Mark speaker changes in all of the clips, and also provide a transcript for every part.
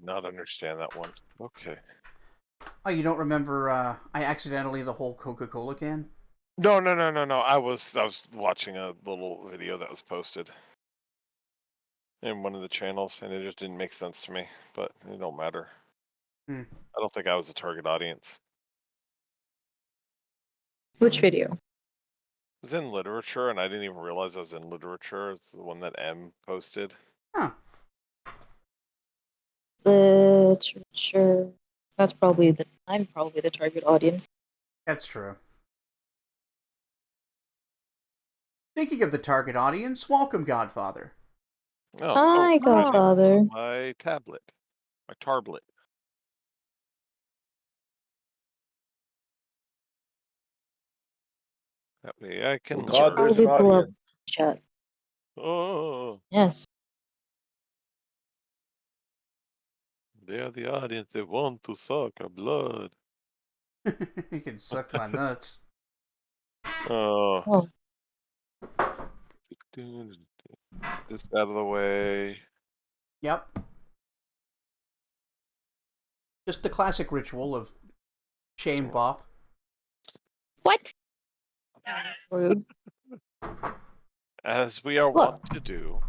Speaker 1: not understand that one. Okay.
Speaker 2: Oh, you don't remember? I accidentally the whole Coca-Cola can.
Speaker 1: No. I was watching a little video that was posted in one of the channels, and it just didn't make sense to me. But it don't matter.
Speaker 2: Hmm.
Speaker 1: I don't think I was the target audience.
Speaker 3: Which video?
Speaker 1: It was in literature, and I didn't even realize I was in literature. It's the one that M posted.
Speaker 2: Huh.
Speaker 3: Literature. That's probably I'm probably the target audience.
Speaker 2: That's true. Speaking of the target audience, welcome, Godfather.
Speaker 3: Hi, Godfather.
Speaker 1: My tablet. My tarblet. That way I can.
Speaker 4: God, there's an
Speaker 3: Probably pull up
Speaker 4: audience.
Speaker 3: chat.
Speaker 1: Oh,
Speaker 3: Yes.
Speaker 1: they are the audience. They want to suck our blood.
Speaker 2: You can suck my nuts.
Speaker 1: Oh.
Speaker 3: Oh.
Speaker 1: This out of the way.
Speaker 2: Yep. Just the classic ritual of shame bop.
Speaker 3: What? Rude.
Speaker 1: As we are wont to do,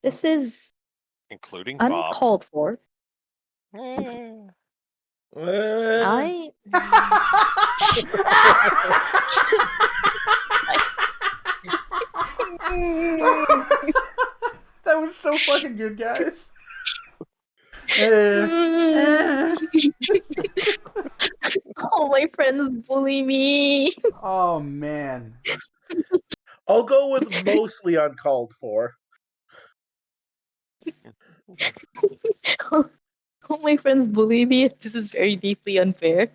Speaker 3: This is
Speaker 1: including Bob.
Speaker 3: uncalled for.
Speaker 1: Eh.
Speaker 3: I.
Speaker 2: That was so fucking good, guys.
Speaker 3: All my friends bully me.
Speaker 2: Oh man.
Speaker 4: I'll go with mostly uncalled for.
Speaker 3: All my friends bully me. This is very deeply unfair.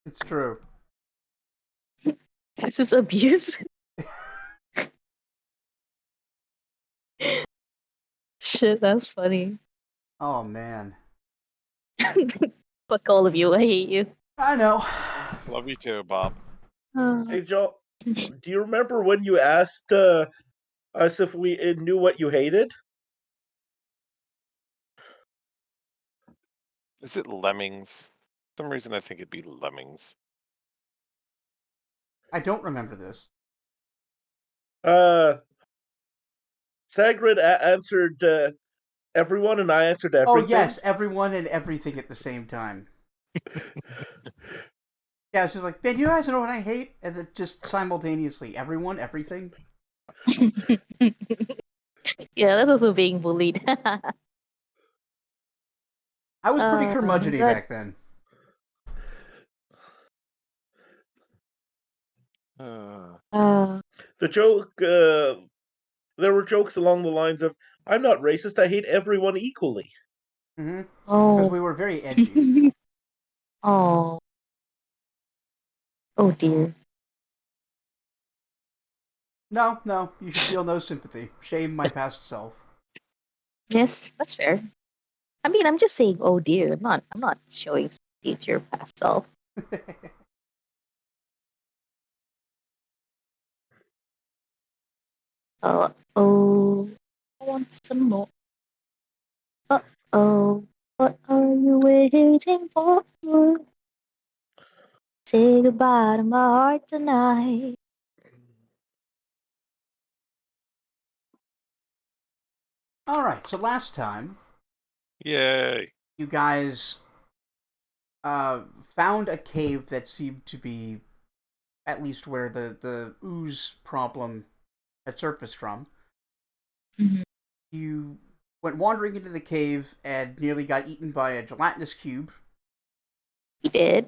Speaker 2: It's true.
Speaker 3: This is abuse. Shit, that's funny.
Speaker 2: Oh man.
Speaker 3: Fuck all of you. I hate you.
Speaker 2: I know.
Speaker 1: Love you too, Bob.
Speaker 4: Hey, Joe, do you remember when you asked us if we knew what you hated?
Speaker 1: Is it lemmings? For some reason I think it'd be lemmings.
Speaker 2: I don't remember this.
Speaker 4: Sagrid answered everyone, and I answered everything.
Speaker 2: Oh yes, everyone and everything at the same time. Yeah, it's just like, man, you guys know what I hate? And then just simultaneously, everyone, everything.
Speaker 3: Yeah, that's also being bullied.
Speaker 2: I was pretty curmudgeon-y back then.
Speaker 4: The joke, there were jokes along the lines of, I'm not racist, I hate everyone equally.
Speaker 2: Mm-hmm.
Speaker 3: Oh.
Speaker 2: Because we were very edgy.
Speaker 3: Oh. Oh dear.
Speaker 2: No, you should feel no sympathy. Shame my past self.
Speaker 3: Yes, that's fair. I mean, I'm just saying, oh dear. I'm not showing sympathy to your past self. Oh, I want some more. Oh, what are you waiting for? Say goodbye to my heart tonight.
Speaker 2: Alright, so last time...
Speaker 1: Yay!
Speaker 2: You guys found a cave that seemed to be at least where the ooze problem had surfaced from.
Speaker 3: Mm-hmm.
Speaker 2: You went wandering into the cave and nearly got eaten by a gelatinous cube.
Speaker 3: He did.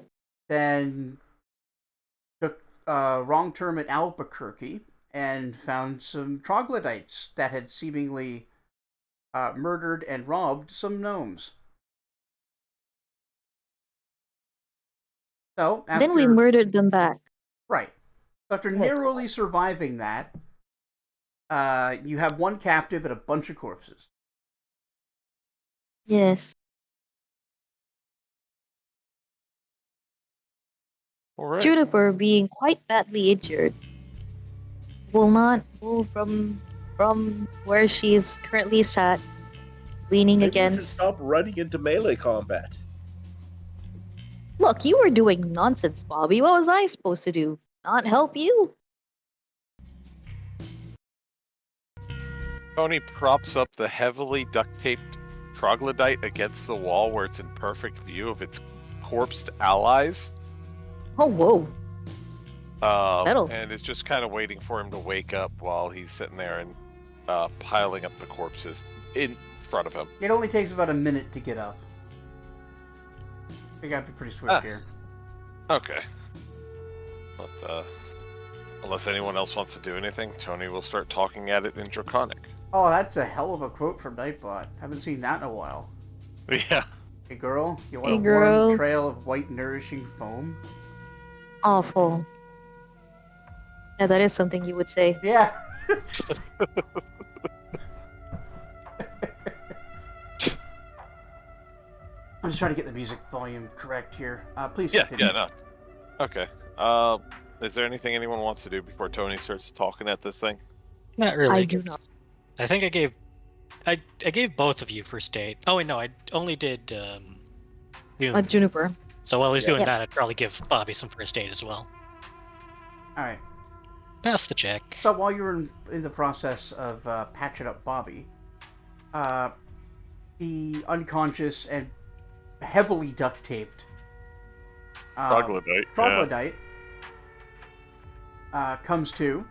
Speaker 2: Then took a wrong turn at Albuquerque and found some troglodytes that had seemingly murdered and robbed some gnomes. So after,
Speaker 3: then we murdered them back.
Speaker 2: Right. After narrowly surviving that, you have one captive and a bunch of corpses.
Speaker 3: Yes.
Speaker 1: All right.
Speaker 3: Juniper, being quite badly injured, will not move from where she is currently sat leaning
Speaker 4: Maybe you should
Speaker 3: against.
Speaker 4: stop running into melee combat.
Speaker 3: Look, you were doing nonsense, Bobby. What was I supposed to do? Not help you?
Speaker 1: Tony props up the heavily duct-taped troglodyte against the wall where it's in perfect view of its corpsed allies.
Speaker 3: Oh, whoa. Metal.
Speaker 1: And is just kind of waiting for him to wake up while he's sitting there and piling up the corpses in front of him.
Speaker 2: It only takes about a minute to get up. We gotta be pretty swift here.
Speaker 1: Okay. But, unless anyone else wants to do anything, Tony will start talking at it in Draconic.
Speaker 2: Oh, that's a hell of a quote from Nightbot. Haven't seen that in a while.
Speaker 1: Yeah.
Speaker 2: Hey girl, you want
Speaker 3: Hey,
Speaker 2: a
Speaker 3: girl.
Speaker 2: warm trail of white nourishing foam?
Speaker 3: Awful. Yeah, that is something you would say.
Speaker 2: Yeah. I'm just trying to get the music volume correct here. Please continue.
Speaker 1: Yeah, no. Okay. Is there anything anyone wants to do before Tony starts talking at this thing?
Speaker 5: Not really.
Speaker 3: I do
Speaker 5: 'cause
Speaker 3: not.
Speaker 5: I think I gave both of you first aid. Oh wait, no, I only did Juniper.
Speaker 3: Juniper.
Speaker 5: So while he's doing
Speaker 3: Yeah.
Speaker 5: that, I'd probably give Bobby some first aid as well.
Speaker 2: Alright.
Speaker 5: Pass the check.
Speaker 2: So while you were in the process of patching up Bobby, the unconscious and heavily duct-taped
Speaker 1: Troglodyte.
Speaker 2: troglodyte comes to.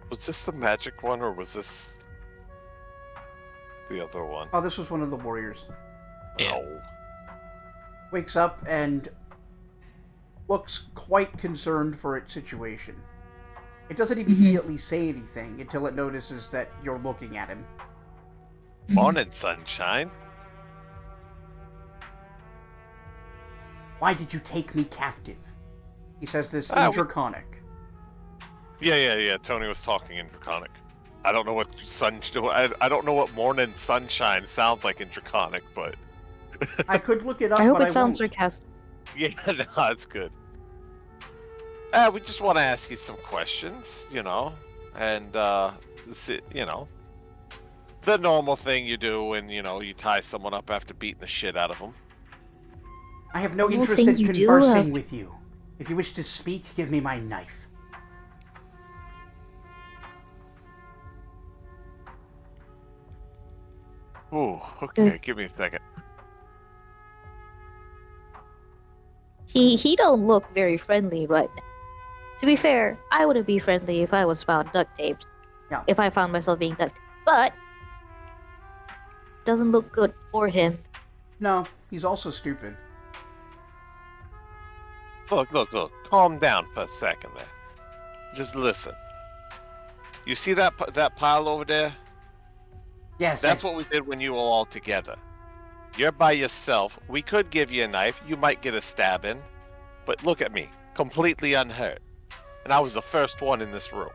Speaker 1: Was this the magic one, or was this the other one?
Speaker 2: Oh, this was one of the warriors.
Speaker 5: Yeah.
Speaker 1: Oh.
Speaker 2: Wakes up and looks quite concerned for its situation. It doesn't immediately say anything until it notices that you're looking at him.
Speaker 1: Morning, sunshine.
Speaker 2: Why did you take me captive? He says this in
Speaker 1: we-
Speaker 2: Draconic.
Speaker 1: Yeah. Tony was talking in Draconic. I don't know what I don't know what morning sunshine sounds like in Draconic, but
Speaker 2: I could look it up,
Speaker 3: I hope
Speaker 2: but
Speaker 3: it sounds
Speaker 2: won't.
Speaker 3: sarcastic.
Speaker 1: yeah, no, it's good. We just want to ask you some questions, and the normal thing you do when you tie someone up after beating the shit out of them.
Speaker 2: I have no
Speaker 3: No
Speaker 2: interest
Speaker 3: thing
Speaker 2: in
Speaker 3: you do,
Speaker 2: conversing with you. If you wish to speak, give me my knife.
Speaker 1: Ooh, okay, give me a second.
Speaker 3: He don't look very friendly right now. To be fair, I wouldn't be friendly if I was found duct taped.
Speaker 2: Yeah.
Speaker 3: If I found myself being duct taped. But doesn't look good for him.
Speaker 2: No, he's also stupid.
Speaker 1: Look. Calm down for a second there. Just listen. You see that pile over there?
Speaker 2: Yes,
Speaker 1: That's what we did when you were all together. You're by yourself. We could give you a knife. You might get a stab in. But look at me. Completely unhurt. And I was the first one in this room.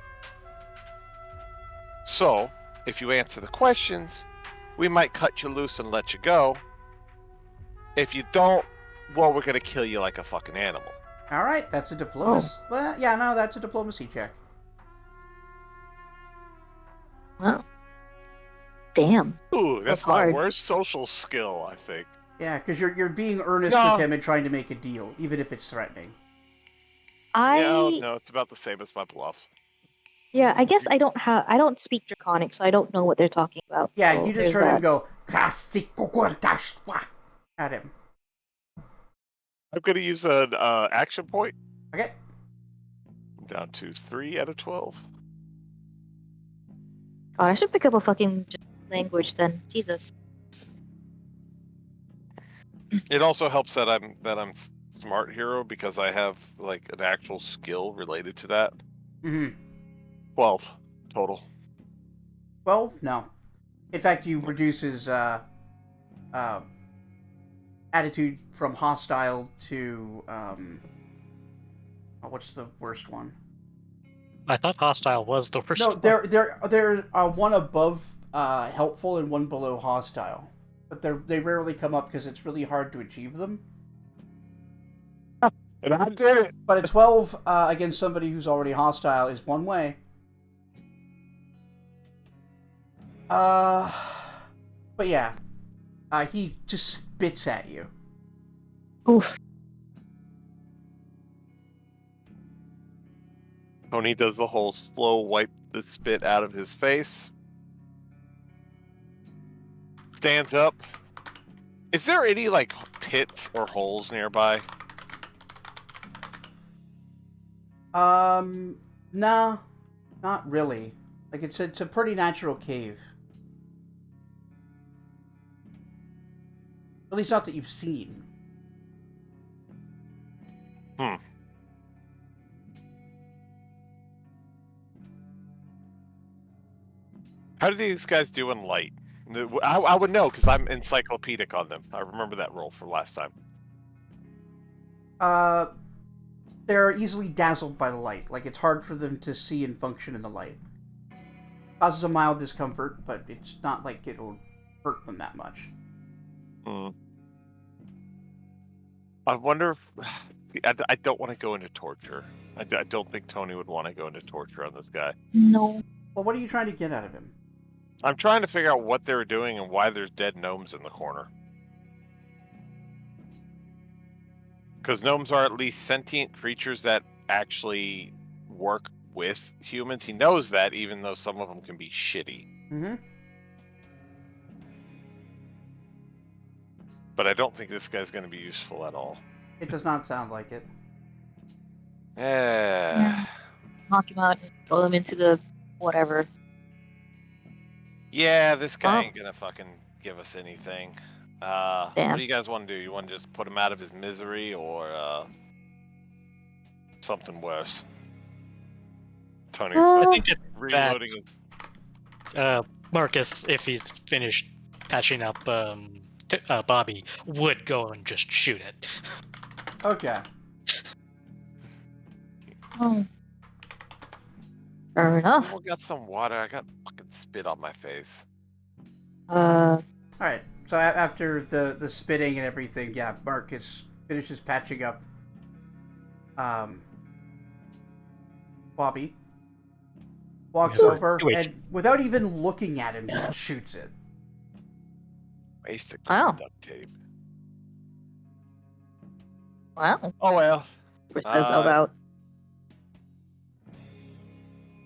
Speaker 1: So, if you answer the questions, we might cut you loose and let you go. If you don't, well, we're going to kill you like a fucking animal.
Speaker 2: Alright, that's a diplomacy. Well, yeah, no, that's a diplomacy check.
Speaker 3: Wow. Damn.
Speaker 1: Ooh, that's
Speaker 3: That's
Speaker 1: my
Speaker 3: hard.
Speaker 1: worst social skill, I think.
Speaker 2: Yeah, because you're being earnest
Speaker 1: No.
Speaker 2: with him and trying to make a deal, even if it's threatening.
Speaker 1: No, it's about the same as my bluff.
Speaker 3: I guess I don't speak Draconic, so I don't know what they're talking about.
Speaker 2: Yeah,
Speaker 3: so
Speaker 2: you just
Speaker 3: there's
Speaker 2: heard him
Speaker 3: that.
Speaker 2: go at him.
Speaker 1: I'm going to use an action point.
Speaker 2: Okay.
Speaker 1: I'm down to 3 out of 12.
Speaker 3: God, I should pick up a fucking language then. Jesus.
Speaker 1: It also helps that I'm smart hero because I have like an actual skill related to that.
Speaker 2: Mm-hmm.
Speaker 1: 12 total.
Speaker 2: 12? No. In fact, you reduce his attitude from hostile to what's the worst one?
Speaker 5: I thought hostile was the worst.
Speaker 2: No,
Speaker 5: one.
Speaker 2: they're one above helpful and one below hostile, but they rarely come up because it's really hard to achieve them.
Speaker 1: And I did it.
Speaker 2: But a 12 against somebody who's already hostile is one way. But yeah, he just spits at you.
Speaker 3: Oof.
Speaker 1: Tony does the whole slow wipe the spit out of his face. Stands up. Is there any, like, pits or holes nearby?
Speaker 2: Nah, not really. Like, it's a pretty natural cave. At least not that you've seen.
Speaker 1: How do these guys do in light? I would know, because I'm encyclopedic on them. I remember that roll for last time.
Speaker 2: They're easily dazzled by the light. Like, it's hard for them to see and function in the light. Causes a mild discomfort, but it's not like it'll hurt them that much.
Speaker 1: I wonder if... I don't want to go into torture. I don't think Tony would want to go into torture on this guy.
Speaker 3: No.
Speaker 2: Well, what are you trying to get out of him?
Speaker 1: I'm trying to figure out what they were doing and why there's dead gnomes in the corner. Because gnomes are at least sentient creatures that actually work with humans. He knows that, even though some of them can be shitty.
Speaker 2: Mm-hmm.
Speaker 1: But I don't think this guy's going to be useful at all.
Speaker 2: It does not sound like it.
Speaker 3: Knock him out and throw him into the whatever.
Speaker 1: Yeah, this guy
Speaker 3: Oh.
Speaker 1: ain't going to fucking give us anything.
Speaker 3: Damn.
Speaker 1: What do you guys want to do? You want to just put him out of his misery, or something worse? Tony's
Speaker 5: I think it's
Speaker 1: reloading his...
Speaker 5: Marcus, if he's finished patching up Bobby, would go and just shoot it.
Speaker 2: Okay.
Speaker 3: Oh. Fair enough.
Speaker 1: I got some water. I got fucking spit on my face.
Speaker 2: Alright, so after the spitting and everything, yeah, Marcus finishes patching up Bobby. Walks
Speaker 5: Yeah.
Speaker 2: over,
Speaker 5: Wait.
Speaker 2: and without even looking at him, just shoots it.
Speaker 1: Basically,
Speaker 3: Wow.
Speaker 1: duct tape.
Speaker 3: Wow.
Speaker 1: Oh well.
Speaker 3: Says about.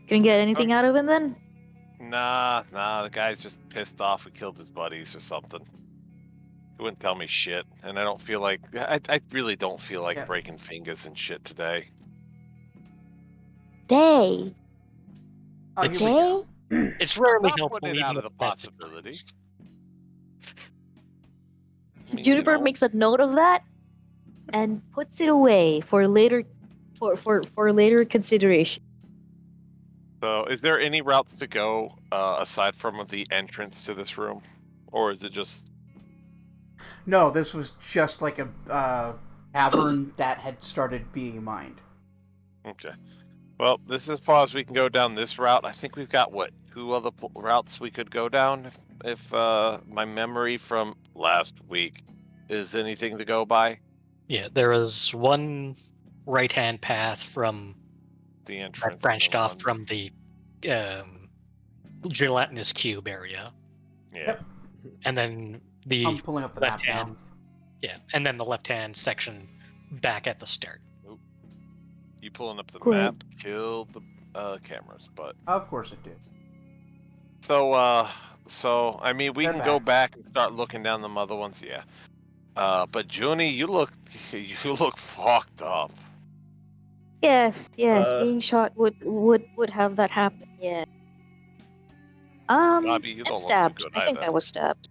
Speaker 3: Couldn't get anything out of him then?
Speaker 1: Nah, the guy's just pissed off we killed his buddies or something. He wouldn't tell me shit, and I don't feel like... I really don't feel like
Speaker 2: Yeah.
Speaker 1: breaking fingers and shit today.
Speaker 3: Day.
Speaker 2: Oh,
Speaker 5: It's-
Speaker 2: here we go.
Speaker 5: It's rarely
Speaker 1: Not
Speaker 5: helpful
Speaker 1: putting it
Speaker 5: even
Speaker 1: out of
Speaker 5: with
Speaker 1: the
Speaker 5: best
Speaker 1: possibility.
Speaker 5: advice.
Speaker 1: I mean,
Speaker 3: Juniper
Speaker 1: you know,
Speaker 3: makes a note of that and puts it away for later for later consideration.
Speaker 1: So, is there any routes to go aside from the entrance to this room? Or is it just...
Speaker 2: No, this was just like a cavern that had started being mined.
Speaker 1: Okay. Well, this is as far as we can go down this route. I think we've got, what, 2 other routes we could go down? If my memory from last week is anything to go by?
Speaker 5: Yeah, there was one right-hand path from
Speaker 1: The entrance.
Speaker 5: that
Speaker 1: and
Speaker 5: branched
Speaker 1: the
Speaker 5: off
Speaker 1: one-
Speaker 5: from the gelatinous cube area,
Speaker 1: Yeah.
Speaker 2: Yep.
Speaker 5: and then the
Speaker 2: I'm pulling up the map
Speaker 5: left
Speaker 2: now.
Speaker 5: hand, and then the left-hand section back at the start.
Speaker 1: You pulling up the
Speaker 3: Cool.
Speaker 1: map killed the cameras, but...
Speaker 2: Of course it did.
Speaker 1: So, I mean, we
Speaker 2: They're
Speaker 1: can go
Speaker 2: back.
Speaker 1: back and start looking down the other ones, yeah. But Junie, you look fucked up.
Speaker 3: Yes, being shot would have that happen. Yeah.
Speaker 1: Bobby, you
Speaker 3: And
Speaker 1: don't look
Speaker 3: stabbed.
Speaker 1: too good
Speaker 3: I think
Speaker 1: either.
Speaker 3: I was stabbed.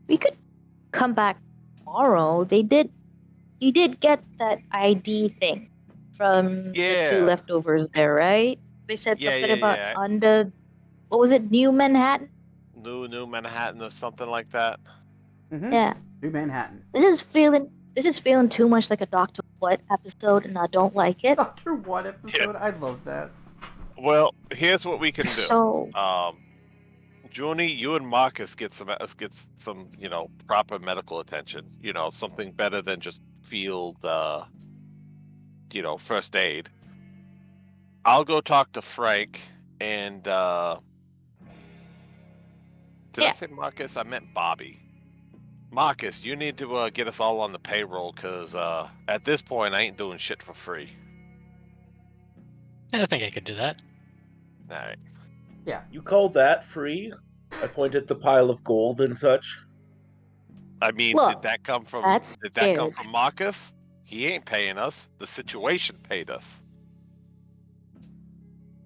Speaker 3: We could come back tomorrow. You did get that ID thing from the
Speaker 1: Yeah.
Speaker 3: 2 leftovers there, right? They said
Speaker 1: Yeah,
Speaker 3: something
Speaker 1: yeah,
Speaker 3: about
Speaker 1: yeah.
Speaker 3: under, what was it, New Manhattan?
Speaker 1: New Manhattan or something like that.
Speaker 2: Mm-hmm.
Speaker 3: Yeah.
Speaker 2: New Manhattan.
Speaker 3: This is feeling too much like a Doctor What episode, and I don't like it.
Speaker 2: Doctor What episode? I love that.
Speaker 1: Well, here's what we can do.
Speaker 3: So
Speaker 1: Junie, you and Marcus get some, proper medical attention. Something better than just field, first aid. I'll go talk to Frank And did I
Speaker 3: Yeah.
Speaker 1: say Marcus? I meant Bobby. Marcus, you need to get us all on the payroll, because at this point, I ain't doing shit for free.
Speaker 5: I think I could do that.
Speaker 1: All right.
Speaker 4: You call that free? I point at the pile of gold and such.
Speaker 1: I mean,
Speaker 3: Look,
Speaker 1: did that come from
Speaker 3: that's scared.
Speaker 1: Marcus? He ain't paying us. The situation paid us.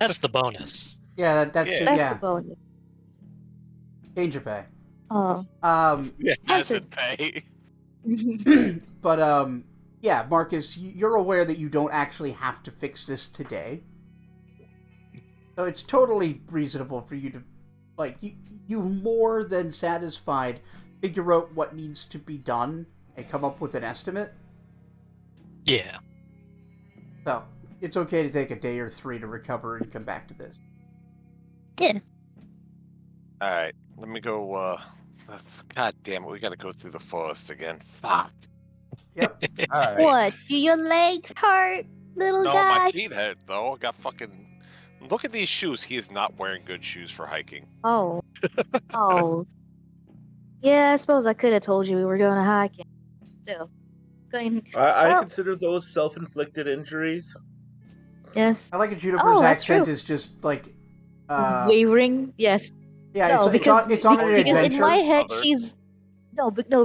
Speaker 5: That's the bonus.
Speaker 2: Yeah, that's
Speaker 1: Yeah.
Speaker 3: That's
Speaker 2: yeah.
Speaker 3: the bonus.
Speaker 2: Change of pay.
Speaker 3: Oh.
Speaker 1: Yeah,
Speaker 3: Hazard.
Speaker 1: pay.
Speaker 2: But yeah, Marcus, you're aware that you don't actually have to fix this today. So it's totally reasonable for you to, like, you've more than satisfied, figure out what needs to be done, and come up with an estimate.
Speaker 5: Yeah.
Speaker 2: So it's okay to take a day or 3 to recover and come back to this.
Speaker 3: Yeah.
Speaker 1: All right, let me go. God damn it, we gotta go through the forest again. Fuck.
Speaker 2: Yep.
Speaker 1: All right.
Speaker 3: What? Do your legs hurt, little
Speaker 1: No,
Speaker 3: guy?
Speaker 1: my feet hurt though. I got fucking. Look at these shoes. He is not wearing good shoes for hiking.
Speaker 3: Oh. Oh. Yeah, I suppose I could have told you we were going to hike. Still. Going.
Speaker 4: I
Speaker 3: Well-
Speaker 4: consider those self-inflicted injuries.
Speaker 3: Yes.
Speaker 2: I like a Juniper's
Speaker 3: that's
Speaker 2: accent
Speaker 3: true.
Speaker 2: is just like,
Speaker 3: Wavering. Yes.
Speaker 2: yeah,
Speaker 3: No,
Speaker 2: it's on an
Speaker 3: because
Speaker 2: adventure.
Speaker 3: in my head
Speaker 1: Covered.
Speaker 3: she's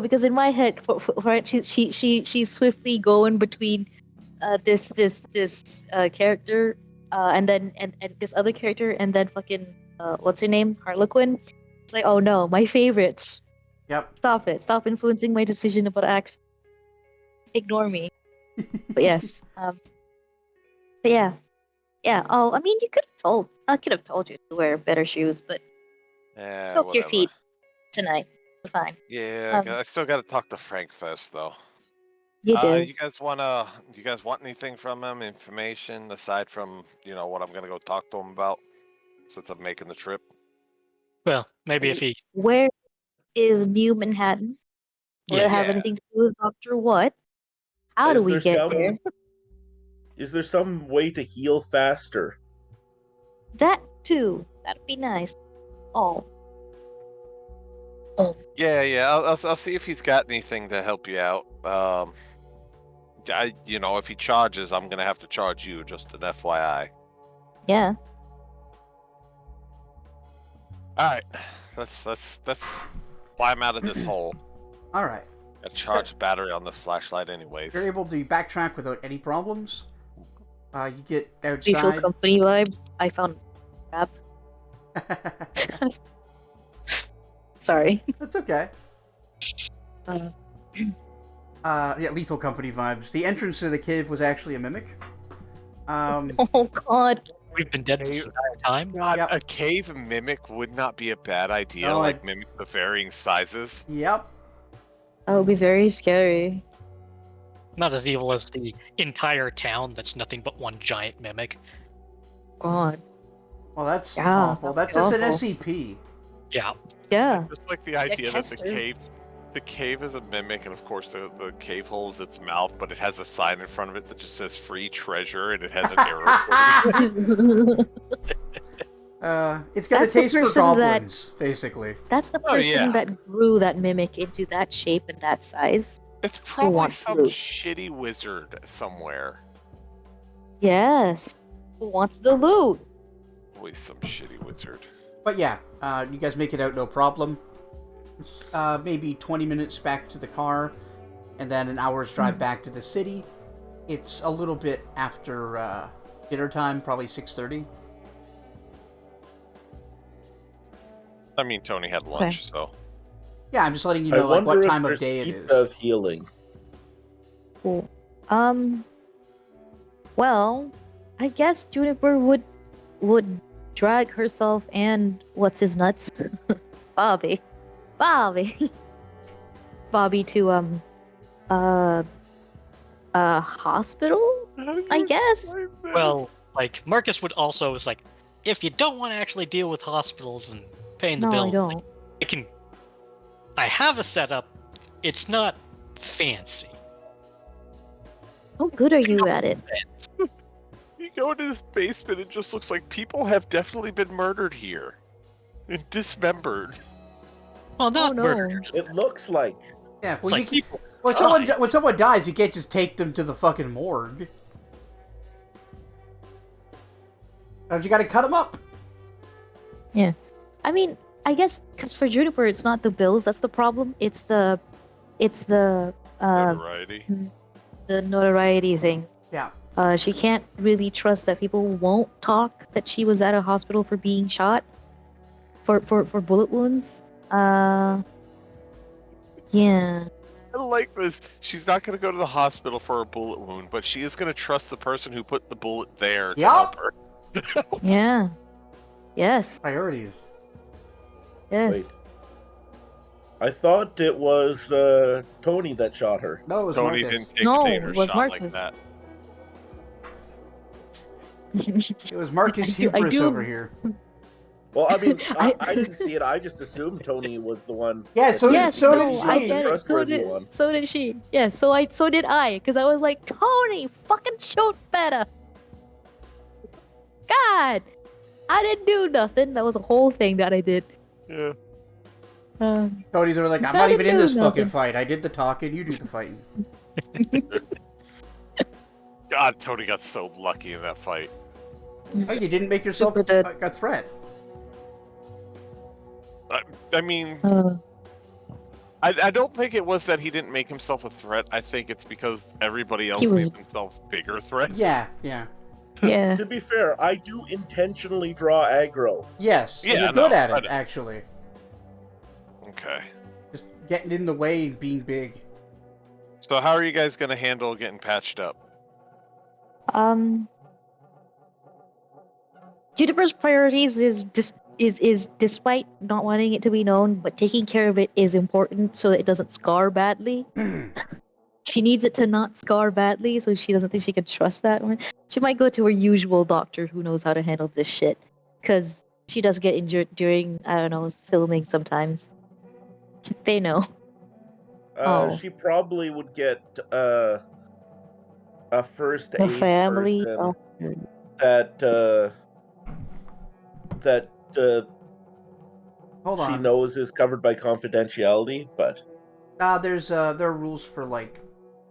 Speaker 3: because in my head right she's swiftly going between this character and then and this other character and then fucking what's her name, Harlequin. It's like, oh no, my favorites.
Speaker 2: Yep.
Speaker 3: Stop influencing my decision about accent. Ignore me. But yes, but yeah. Oh, I mean, I could have told you to wear better shoes, but
Speaker 1: Yeah,
Speaker 3: soak your
Speaker 1: whatever.
Speaker 3: feet tonight. Fine.
Speaker 1: Yeah,
Speaker 3: Um,
Speaker 1: I still got to talk to Frank first, though.
Speaker 3: You do.
Speaker 1: You guys want anything from him? Information aside from what I'm gonna go talk to him about, since I'm making the trip.
Speaker 5: Well, maybe if he.
Speaker 3: Where is New Manhattan? Will it have
Speaker 1: Yeah.
Speaker 3: anything to do with Doctor What? How do
Speaker 4: Is
Speaker 3: we
Speaker 4: there
Speaker 3: get
Speaker 4: some-
Speaker 3: there?
Speaker 4: Is there some way to heal faster?
Speaker 3: That too. That'd be nice. Oh.
Speaker 1: Yeah. I'll see if he's got anything to help you out. If he charges, I'm gonna have to charge you. Just an FYI.
Speaker 3: Yeah.
Speaker 1: All right, let's climb out of this hole.
Speaker 2: All right.
Speaker 1: Got to charge the battery on this flashlight, anyways.
Speaker 2: You're able to backtrack without any problems. You get
Speaker 3: Lethal
Speaker 2: outside.
Speaker 3: Company vibes. I found crap. Sorry.
Speaker 2: That's okay.
Speaker 3: Uh,
Speaker 2: Yeah, Lethal Company vibes. The entrance to the cave was actually a mimic.
Speaker 3: oh god.
Speaker 5: We've been dead this entire time.
Speaker 1: God,
Speaker 2: Yep.
Speaker 1: a cave mimic would not be a bad idea.
Speaker 2: No,
Speaker 1: like mimic the varying sizes.
Speaker 2: Yep.
Speaker 3: That would be very scary.
Speaker 5: Not as evil as the entire town that's nothing but one giant mimic.
Speaker 3: God.
Speaker 2: Well, that's
Speaker 3: Yeah,
Speaker 2: awful. That's
Speaker 3: that's
Speaker 2: an
Speaker 3: awful.
Speaker 2: SCP.
Speaker 5: Yeah.
Speaker 3: Yeah.
Speaker 1: Just like the idea that
Speaker 3: Kester.
Speaker 1: the cave is a mimic, and of course the cave hole is its mouth, but it has a sign in front of it that just says "free treasure" and it has an arrow.
Speaker 2: It's got
Speaker 3: That's
Speaker 2: a
Speaker 3: the
Speaker 2: taste for
Speaker 3: person that-
Speaker 2: goblins, basically.
Speaker 3: That's the
Speaker 1: Oh,
Speaker 3: person
Speaker 1: yeah.
Speaker 3: that grew that mimic into that shape and that size.
Speaker 1: It's probably
Speaker 3: wants
Speaker 1: some
Speaker 3: loot?
Speaker 1: shitty wizard somewhere.
Speaker 3: Yes. Who wants the loot?
Speaker 1: Always some shitty wizard.
Speaker 2: But yeah, you guys make it out no problem. Maybe 20 minutes back to the car, and then an hour's drive back to the city. It's a little bit after dinner time, probably 6:30.
Speaker 1: I mean, Tony had lunch, so.
Speaker 2: Yeah, I'm just letting you
Speaker 4: I
Speaker 2: know like
Speaker 4: wonder
Speaker 2: what
Speaker 4: if
Speaker 2: time of
Speaker 4: there's
Speaker 2: day it
Speaker 4: pizza
Speaker 2: is.
Speaker 4: of healing.
Speaker 3: Cool. Well, I guess Juniper would drag herself and what's his nuts? Bobby to a hospital, I guess.
Speaker 5: Well, like Marcus would also is like, if you don't want to actually deal with hospitals and paying the
Speaker 3: No,
Speaker 5: bill,
Speaker 3: I don't.
Speaker 5: I have a setup. It's not fancy.
Speaker 3: How good are you at it?
Speaker 1: you go into this basement, it just looks like people have definitely been murdered here and dismembered.
Speaker 5: Well, not
Speaker 3: no.
Speaker 5: murdered.
Speaker 4: It looks like.
Speaker 2: Yeah,
Speaker 5: It's
Speaker 2: well,
Speaker 5: like people
Speaker 2: when someone dies, you can't just take them to the fucking morgue. You got to cut them up.
Speaker 3: Yeah. I mean, I guess because for Juniper, it's not the bills that's the problem. It's the
Speaker 1: Notoriety.
Speaker 3: the notoriety thing.
Speaker 2: Yeah.
Speaker 3: She can't really trust that people won't talk that she was at a hospital for being shot for bullet wounds. Yeah.
Speaker 1: I like this. She's not going to go to the hospital for a bullet wound, but she is going to trust the person who put the bullet there to help her.
Speaker 3: Yeah. Yes.
Speaker 2: Priorities.
Speaker 3: Yes.
Speaker 4: Wait. I thought it was Tony that shot her.
Speaker 2: No, it was
Speaker 1: Tony
Speaker 2: Marcus.
Speaker 1: didn't take
Speaker 3: No,
Speaker 1: a Dana
Speaker 3: it was
Speaker 1: shot
Speaker 3: Marcus.
Speaker 1: like that.
Speaker 2: It was Marcus Hubris over here.
Speaker 4: Well, I mean,
Speaker 3: I-
Speaker 4: I didn't see it. I just assumed Tony was the one.
Speaker 2: Yeah, so
Speaker 3: Yes,
Speaker 2: so
Speaker 3: no,
Speaker 2: did
Speaker 3: I
Speaker 2: she.
Speaker 3: get it. So
Speaker 4: Trustworthy
Speaker 3: did,
Speaker 4: one.
Speaker 3: so did she. Yeah, so did I, because I was like, Tony, fucking shoot better. God, I didn't do nothing. That was a whole thing that I did.
Speaker 1: Yeah.
Speaker 2: Tony's were like, I'm
Speaker 3: I
Speaker 2: not
Speaker 3: didn't
Speaker 2: even in
Speaker 3: do
Speaker 2: this fucking
Speaker 3: nothing.
Speaker 2: fight. I did the talking, you do the fighting.
Speaker 1: God, Tony got so lucky in that fight.
Speaker 2: Oh, you didn't make yourself
Speaker 3: Super dead.
Speaker 2: a threat.
Speaker 1: I mean,
Speaker 3: Uh,
Speaker 1: I don't think it was that he didn't make himself a threat. I think it's because everybody else
Speaker 3: was-
Speaker 1: made themselves bigger threats.
Speaker 2: Yeah.
Speaker 3: yeah.
Speaker 4: To be fair, I do intentionally draw aggro.
Speaker 2: Yes. And
Speaker 1: Yeah,
Speaker 2: you're good
Speaker 1: no,
Speaker 2: at it,
Speaker 1: but-
Speaker 2: actually.
Speaker 1: Okay.
Speaker 2: Just getting in the way and being big.
Speaker 1: So how are you guys going to handle getting patched up?
Speaker 3: Juniper's priorities is despite not wanting it to be known, but taking care of it is important so that it doesn't scar badly. She needs it to not scar badly, so she doesn't think she can trust that one. She might go to her usual doctor who knows how to handle this shit, because she does get injured during, I don't know, filming sometimes. They know. Oh.
Speaker 4: She probably would get a first
Speaker 3: The
Speaker 4: aid
Speaker 3: family.
Speaker 4: person
Speaker 3: Oh,
Speaker 4: that
Speaker 2: Hold
Speaker 4: she
Speaker 2: on.
Speaker 4: knows is covered by confidentiality, but
Speaker 2: There are rules for, like,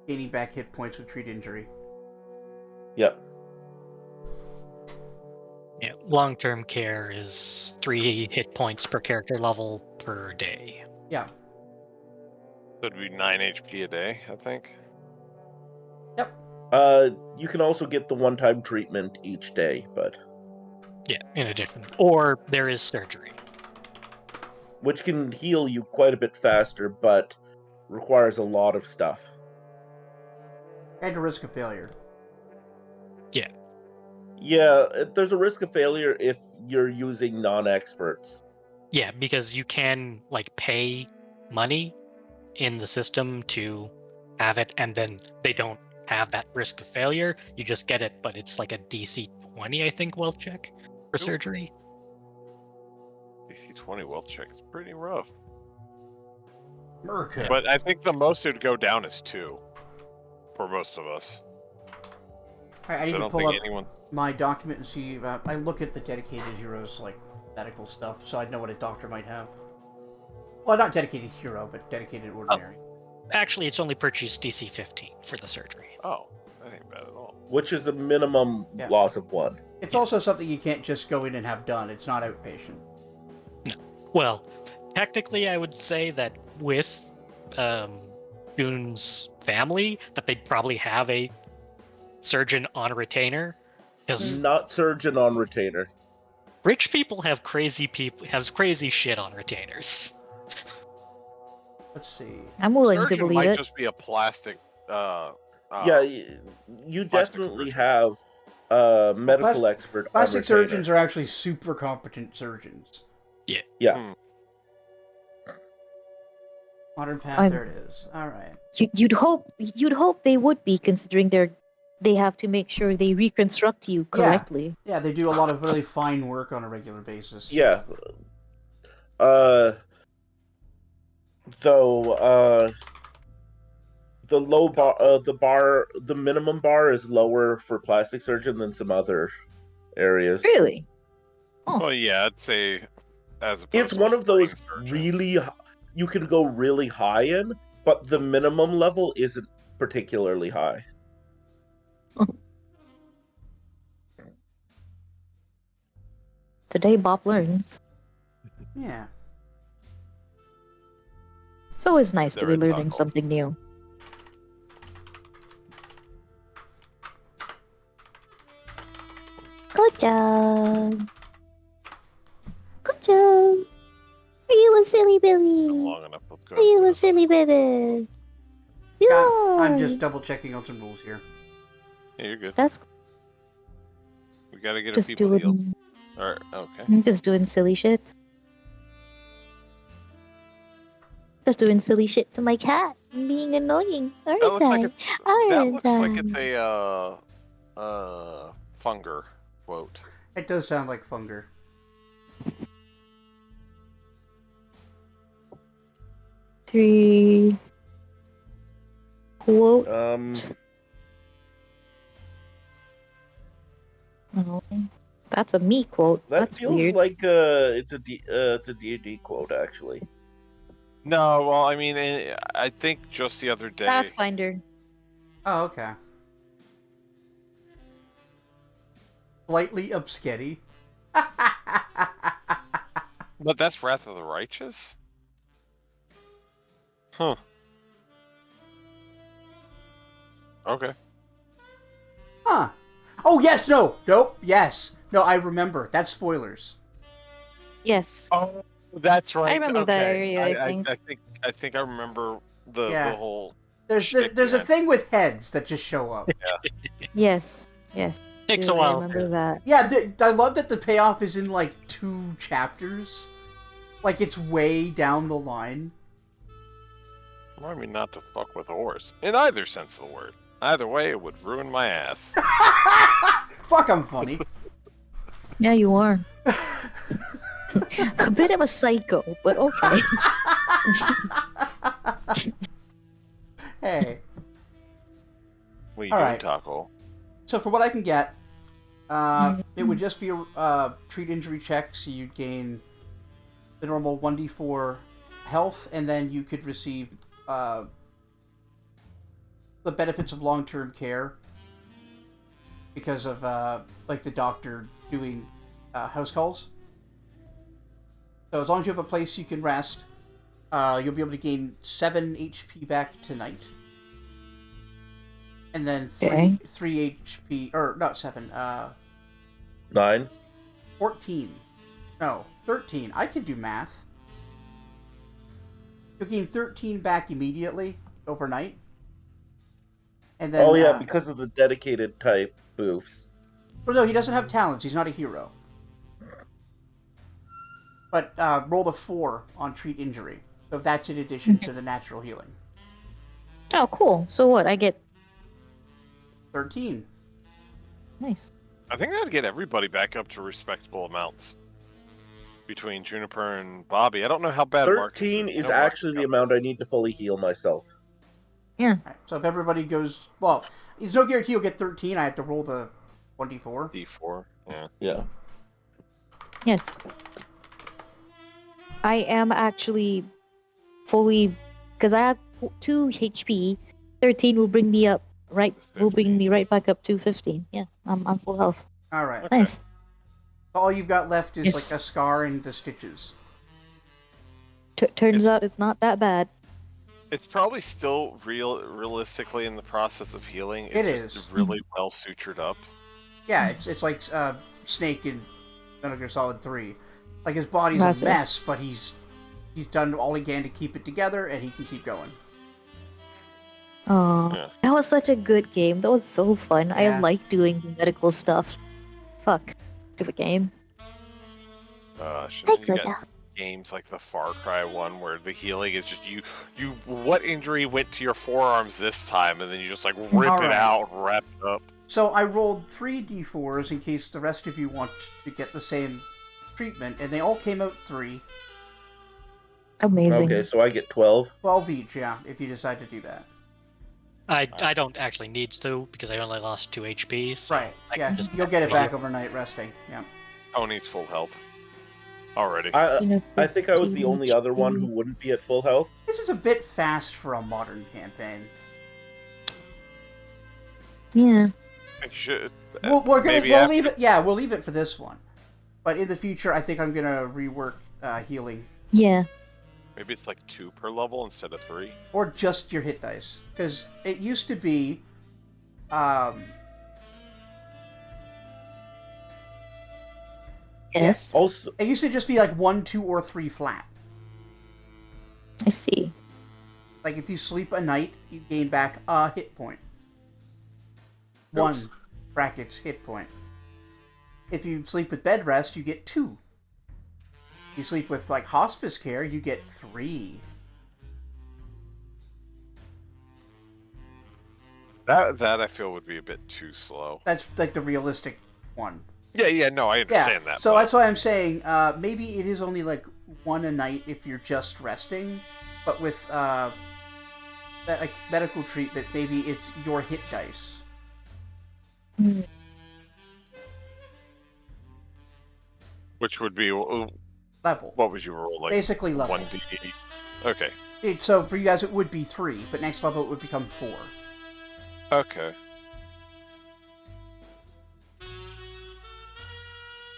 Speaker 2: gaining back hit points with treat injury.
Speaker 4: yep.
Speaker 5: Yeah, long-term care is 3 hit points per character level per day.
Speaker 2: Yeah.
Speaker 1: That'd be 9 HP a day, I think.
Speaker 4: You can also get the one-time treatment each day, but
Speaker 5: Yeah, in addition. Or there is surgery.
Speaker 4: which can heal you quite a bit faster, but requires a lot of stuff.
Speaker 2: And a risk of failure.
Speaker 4: Yeah, there's a risk of failure if you're using non-experts.
Speaker 5: Yeah, because you can like pay money in the system to have it, and then they don't have that risk of failure. You just get it, but it's like a DC 20, I think, wealth check for surgery.
Speaker 1: DC 20 wealth check is pretty rough.
Speaker 2: Merca.
Speaker 1: But I think the most it would go down is 2 for most of us.
Speaker 2: I need
Speaker 1: So I
Speaker 2: to
Speaker 1: don't
Speaker 2: pull
Speaker 1: think
Speaker 2: up
Speaker 1: anyone.
Speaker 2: my document and see. I look at the dedicated heroes, like, medical stuff, so I know what a doctor might have. Well, not dedicated hero, but dedicated ordinary.
Speaker 5: Actually, it's only purchased DC 15 for the surgery.
Speaker 1: Oh, that ain't bad at all.
Speaker 4: Which is a minimum
Speaker 2: Yeah.
Speaker 4: loss of 1.
Speaker 2: It's also something you can't just go in and have done. It's not outpatient.
Speaker 5: Well, technically, I would say that with June's family, that they'd probably have a surgeon on retainer, because
Speaker 4: Not surgeon on retainer.
Speaker 5: rich people have crazy shit on retainers.
Speaker 2: Let's see.
Speaker 3: I'm willing to
Speaker 1: Surgeon
Speaker 3: believe
Speaker 1: might
Speaker 3: it.
Speaker 1: just be a plastic.
Speaker 4: Yeah, you
Speaker 1: plastic
Speaker 4: definitely
Speaker 1: surgeon.
Speaker 4: have a medical
Speaker 2: plas-
Speaker 4: expert on
Speaker 2: Plastic
Speaker 4: retainer.
Speaker 2: surgeons are actually super competent surgeons.
Speaker 4: Yeah.
Speaker 2: Modern Path,
Speaker 3: I'm-
Speaker 2: there it is. All right.
Speaker 3: You'd hope they would be, considering they have to make sure they reconstruct you correctly.
Speaker 2: Yeah, they do a lot of really fine work on a regular basis.
Speaker 4: Yeah. Though, the the minimum bar is lower for plastic surgeon than some other areas.
Speaker 3: Really?
Speaker 1: Well, yeah, I'd say as opposed
Speaker 4: It's
Speaker 1: to
Speaker 4: one of those
Speaker 1: brain surgeon.
Speaker 4: really you can go really high in, but the minimum level isn't particularly high.
Speaker 3: Today Bob learns.
Speaker 2: Yeah.
Speaker 3: It's always nice to
Speaker 1: There
Speaker 3: be
Speaker 1: is
Speaker 3: learning
Speaker 1: alcohol.
Speaker 3: something new. Good job. Good job. Are you a silly Billy?
Speaker 1: Long enough. Let's go.
Speaker 3: Are you a silly baby?
Speaker 2: I'm just
Speaker 3: Yay!
Speaker 2: double checking on some rules here.
Speaker 1: Yeah, you're good.
Speaker 3: That's
Speaker 1: We gotta get
Speaker 3: just
Speaker 1: people healed.
Speaker 3: doing,
Speaker 1: Alright, okay.
Speaker 3: just doing silly shit. Just doing silly shit to my cat and being annoying.
Speaker 1: That
Speaker 3: Aren't
Speaker 1: looks like
Speaker 3: I?
Speaker 1: it's that
Speaker 3: Aren't
Speaker 1: looks like it's
Speaker 3: I?
Speaker 1: a Funger quote.
Speaker 2: It does sound like Funger.
Speaker 3: Three. Quote. No. That's a me quote.
Speaker 4: That
Speaker 3: That's
Speaker 4: feels
Speaker 3: weird.
Speaker 4: like it's a D&D quote actually.
Speaker 1: No, well, I mean, I think just the other day.
Speaker 3: Pathfinder.
Speaker 2: Oh, okay. Slightly obscurity.
Speaker 1: But that's Wrath of the Righteous? Huh. Okay.
Speaker 2: Huh. Oh, yes, no. Nope, yes. No, I remember. That's spoilers.
Speaker 3: Yes.
Speaker 1: Oh, that's right.
Speaker 3: I remember that
Speaker 1: okay.
Speaker 3: area, I think.
Speaker 1: I think I remember the
Speaker 2: Yeah.
Speaker 1: whole.
Speaker 2: There's
Speaker 1: shtick
Speaker 2: a
Speaker 1: behind
Speaker 2: thing with heads that just show up.
Speaker 3: Yes. Yes.
Speaker 5: Takes
Speaker 3: Do
Speaker 5: a
Speaker 3: I
Speaker 5: while.
Speaker 3: remember that.
Speaker 2: Yeah, I love that the payoff is in like 2 chapters. Like it's way down the line.
Speaker 1: Remind me not to fuck with a horse in either sense of the word. Either way, it would ruin my ass.
Speaker 2: Fuck, I'm funny.
Speaker 3: Yeah, you are. A bit of a psycho, but okay.
Speaker 2: Hey.
Speaker 1: What are you
Speaker 2: All
Speaker 1: doing,
Speaker 2: right.
Speaker 1: Taco?
Speaker 2: So for what I can get, it would just be a treat injury check, so you'd gain the normal 1d4 health, and then you could receive the benefits of long-term care because of like the doctor doing house calls. So as long as you have a place you can rest, you'll be able to gain 7 HP back tonight. And then 3 HP, or not 7,
Speaker 4: 9.
Speaker 2: 14. No, 13. I can do math. You'll gain 13 back immediately, overnight. And then,
Speaker 4: Oh yeah, because of the dedicated type boofs.
Speaker 2: well, no, he doesn't have talents. He's not a hero. But roll the 4 on treat injury. So that's in addition to the natural healing.
Speaker 3: Oh, cool. So what? I get
Speaker 2: 13.
Speaker 3: nice.
Speaker 1: I think that'd get everybody back up to respectable amounts. Between Juniper and Bobby, I don't know how bad Marcus
Speaker 4: 13
Speaker 1: is.
Speaker 4: is
Speaker 1: I know Marcus
Speaker 4: actually the
Speaker 1: got
Speaker 4: amount I need to fully heal myself.
Speaker 3: Yeah.
Speaker 2: Right, so if everybody goes... Well, there's no guarantee you'll get 13. I have to roll the 1d4.
Speaker 1: D4. Yeah.
Speaker 4: Yeah.
Speaker 3: Yes. I am actually fully, because I have 2 HP. 13 will bring me up will bring me right back up to 15. Yeah, I'm full health.
Speaker 2: All right.
Speaker 1: Okay.
Speaker 3: Nice.
Speaker 2: All you've got left is
Speaker 3: Yes.
Speaker 2: like a scar and the stitches.
Speaker 3: Turns out it's not that bad.
Speaker 1: It's probably still realistically in the process of healing. It's
Speaker 2: It
Speaker 1: just
Speaker 2: is.
Speaker 1: really well sutured up.
Speaker 2: Yeah, it's like Snake in Metal Gear Solid 3. Like his body's
Speaker 3: Gotcha.
Speaker 2: a mess, but he's done all he can to keep it together, and he can keep going.
Speaker 3: Oh,
Speaker 1: Yeah.
Speaker 3: that was such a good game. That was so fun. I
Speaker 2: Yeah.
Speaker 3: like doing the medical stuff. Fuck. Stupid game.
Speaker 1: You got games like the Far Cry one where the healing is just you what injury went to your forearms this time, and then you just like rip it
Speaker 2: Alright.
Speaker 1: out, wrap it up.
Speaker 2: So I rolled 3 d4s in case the rest of you want to get the same treatment, and they all came out 3.
Speaker 3: Amazing.
Speaker 4: Okay, so I get 12.
Speaker 2: 12 each, yeah, if you decide to do that.
Speaker 5: I don't actually need to because I only lost 2 HP. So
Speaker 2: Right.
Speaker 5: I
Speaker 2: Yeah,
Speaker 5: can just
Speaker 2: you'll get it
Speaker 5: heal.
Speaker 2: back overnight resting. Yeah.
Speaker 1: Tony's full health already.
Speaker 4: I think I was the only other one who wouldn't be at full health.
Speaker 2: This is a bit fast for a modern campaign.
Speaker 3: Yeah.
Speaker 1: I should,
Speaker 2: We'll
Speaker 1: maybe after-
Speaker 2: leave it. Yeah, we'll leave it for this one. But in the future, I think I'm gonna rework healing,
Speaker 3: Yeah.
Speaker 1: Maybe it's like 2 per level instead of 3.
Speaker 2: or just your hit dice, because it used to be,
Speaker 3: Yes.
Speaker 4: Also,
Speaker 2: it used to just be like 1, 2, or 3 flat.
Speaker 3: I see.
Speaker 2: Like if you sleep a night, you gain back a hit point. 1
Speaker 1: Oops.
Speaker 2: brackets hit point. If you sleep with bed rest, you get 2. You sleep with like hospice care, you get 3.
Speaker 1: That I feel would be a bit too slow.
Speaker 2: That's like the realistic one.
Speaker 1: Yeah, no, I understand that.
Speaker 2: So
Speaker 1: but
Speaker 2: that's why I'm saying maybe it is only like 1 a night if you're just resting, but with like medical treatment, maybe it's your hit dice.
Speaker 3: Hmm.
Speaker 1: which would be
Speaker 2: Level.
Speaker 1: what would you roll like?
Speaker 2: Basically level.
Speaker 1: 1d. Okay.
Speaker 2: So for you guys it would be 3, but next level it would become 4.
Speaker 1: Okay.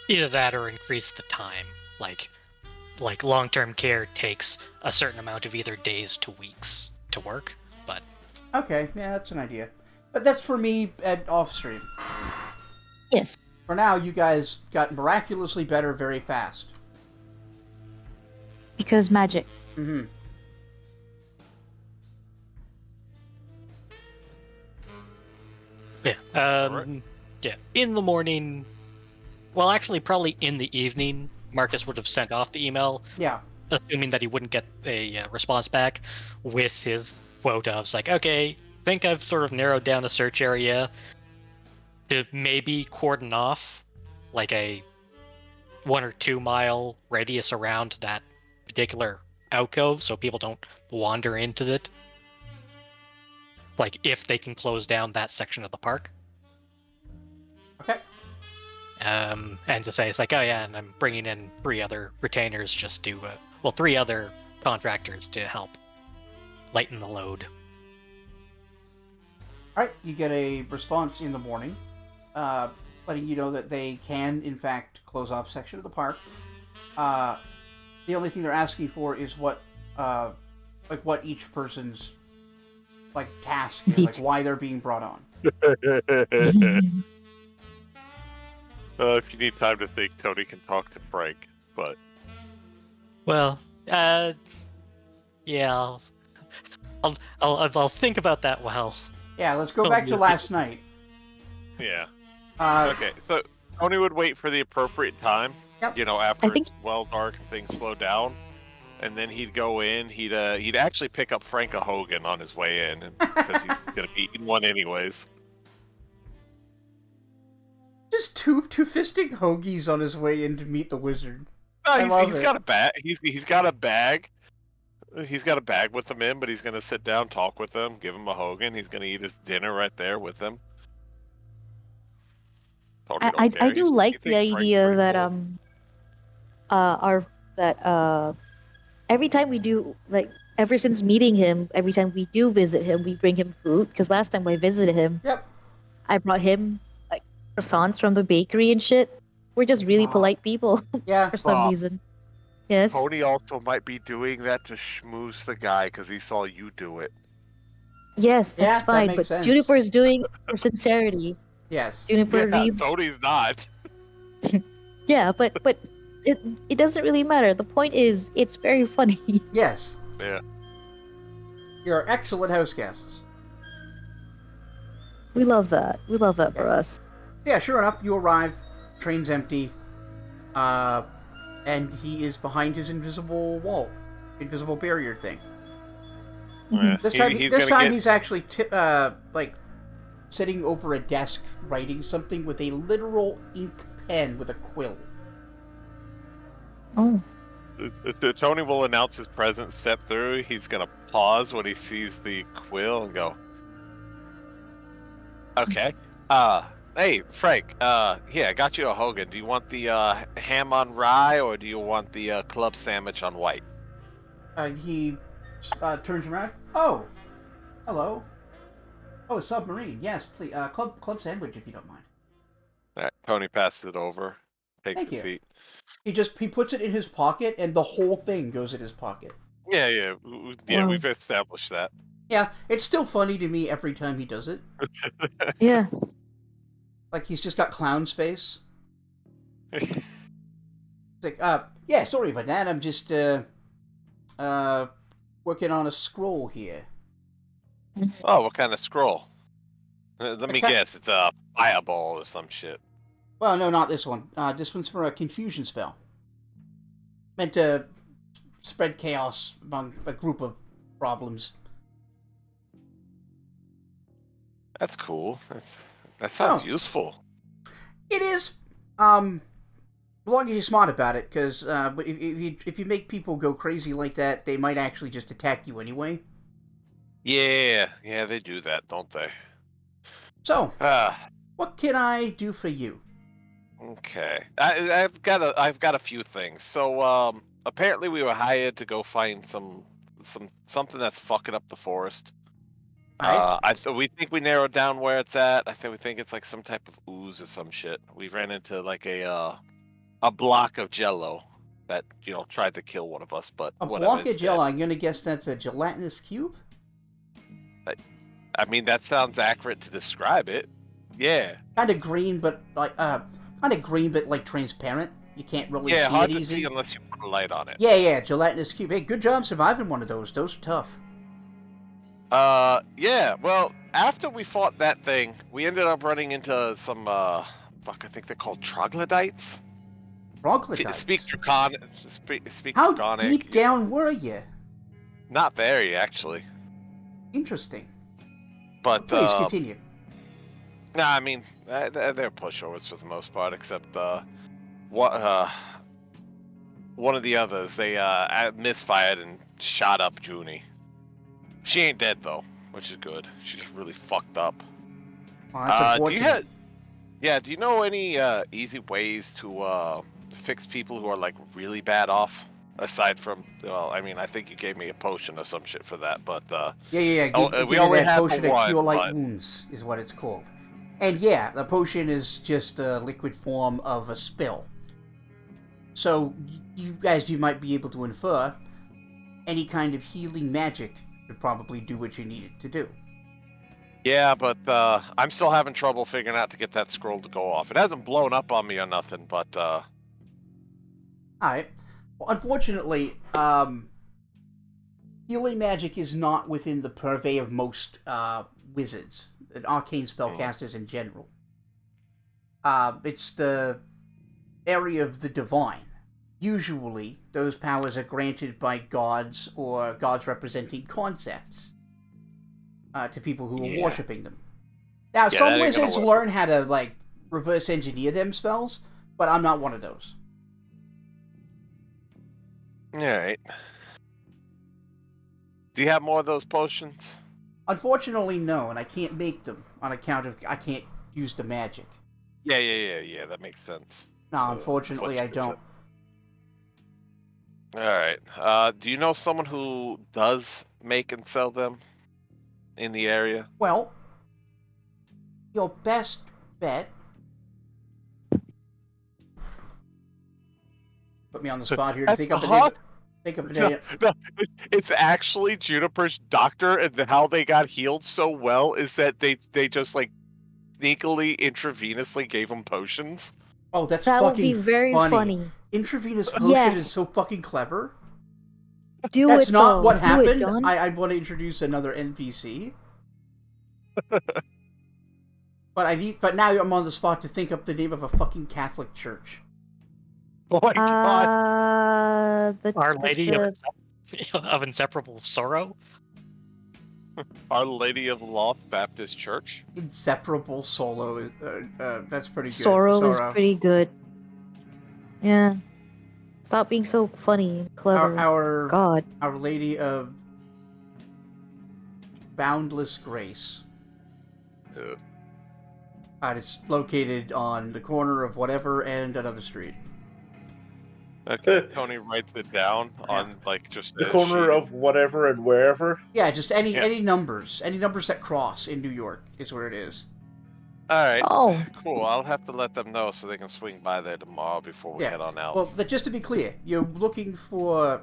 Speaker 5: Either that or increase the time. Like long-term care takes a certain amount of either days to weeks to work, but
Speaker 2: Okay, yeah, that's an idea. But that's for me at off stream.
Speaker 3: Yes.
Speaker 2: For now, you guys got miraculously better very fast.
Speaker 3: Because magic.
Speaker 2: Mm-hmm.
Speaker 5: yeah.
Speaker 1: Alright.
Speaker 5: Yeah. In the morning, well, actually, probably in the evening, Marcus would have sent off the email,
Speaker 2: Yeah.
Speaker 5: assuming that he wouldn't get a response back, with his quote of like, okay, think I've sort of narrowed down the search area to maybe cordon off like a 1 or 2 mile radius around that particular alcove so people don't wander into it. Like if they can close down that section of the park.
Speaker 2: Okay.
Speaker 5: And to say it's like, oh yeah, and I'm bringing in 3 other retainers just to, 3 other contractors to help lighten the load.
Speaker 2: Alright, you get a response in the morning, letting you know that they can, in fact, close off section of the park. The only thing they're asking for is what each person's, task is, why they're being brought on.
Speaker 1: If you need time to think, Tony can talk to Frank, but
Speaker 5: Well, yeah, I'll think about that while.
Speaker 2: Yeah, let's go
Speaker 5: Oh,
Speaker 2: back to
Speaker 5: yeah.
Speaker 2: last night.
Speaker 1: yeah.
Speaker 2: Uh,
Speaker 1: Okay, so Tony would wait for the appropriate time.
Speaker 2: Yep.
Speaker 1: You know, after
Speaker 3: I think-
Speaker 1: it's well dark and things slow down, and then he'd go in. He'd actually pick up Frank a Hogan on his way in, because he's gonna be eating one anyways.
Speaker 2: Just two fisting hoagies on his way in to meet the wizard.
Speaker 1: No,
Speaker 2: I love
Speaker 1: he's
Speaker 2: it.
Speaker 1: got a bag. He's got a bag. He's got a bag with him in, but he's gonna sit down, talk with them, give him a Hogan. He's gonna eat his dinner right there with them. Tony don't
Speaker 3: I
Speaker 1: care.
Speaker 3: do
Speaker 1: He
Speaker 3: like the
Speaker 1: thinks Frank's
Speaker 3: idea
Speaker 1: pretty
Speaker 3: that
Speaker 1: cool.
Speaker 3: every time we do, like, ever since meeting him, every time we do visit him, we bring him food. Because last time I visited him,
Speaker 2: Yep.
Speaker 3: I brought him like croissants from the bakery and shit. We're just really
Speaker 2: Wow.
Speaker 3: polite people
Speaker 2: Yeah.
Speaker 3: for some
Speaker 1: Wow.
Speaker 3: reason. Yes.
Speaker 1: Tony also might be doing that to schmooze the guy because he saw you do it.
Speaker 3: Yes,
Speaker 2: Yeah,
Speaker 3: that's
Speaker 2: that
Speaker 3: fine.
Speaker 2: makes
Speaker 3: But
Speaker 2: sense.
Speaker 3: Juniper is doing it for sincerity.
Speaker 2: Yes.
Speaker 3: Juniper
Speaker 1: Yeah,
Speaker 3: reads.
Speaker 1: Tony's not.
Speaker 3: Yeah, but it doesn't really matter. The point is, it's very funny.
Speaker 2: Yes.
Speaker 1: Yeah.
Speaker 2: You're excellent house guests.
Speaker 3: We love that. We love that for us.
Speaker 2: Yeah, sure enough, you arrive. Train's empty. And he is behind his invisible wall, invisible barrier thing.
Speaker 1: Yeah,
Speaker 2: This time,
Speaker 1: he's gonna get-
Speaker 2: he's actually sitting over a desk writing something with a literal ink pen with a quill.
Speaker 3: Oh.
Speaker 1: Tony will announce his presence, step through. He's gonna pause when he sees the quill and go, Okay. Hey, Frank. Yeah, I got you a Hogan. Do you want the ham on rye or do you want the club sandwich on white?
Speaker 2: He turns around. Oh, hello. Oh, submarine. Yes, please. Club sandwich, if you don't mind.
Speaker 1: All right, Tony passes it over, takes
Speaker 2: Thank
Speaker 1: a
Speaker 2: you.
Speaker 1: seat.
Speaker 2: He puts it in his pocket, and the whole thing goes in his pocket.
Speaker 1: Yeah,
Speaker 3: Wow.
Speaker 1: we've established that.
Speaker 2: Yeah, it's still funny to me every time he does it.
Speaker 3: Yeah.
Speaker 2: Like he's just got clown's face. It's like, yeah, sorry about that. I'm just working on a scroll here.
Speaker 1: Oh, what kind of scroll? Let me
Speaker 2: ca-
Speaker 1: guess, it's a fireball or some shit.
Speaker 2: Well, no, not this one. This one's for a confusion spell. Meant to spread chaos among a group of problems.
Speaker 1: That's cool. That sounds
Speaker 2: Oh.
Speaker 1: useful.
Speaker 2: It is. As long as you're smart about it, because if you make people go crazy like that, they might actually just attack you anyway.
Speaker 1: Yeah, they do that, don't they?
Speaker 2: So,
Speaker 1: Ah,
Speaker 2: what can I do for you?
Speaker 1: okay. I've got a few things. So, apparently we were hired to go find something that's fucking up the forest.
Speaker 2: Alright.
Speaker 1: We think we narrowed down where it's at. We think it's like some type of ooze or some shit. We ran into like a block of jello that tried to kill one of us, but
Speaker 2: A
Speaker 1: whatever.
Speaker 2: block
Speaker 1: It's
Speaker 2: of jello,
Speaker 1: dead.
Speaker 2: I'm gonna guess that's a gelatinous cube?
Speaker 1: I mean, that sounds accurate to describe it. Yeah.
Speaker 2: Kind of green, but like transparent. You can't really
Speaker 1: Yeah,
Speaker 2: see
Speaker 1: hard
Speaker 2: it
Speaker 1: to
Speaker 2: easy.
Speaker 1: see unless you put a light on it.
Speaker 2: Yeah, gelatinous cube. Hey, good job surviving one of those. Those are tough.
Speaker 1: Yeah. Well, after we fought that thing, we ended up running into some I think they're called troglodytes.
Speaker 2: Troglodytes.
Speaker 1: Speak Draconic. Speak
Speaker 2: How
Speaker 1: Draconic.
Speaker 2: deep down were you?
Speaker 1: Not very, actually.
Speaker 2: Interesting.
Speaker 1: But
Speaker 2: Please continue.
Speaker 1: nah, I mean, they're pushovers for the most part, except one of the others. They misfired and shot up Junie. She ain't dead though, which is good. She's just really fucked up.
Speaker 2: Oh, that's unfortunate.
Speaker 1: Do you know any easy ways to fix people who are like really bad off? Aside from, well, I mean, I think you gave me a potion or some shit for that, but
Speaker 2: Yeah.
Speaker 1: we already
Speaker 2: that
Speaker 1: had
Speaker 2: potion
Speaker 1: the
Speaker 2: to
Speaker 1: one,
Speaker 2: cure light
Speaker 1: but
Speaker 2: wounds is what it's called. And yeah, the potion is just a liquid form of a spill. So you might be able to infer any kind of healing magic could probably do what you need it to do.
Speaker 1: yeah, but I'm still having trouble figuring out to get that scroll to go off. It hasn't blown up on me or nothing, but
Speaker 2: Alright. Well, unfortunately, healing magic is not within the purvey of most wizards and arcane spellcasters in general. It's the area of the divine. Usually, those powers are granted by gods or gods representing concepts to people who are worshipping them. Now,
Speaker 1: Yeah,
Speaker 2: some
Speaker 1: that ain't gonna
Speaker 2: wizards
Speaker 1: work.
Speaker 2: learn how to like reverse engineer them spells, but I'm not one of those.
Speaker 1: alright. Do you have more of those potions?
Speaker 2: Unfortunately, no, and I can't make them on account of I can't use the magic.
Speaker 1: Yeah, that makes sense.
Speaker 2: No, unfortunately, I don't.
Speaker 1: Alright. Do you know someone who does make and sell them in the area?
Speaker 2: Well, your best bet. Put me on the spot here to think up a name. Think of a name.
Speaker 1: No, it's actually Juniper's doctor, and how they got healed so well is that they just like sneakily intravenously gave him potions.
Speaker 2: Oh, that's
Speaker 3: That would
Speaker 2: fucking
Speaker 3: be very funny.
Speaker 2: Intravenous potion
Speaker 3: Yes.
Speaker 2: is so fucking clever.
Speaker 3: Do
Speaker 2: That's
Speaker 3: it
Speaker 2: not
Speaker 3: though.
Speaker 2: what
Speaker 3: Do it,
Speaker 2: happened.
Speaker 3: John.
Speaker 2: I want to introduce another NPC. But now I'm on the spot to think up the name of a fucking Catholic church.
Speaker 1: Oh my god!
Speaker 5: Our Lady of Inseparable Sorrow.
Speaker 1: Our Lady of Loft Baptist Church.
Speaker 2: Inseparable Solo. That's pretty good.
Speaker 3: Sorrow is pretty good. Yeah. Stop being so funny and clever.
Speaker 2: Our
Speaker 3: God.
Speaker 2: Lady of Boundless Grace. It's located on the corner of whatever and another street.
Speaker 1: Okay, Tony writes it down on like just
Speaker 4: The
Speaker 1: a
Speaker 4: corner
Speaker 1: sheet.
Speaker 4: of whatever and wherever.
Speaker 2: Yeah, just any
Speaker 1: Yeah.
Speaker 2: any numbers that cross in New York is where it is.
Speaker 1: All right.
Speaker 3: Oh.
Speaker 1: Cool. I'll have to let them know so they can swing by there tomorrow before we
Speaker 2: Yeah.
Speaker 1: head on out.
Speaker 2: Well, just to be clear, you're looking for,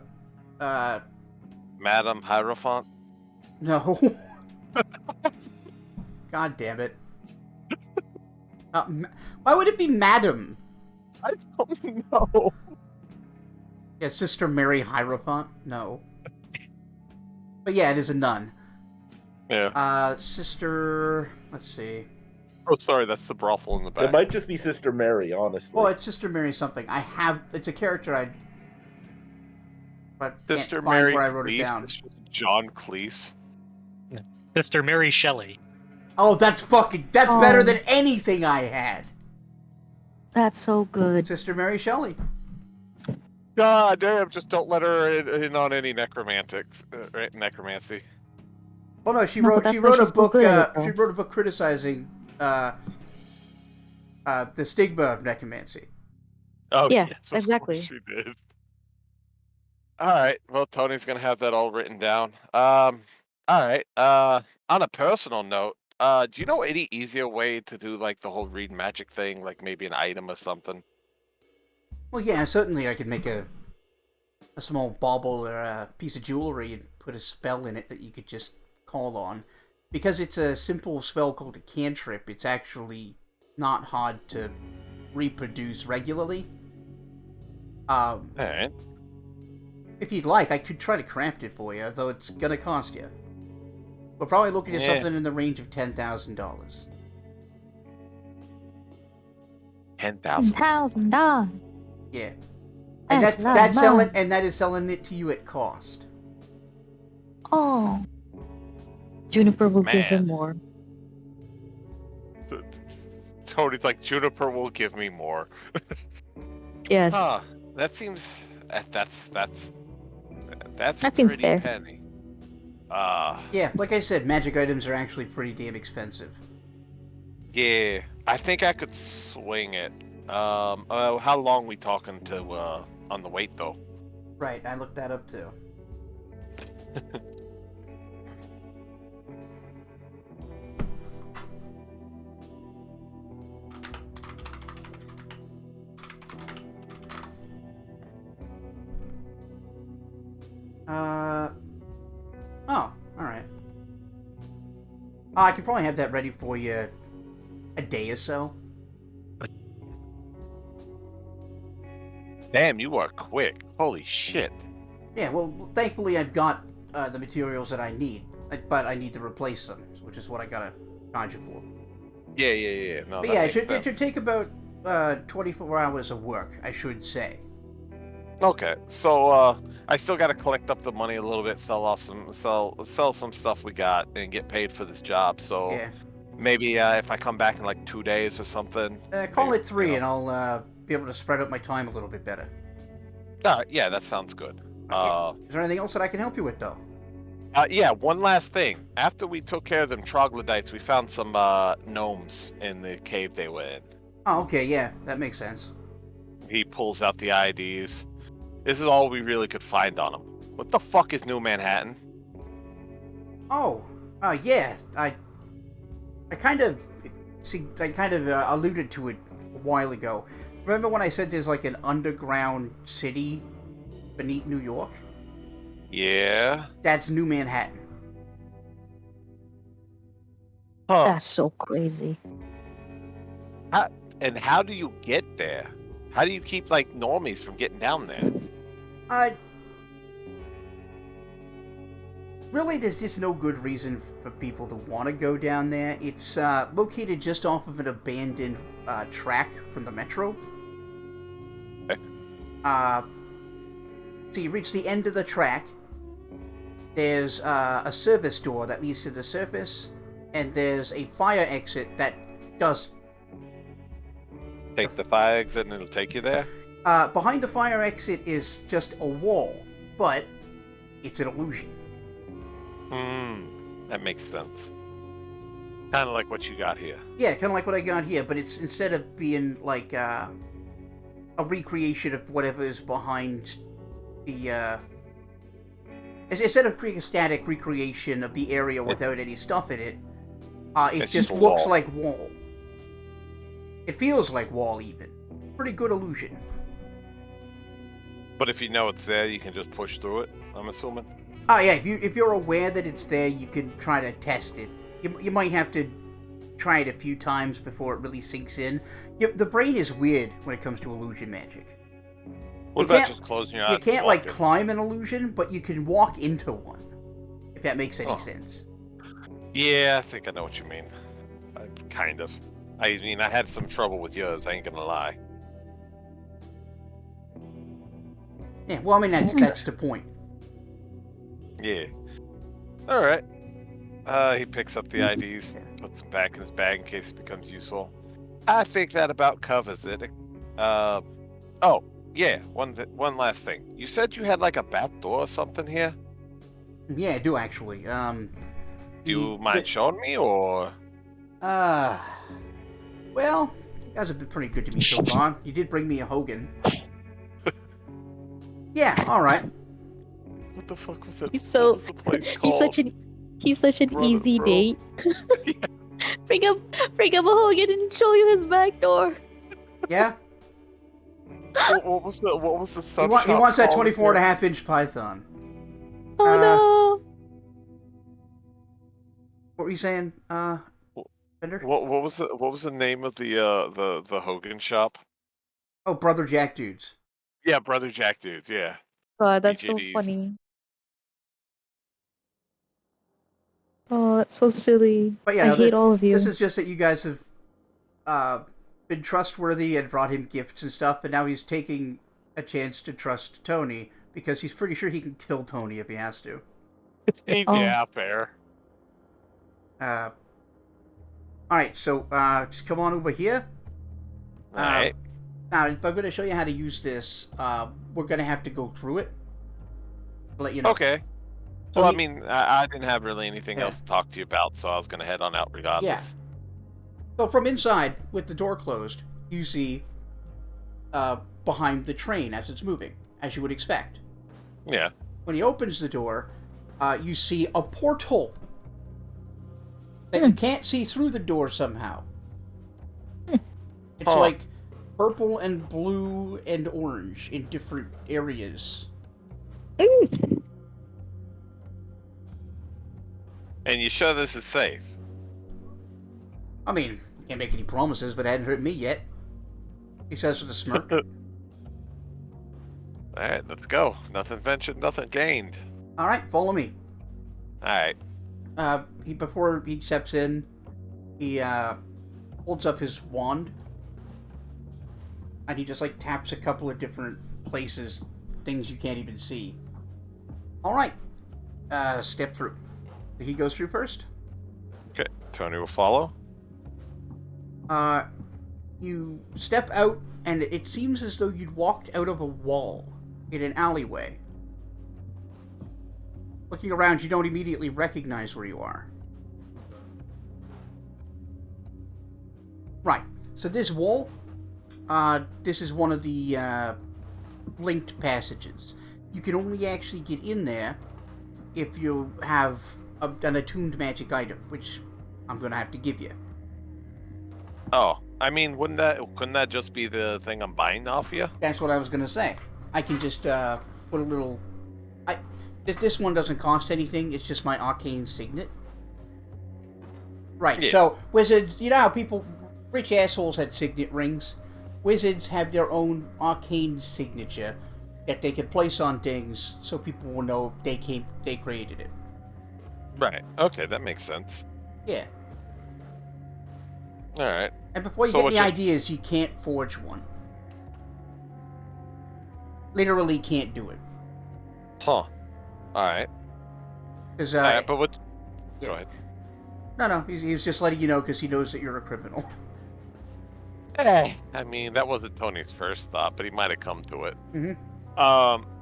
Speaker 1: Madam Hierophant.
Speaker 2: no. God damn it. Why would it be Madam?
Speaker 1: I don't know.
Speaker 2: Yeah, Sister Mary Hierophant? No. But yeah, it is a nun.
Speaker 1: Yeah.
Speaker 2: Sister... Let's see.
Speaker 1: Oh, sorry. That's the brothel in the back.
Speaker 4: It might just be Sister Mary, honestly.
Speaker 2: Well, it's Sister Mary something. It's a character but
Speaker 1: Sister
Speaker 2: can't find
Speaker 1: Mary
Speaker 2: where I wrote it
Speaker 1: Cleese.
Speaker 2: down.
Speaker 1: It's John Cleese.
Speaker 5: Sister Mary Shelley.
Speaker 2: Oh, that's
Speaker 3: Oh.
Speaker 2: better than anything I had.
Speaker 3: That's so good.
Speaker 2: Sister Mary Shelley.
Speaker 1: God damn! Just don't let her in on any necromancy.
Speaker 2: Oh no, she
Speaker 3: No,
Speaker 2: wrote
Speaker 3: but
Speaker 2: she
Speaker 3: that's why
Speaker 2: wrote a
Speaker 3: she's so
Speaker 2: book.
Speaker 3: good at it, though.
Speaker 2: She wrote a book criticizing the stigma of necromancy.
Speaker 1: Oh
Speaker 3: Yeah,
Speaker 1: yes, of
Speaker 3: exactly.
Speaker 1: course she did. All right. Well, Tony's gonna have that all written down. All right. On a personal note, do you know any easier way to do like the whole read magic thing, like maybe an item or something?
Speaker 2: Well, yeah, certainly I could make a small bauble or a piece of jewelry and put a spell in it that you could just call on. Because it's a simple spell called a cantrip, it's actually not hard to reproduce regularly.
Speaker 1: All right.
Speaker 2: If you'd like, I could try to craft it for you, though it's gonna cost you. We're probably looking at
Speaker 1: Yeah.
Speaker 2: something in the range of $10,000.
Speaker 1: 10,000.
Speaker 3: $1,000.
Speaker 2: Yeah. And
Speaker 3: That's a lot of
Speaker 2: that's
Speaker 3: money.
Speaker 2: selling, and that is selling it to you at cost.
Speaker 3: Oh. Juniper will give him
Speaker 1: Man.
Speaker 3: more.
Speaker 1: Tony's like Juniper will give me more.
Speaker 3: Yes.
Speaker 1: Huh. That seems. That's
Speaker 3: That seems
Speaker 1: pretty
Speaker 3: fair.
Speaker 1: penny.
Speaker 2: Yeah, like I said, magic items are actually pretty damn expensive.
Speaker 1: Yeah, I think I could swing it. How long we talking to on the wait though?
Speaker 2: Right, I looked that up too. Oh, alright. I could probably have that ready for you a day or so.
Speaker 1: Damn, you are quick. Holy shit.
Speaker 2: Yeah, well, thankfully I've got the materials that I need, but I need to replace them, which is what I gotta charge you for.
Speaker 1: Yeah. No,
Speaker 2: But
Speaker 1: that
Speaker 2: yeah,
Speaker 1: makes
Speaker 2: it should
Speaker 1: sense.
Speaker 2: take about 24 hours of work, I should say.
Speaker 1: Okay, so I still got to collect up the money a little bit, sell some stuff we got, and get paid for this job. So
Speaker 2: Yeah.
Speaker 1: maybe if I come back in like 2 days or something.
Speaker 2: Call
Speaker 1: maybe,
Speaker 2: it 3
Speaker 1: you
Speaker 2: and
Speaker 1: know.
Speaker 2: I'll be able to spread out my time a little bit better.
Speaker 1: All right, yeah, that sounds good.
Speaker 2: Is there anything else that I can help you with, though?
Speaker 1: Yeah, one last thing. After we took care of them troglodytes, we found some gnomes in the cave they were in.
Speaker 2: Oh, okay, yeah, that makes sense.
Speaker 1: He pulls out the IDs. This is all we really could find on them. What the fuck is New Manhattan?
Speaker 2: Oh, yeah, I kind of alluded to it a while ago. Remember when I said there's like an underground city beneath New York?
Speaker 1: Yeah.
Speaker 2: That's New Manhattan.
Speaker 1: Huh.
Speaker 3: That's so crazy.
Speaker 1: And how do you get there? How do you keep like normies from getting down there?
Speaker 2: Really, there's just no good reason for people to want to go down there. It's located just off of an abandoned track from the metro.
Speaker 1: Okay.
Speaker 2: So you reach the end of the track. There's a service door that leads to the surface, and there's a fire exit that does...
Speaker 1: Take the fire exit and it'll take you there?
Speaker 2: behind the fire exit is just a wall, but it's an illusion.
Speaker 1: That makes sense. Kind of like what you got here.
Speaker 2: Yeah, kind of like what I got here, but it's instead of being like a recreation of whatever is behind the. Instead of creating a static recreation of the area without any stuff in it, it
Speaker 1: It's
Speaker 2: just
Speaker 1: just a
Speaker 2: looks
Speaker 1: wall.
Speaker 2: like wall. It feels like wall, even. Pretty good illusion.
Speaker 1: But if you know it's there, you can just push through it, I'm assuming.
Speaker 2: Oh yeah, if you're aware that it's there, you can try to test it. You might have to try it a few times before it really sinks in. The brain is weird when it comes to illusion magic.
Speaker 1: What
Speaker 2: You
Speaker 1: about
Speaker 2: can't-
Speaker 1: just closing your eyes?
Speaker 2: You
Speaker 1: and
Speaker 2: can't like
Speaker 1: walking?
Speaker 2: climb an illusion, but you can walk into one. If that makes any
Speaker 1: Oh.
Speaker 2: sense.
Speaker 1: Yeah, I think I know what you mean. Kind of. I mean, I had some trouble with yours, I ain't gonna lie.
Speaker 2: Yeah, well, I mean that's the point.
Speaker 1: Yeah. Alright. He picks up the IDs, puts them back in his bag in case it becomes useful. I think that about covers it. Oh, yeah, one last thing. You said you had like a back door or something here?
Speaker 2: Yeah, I do actually.
Speaker 1: Do you mind showing me, or...?
Speaker 2: Well, you guys have been pretty good to me so far. You did bring me a Hogan. Yeah, alright.
Speaker 1: What the fuck was it?
Speaker 3: He's so-
Speaker 1: What was the place called?
Speaker 3: He's such an
Speaker 1: Brother,
Speaker 3: easy
Speaker 1: bro.
Speaker 3: date. bring him a Hogan and show you his back door.
Speaker 2: Yeah?
Speaker 1: What was the
Speaker 2: He,
Speaker 1: sub
Speaker 2: he
Speaker 1: shop
Speaker 2: wants that
Speaker 1: called
Speaker 2: 24 and a
Speaker 1: again?
Speaker 2: half inch python.
Speaker 3: Oh no.
Speaker 2: What were you saying, Fender?
Speaker 1: What was the name of the Hogan shop?
Speaker 2: Oh, Brother Jack Dudes.
Speaker 1: Yeah, Brother Jack Dudes. Yeah.
Speaker 3: God, that's so
Speaker 1: BJDs.
Speaker 3: funny. Oh, that's so silly.
Speaker 2: But yeah,
Speaker 3: I
Speaker 2: no,
Speaker 3: hate all of you.
Speaker 2: This is just that you guys have been trustworthy and brought him gifts and stuff, and now he's taking a chance to trust Tony because he's pretty sure he can kill Tony if he has to.
Speaker 3: Oh.
Speaker 1: Yeah, fair.
Speaker 2: Alright, so just come on over here.
Speaker 1: Alright.
Speaker 2: Now, if I'm going to show you how to use this, we're going to have to go through it. I'll let you know.
Speaker 1: Okay.
Speaker 2: So
Speaker 1: Well, I
Speaker 2: he-
Speaker 1: mean, I didn't have really anything
Speaker 2: Yeah.
Speaker 1: else to talk to you about, so I was gonna head on out regardless.
Speaker 2: So from inside, with the door closed, you see behind the train as it's moving, as you would expect.
Speaker 1: Yeah.
Speaker 2: When he opens the door, you see a portal that you can't see through the door somehow. It's
Speaker 1: Huh.
Speaker 2: like purple and blue and orange in different areas.
Speaker 1: And you sure this is safe?
Speaker 2: I mean, can't make any promises, but it hadn't hurt me yet. He says with a smirk.
Speaker 1: Alright, let's go. Nothing ventured, nothing gained.
Speaker 2: Alright, follow me.
Speaker 1: Alright.
Speaker 2: Before he steps in, he holds up his wand, and he just like taps a couple of different places, things you can't even see. Alright, step through. He goes through first.
Speaker 1: Okay, Tony will follow.
Speaker 2: You step out, and it seems as though you'd walked out of a wall in an alleyway. Looking around, you don't immediately recognize where you are. Right, so this wall, this is one of the linked passages. You can only actually get in there if you have an attuned magic item, which I'm going to have to give you.
Speaker 1: Oh, I mean, couldn't that just be the thing I'm buying off you?
Speaker 2: That's what I was going to say. I can just put a little... This one doesn't cost anything, it's just my arcane signet. Right,
Speaker 1: Yeah.
Speaker 2: so wizards, you know how rich assholes had signet rings? Wizards have their own arcane signature that they can place on things so people will know they created it.
Speaker 1: Right. Okay, that makes sense.
Speaker 2: Yeah.
Speaker 1: Alright.
Speaker 2: And before you
Speaker 1: So
Speaker 2: get
Speaker 1: what
Speaker 2: any
Speaker 1: you-
Speaker 2: ideas, you can't forge one. Literally can't do it.
Speaker 1: Huh. Alright.
Speaker 2: Because,
Speaker 1: Alright, but what...
Speaker 2: yeah.
Speaker 1: Go ahead.
Speaker 2: No, he's just letting you know because he knows that you're a criminal.
Speaker 1: I mean, that wasn't Tony's first thought, but he might have come to it.
Speaker 2: Mhm.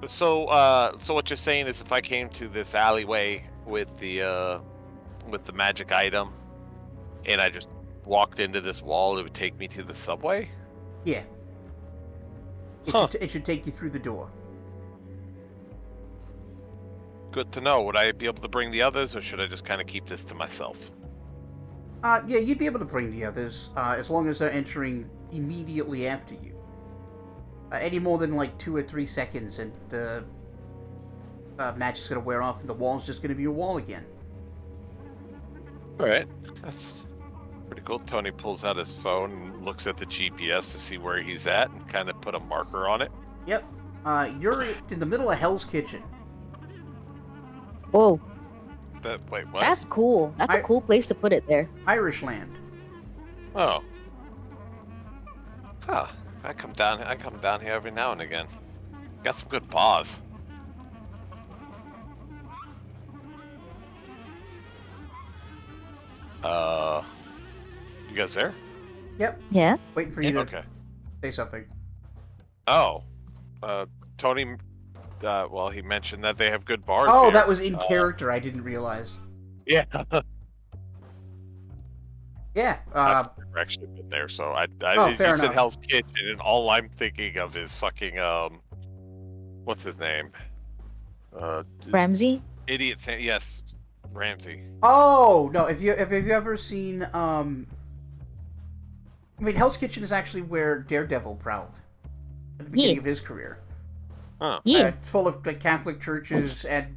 Speaker 1: So what you're saying is if I came to this alleyway with the magic item, and I just walked into this wall, it would take me to the subway?
Speaker 2: Yeah.
Speaker 1: Huh.
Speaker 2: It should take you through the door.
Speaker 1: Good to know. Would I be able to bring the others, or should I just kind of keep this to myself?
Speaker 2: Yeah, you'd be able to bring the others, as long as they're entering immediately after you. Any more than like 2 or 3 seconds, and the match is going to wear off, and the wall's just going to be a wall again.
Speaker 1: All right, that's pretty cool. Tony pulls out his phone and looks at the GPS to see where he's at, and kind of put a marker on it.
Speaker 2: Yep. You're in the middle of Hell's Kitchen.
Speaker 3: Whoa,
Speaker 1: Wait, what?
Speaker 3: that's cool. That's a cool place to put it there.
Speaker 2: Irish land.
Speaker 1: Oh. Huh. I come down here every now and again. Got some good bars. You guys there?
Speaker 2: Yep.
Speaker 3: Yeah.
Speaker 2: Waiting for you to
Speaker 1: Okay.
Speaker 2: say something.
Speaker 1: Oh. Tony, well, he mentioned that they have good bars
Speaker 2: Oh,
Speaker 1: here.
Speaker 2: that was in character. I didn't realize.
Speaker 1: Yeah.
Speaker 2: Yeah.
Speaker 1: I've never actually been there, so I
Speaker 2: Oh, fair
Speaker 1: you said
Speaker 2: enough.
Speaker 1: Hell's Kitchen, and all I'm thinking of is fucking what's his name?
Speaker 3: Ramsey?
Speaker 1: Idiot yes, Ramsey.
Speaker 2: Oh no! If you've ever seen, I mean, Hell's Kitchen is actually where Daredevil prowled at the beginning of his career.
Speaker 1: Huh.
Speaker 3: Yeah.
Speaker 2: It's full of like, Catholic churches and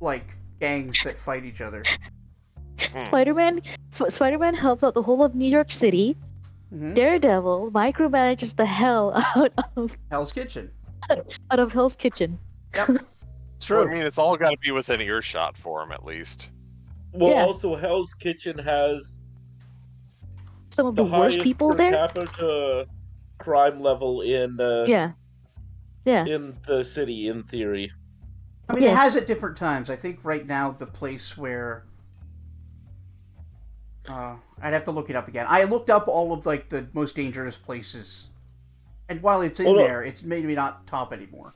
Speaker 2: like gangs that fight each other.
Speaker 3: Spider-Man helps out the whole of New York City.
Speaker 2: Mm-hmm.
Speaker 3: Daredevil micromanages the hell
Speaker 2: Hell's Kitchen.
Speaker 3: out of Hell's Kitchen.
Speaker 2: Yep. It's
Speaker 1: Well,
Speaker 2: true.
Speaker 1: I mean, it's all got to be within earshot for him, at least.
Speaker 4: Well,
Speaker 3: Yeah.
Speaker 4: also Hell's Kitchen has
Speaker 3: Some of
Speaker 4: the
Speaker 3: the worst
Speaker 4: highest
Speaker 3: people
Speaker 4: per
Speaker 3: there.
Speaker 4: capita crime level in
Speaker 3: Yeah.
Speaker 4: in the city, in theory.
Speaker 2: I mean,
Speaker 3: Yes.
Speaker 2: it has at different times. I think right now the place where I'd have to look it up again. I looked up all of like the most dangerous places, and while it's in there, it's maybe not top anymore.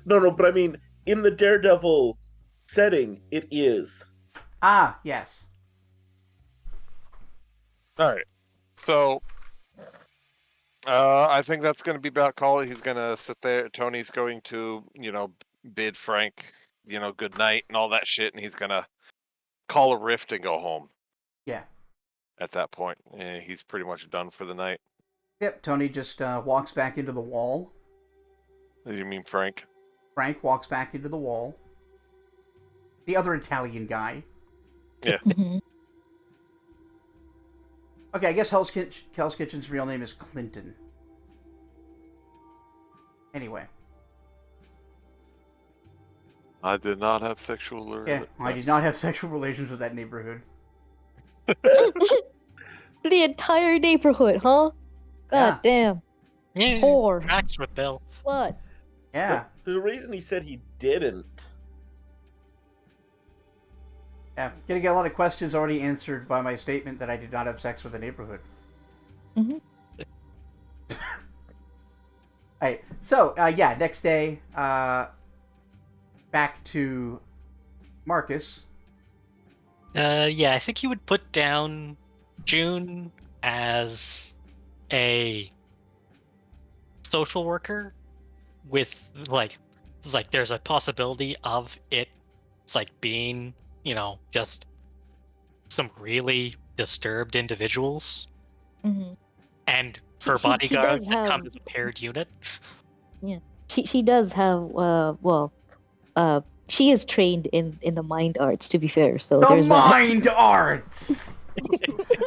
Speaker 4: No, but I mean, in the Daredevil setting, it is.
Speaker 2: Ah, yes.
Speaker 1: All right. So, I think that's going to be about call. He's going to sit there. Tony's going to, bid Frank, good night and all that shit, and he's going to call a rift and go home.
Speaker 2: Yeah.
Speaker 1: At that point, he's pretty much done for the night.
Speaker 2: Yep. Tony just walks back into the wall.
Speaker 1: You mean Frank?
Speaker 2: Frank walks back into the wall. The other Italian guy.
Speaker 1: Yeah.
Speaker 3: Mhm.
Speaker 2: Okay, I guess Hell's Kitchen's real name is Clinton. Anyway.
Speaker 1: I did not have sexual.
Speaker 2: Yeah, I did not have sexual relations with that neighborhood.
Speaker 3: The entire neighborhood, huh? God damn.
Speaker 5: Yeah,
Speaker 3: Whore.
Speaker 5: Max with Bill.
Speaker 3: What?
Speaker 2: Yeah.
Speaker 4: The reason he said he didn't.
Speaker 2: Yeah. Gonna get a lot of questions already answered by my statement that I did not have sex with the neighborhood.
Speaker 3: Mhm.
Speaker 2: Alright, so, next day, back to Marcus.
Speaker 5: I think he would put down June as a social worker with there's a possibility of it's like being, just some really disturbed individuals,
Speaker 3: Mhm.
Speaker 5: and her
Speaker 3: She
Speaker 5: bodyguard
Speaker 3: does
Speaker 5: that
Speaker 3: have-
Speaker 5: comes as a paired unit.
Speaker 3: She does have she is trained in the mind arts, to be fair. So
Speaker 2: The
Speaker 3: there's that.
Speaker 2: mind arts!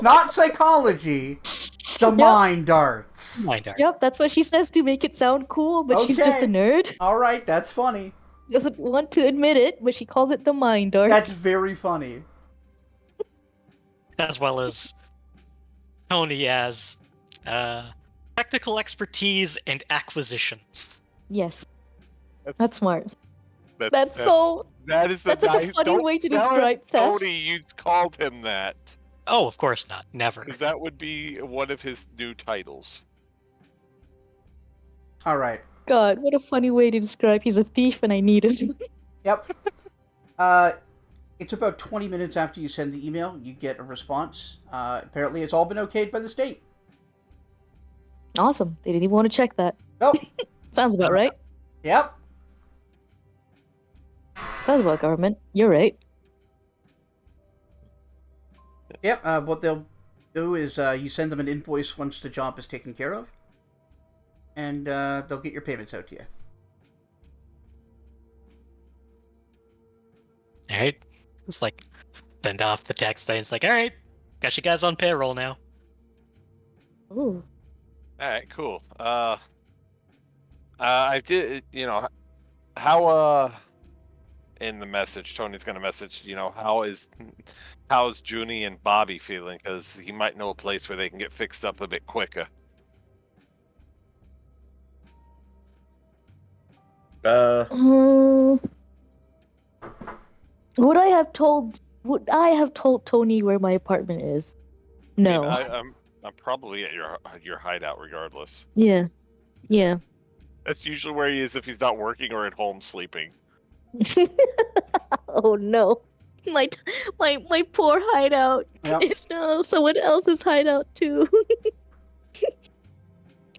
Speaker 2: Not psychology. The
Speaker 3: Yep.
Speaker 2: mind arts.
Speaker 5: Mind art.
Speaker 3: Yep, that's what she says to make it sound cool, but she's just a
Speaker 2: Okay.
Speaker 3: nerd.
Speaker 2: Alright, that's funny.
Speaker 3: Doesn't want to admit it, but she calls it the mind art.
Speaker 2: That's very funny.
Speaker 5: As well as Tony as technical expertise and acquisitions.
Speaker 3: Yes, that's smart.
Speaker 1: That is
Speaker 3: That's such a funny way to describe theft.
Speaker 1: Tony, you called him that,
Speaker 5: Oh, of course not. Never.
Speaker 1: because that would be one of his new titles.
Speaker 2: Alright.
Speaker 3: God, what a funny way to describe he's a thief and I need him.
Speaker 2: Yep. It's about 20 minutes after you send the email, you get a response. Apparently, it's all been okayed by the state.
Speaker 3: Awesome. They didn't even want to check that.
Speaker 2: Nope.
Speaker 3: Sounds about right.
Speaker 2: Yep.
Speaker 3: Sounds about government. You're right.
Speaker 2: Yep. What they'll do is you send them an invoice once the job is taken care of, and they'll get your payments out to you.
Speaker 5: All right. It's like send off the text and it's like, all right, got you guys on payroll now.
Speaker 3: Ooh.
Speaker 1: All right, cool. I did, how in the message, Tony's gonna message, how's Junie and Bobby feeling? Because he might know a place where they can get fixed up a bit quicker.
Speaker 3: Would I have told Tony where my apartment is? No.
Speaker 1: I mean, I'm probably at your hideout regardless.
Speaker 3: Yeah. Yeah.
Speaker 1: That's usually where he is if he's not working or at home sleeping.
Speaker 3: Oh no. My poor hideout
Speaker 2: Yep.
Speaker 3: is now someone else's hideout too.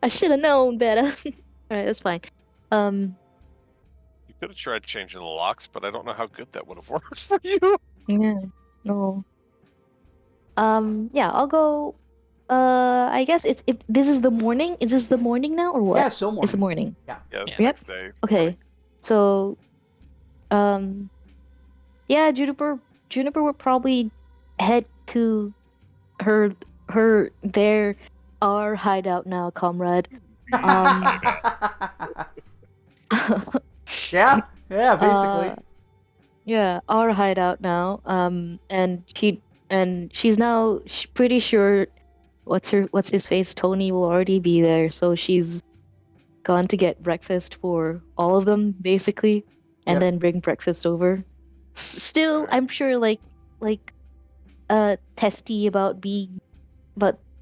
Speaker 3: I should have known better. Alright, that's fine.
Speaker 1: You could have tried changing the locks, but I don't know how good that would have worked for you.
Speaker 3: Yeah. No. Yeah, I'll go. I guess if this is the morning. Is this the morning now or what?
Speaker 2: Yeah, still morning.
Speaker 3: It's the morning.
Speaker 1: Yeah, it's
Speaker 3: Yep.
Speaker 1: the next day.
Speaker 3: Okay. So, yeah, Juniper would probably head to our hideout now, comrade.
Speaker 2: Yeah, basically.
Speaker 3: Yeah, our hideout now. And she's now pretty sure what's his face, Tony will already be there, so she's gone to get breakfast for all of them basically, and
Speaker 2: Yep.
Speaker 3: then bring breakfast over. Still, I'm sure like testy about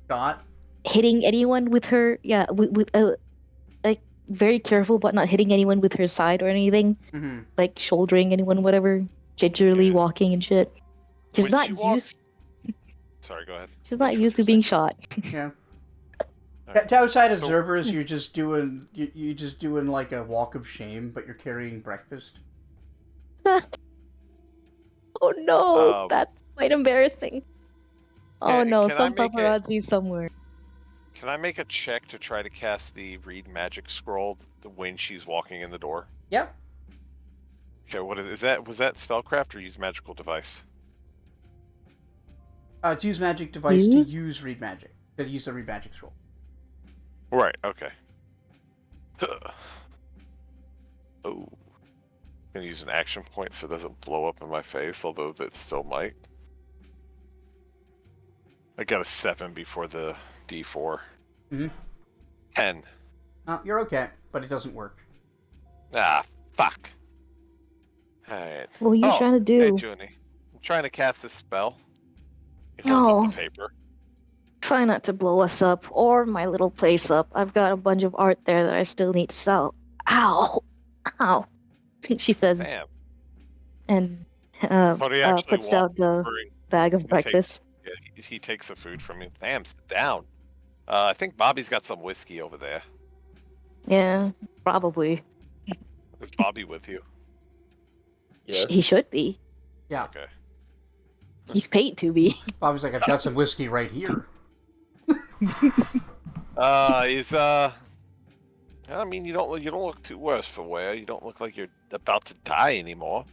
Speaker 2: Dot.
Speaker 3: hitting anyone with her. Yeah, with like very careful about not hitting anyone with her side or anything,
Speaker 2: Mm-hmm.
Speaker 3: like shouldering anyone, whatever, gingerly
Speaker 1: Yeah.
Speaker 3: walking and shit. She's
Speaker 1: When
Speaker 3: not
Speaker 1: she walks-
Speaker 3: used.
Speaker 1: Sorry, go ahead.
Speaker 3: She's not
Speaker 1: Finish what
Speaker 3: used to
Speaker 1: you're
Speaker 3: being
Speaker 1: saying.
Speaker 3: shot.
Speaker 2: Yeah.
Speaker 1: Alright.
Speaker 2: To outside
Speaker 1: So-
Speaker 2: observers, you're just doing like a walk of shame, but you're carrying breakfast.
Speaker 3: Oh no,
Speaker 1: Um,
Speaker 3: that's quite embarrassing. Oh
Speaker 1: can-
Speaker 3: no,
Speaker 1: can I
Speaker 3: some
Speaker 1: make it-
Speaker 3: paparazzi somewhere.
Speaker 1: Can I make a check to try to cast the read magic scroll when she's walking in the door?
Speaker 2: Yep.
Speaker 1: Okay, what is that? Was that spellcraft or use magical device?
Speaker 2: To use magic device
Speaker 3: Use?
Speaker 2: to use read magic. To use the read magic scroll.
Speaker 1: Right. Okay. Oh, gonna use an action point so it doesn't blow up in my face, although that still might. I got a 7 before the D4.
Speaker 2: Mhm.
Speaker 1: 10.
Speaker 2: You're okay, but it doesn't work.
Speaker 1: Ah, fuck. Alright.
Speaker 3: What are you trying to do?
Speaker 1: Hey, Junie. I'm trying to cast this spell. He holds
Speaker 3: No.
Speaker 1: up the paper.
Speaker 3: Try not to blow us up or my little place up. I've got a bunch of art there that I still need to sell. Ow! Ow! She says,
Speaker 1: Damn.
Speaker 3: and
Speaker 1: Tony actually
Speaker 3: puts down
Speaker 1: walked
Speaker 3: the
Speaker 1: over and
Speaker 3: bag of
Speaker 1: take-
Speaker 3: breakfast.
Speaker 1: he takes the food from me. Damn, sit down. I think Bobby's got some whiskey over there.
Speaker 3: Yeah, probably.
Speaker 1: Is Bobby with you?
Speaker 4: Yes.
Speaker 3: He should be.
Speaker 2: Yeah.
Speaker 1: Okay.
Speaker 3: He's paid to be.
Speaker 2: Bobby's like, I've got some whiskey right here.
Speaker 1: I mean, you don't look too worse for wear. You don't look like you're about to die anymore.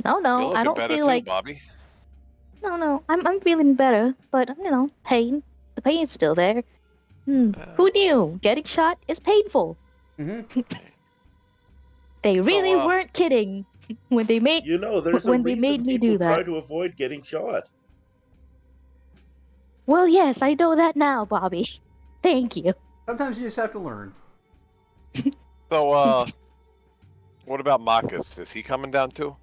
Speaker 3: No,
Speaker 1: You're
Speaker 3: no,
Speaker 1: looking
Speaker 3: I don't
Speaker 1: better
Speaker 3: feel
Speaker 1: too,
Speaker 3: like.
Speaker 1: Bobby.
Speaker 3: No, I'm feeling better, but pain. The pain's still there. Who knew? Getting shot is painful.
Speaker 2: Mm-hmm.
Speaker 3: They
Speaker 1: So,
Speaker 3: really weren't kidding when they made.
Speaker 4: You know, there's
Speaker 3: When
Speaker 4: a
Speaker 3: they
Speaker 4: reason
Speaker 3: made me
Speaker 4: people
Speaker 3: do that.
Speaker 4: try to avoid getting shot.
Speaker 3: Well, yes, I know that now, Bobby. Thank you.
Speaker 2: Sometimes you just have to learn.
Speaker 1: So, what about Marcus? Is he coming down too?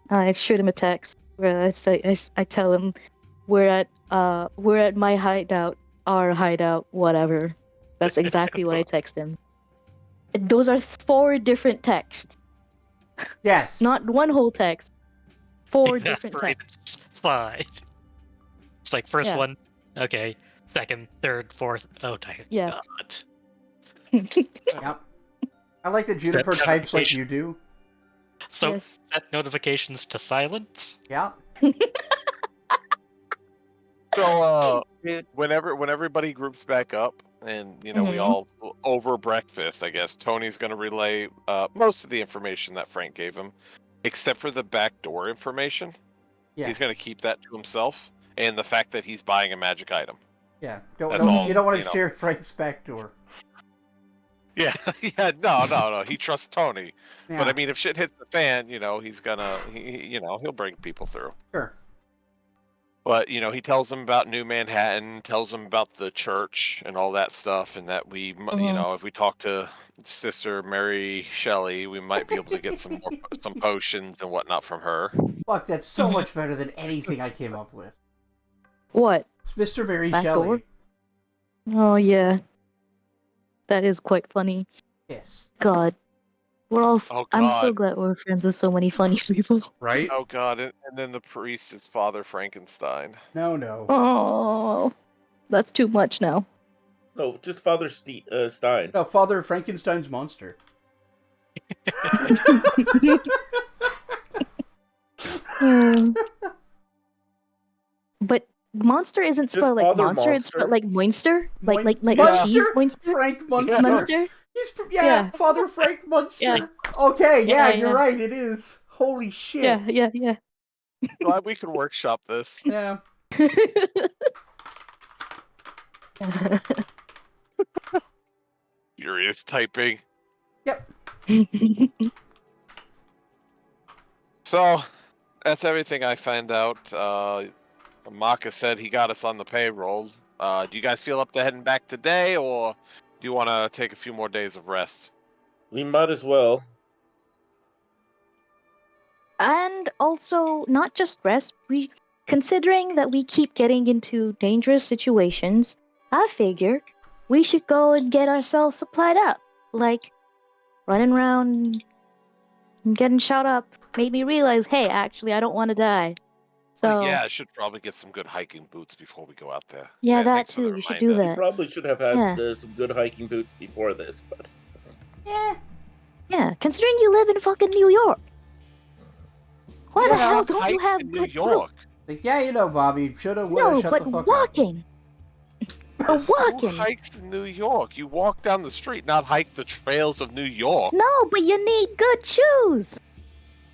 Speaker 3: I shoot him a text where I tell him we're at my hideout, our hideout, whatever. That's exactly what I text him. Those are 4 different texts,
Speaker 2: Yes.
Speaker 3: not one whole text. 4 different
Speaker 5: Exasperated
Speaker 3: texts.
Speaker 5: side. It's like first
Speaker 3: Yeah.
Speaker 5: one, okay. Second, third, fourth. Oh, dear
Speaker 3: Yeah.
Speaker 5: God.
Speaker 2: Yep. I like that Juniper
Speaker 5: Set
Speaker 2: types like
Speaker 5: notification.
Speaker 2: you do.
Speaker 5: So
Speaker 3: Yes.
Speaker 5: set notifications to silence.
Speaker 2: Yeah.
Speaker 1: So
Speaker 3: Rude.
Speaker 1: when everybody groups back up and we
Speaker 3: Mhm.
Speaker 1: all over breakfast, I guess Tony's going to relay most of the information that Frank gave him, except for the backdoor information.
Speaker 2: Yeah.
Speaker 1: He's going to keep that to himself, and the fact that he's buying a magic item.
Speaker 2: Yeah.
Speaker 1: That's all,
Speaker 2: You don't want
Speaker 1: you
Speaker 2: to
Speaker 1: know.
Speaker 2: share Frank's backdoor.
Speaker 1: Yeah, yeah, no. He trusts Tony,
Speaker 2: Yeah.
Speaker 1: but I mean, if shit hits the fan, he's gonna, he'll bring people through.
Speaker 2: Sure.
Speaker 1: But he tells them about New Manhattan, tells them about the church and all that stuff, and that we, if we talk to Sister Mary Shelley, we might be able to get some potions and whatnot from her.
Speaker 2: Fuck, that's so much better than anything I came up with.
Speaker 3: What?
Speaker 2: It's Mr. Mary
Speaker 3: Backdoor?
Speaker 2: Shelley.
Speaker 3: Oh yeah. That is quite funny.
Speaker 2: Yes.
Speaker 3: God. We're all
Speaker 1: Oh,
Speaker 3: I'm so
Speaker 1: God.
Speaker 3: glad we're friends with so many funny people.
Speaker 2: Right?
Speaker 1: Oh God! And then the priest is Father Frankenstein.
Speaker 2: No.
Speaker 3: Oh, that's too much now.
Speaker 4: No, just Father Stein.
Speaker 2: No, Father Frankenstein's monster.
Speaker 3: Hmm. But monster isn't
Speaker 4: Just
Speaker 3: spelled like
Speaker 4: Father
Speaker 3: monster, it's spelled like Moinster. Like
Speaker 2: Munster?
Speaker 3: cheese Moinster?
Speaker 2: Frank Munster.
Speaker 3: Munster?
Speaker 2: He's
Speaker 3: Yeah.
Speaker 2: Father Frank Munster.
Speaker 3: Yeah.
Speaker 2: Okay,
Speaker 3: Yeah,
Speaker 2: you're
Speaker 3: yeah.
Speaker 2: right, it is. Holy shit.
Speaker 3: Yeah.
Speaker 1: Glad we can workshop this.
Speaker 2: Yeah.
Speaker 1: Furious typing.
Speaker 2: Yep.
Speaker 1: So, that's everything I found out. Maka said he got us on the payroll. Do you guys feel up to heading back today, or do you want to take a few more days of rest?
Speaker 4: We might as well.
Speaker 3: And also, not just rest, considering that we keep getting into dangerous situations, I figure we should go and get ourselves supplied up. Like, running around and getting shot up made me realize, hey, actually, I don't want to die. So,
Speaker 1: Yeah, I should probably get some good hiking boots before we go out there.
Speaker 3: yeah, that
Speaker 1: thanks for the
Speaker 3: too. You should do
Speaker 1: reminder.
Speaker 3: that.
Speaker 4: You probably should have had
Speaker 3: Yeah.
Speaker 4: some good hiking boots before this, but
Speaker 2: Yeah.
Speaker 3: Yeah, considering you live in fucking New York. Why the
Speaker 2: Yeah,
Speaker 3: hell
Speaker 1: Who
Speaker 3: don't you
Speaker 1: hikes
Speaker 3: have
Speaker 1: in New
Speaker 3: good
Speaker 1: York?
Speaker 2: Like, Bobby, shoulda, woulda,
Speaker 3: No,
Speaker 2: shut
Speaker 3: but
Speaker 2: the fuck
Speaker 3: walking. But
Speaker 1: Who
Speaker 3: walking.
Speaker 1: hikes in New York? You walk down the street, not hike the trails of New York.
Speaker 3: No, but you need good shoes.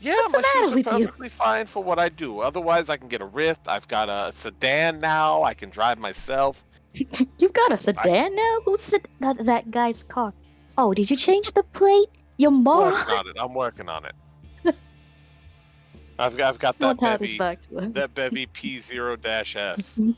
Speaker 1: Yeah,
Speaker 3: What's the
Speaker 1: my
Speaker 3: matter
Speaker 1: shoes are
Speaker 3: with you?
Speaker 1: perfectly fine for what I do. Otherwise, I can get a Rift. I've got a sedan now. I can drive myself.
Speaker 3: You got a sedan now? Who's that guy's car? Oh, did you change the plate? You
Speaker 1: I'm
Speaker 3: moron.
Speaker 1: working on it. I'm working on it. I've got that
Speaker 3: Don't tie this
Speaker 1: bevy,
Speaker 3: back to us.
Speaker 1: that bevy P0-S.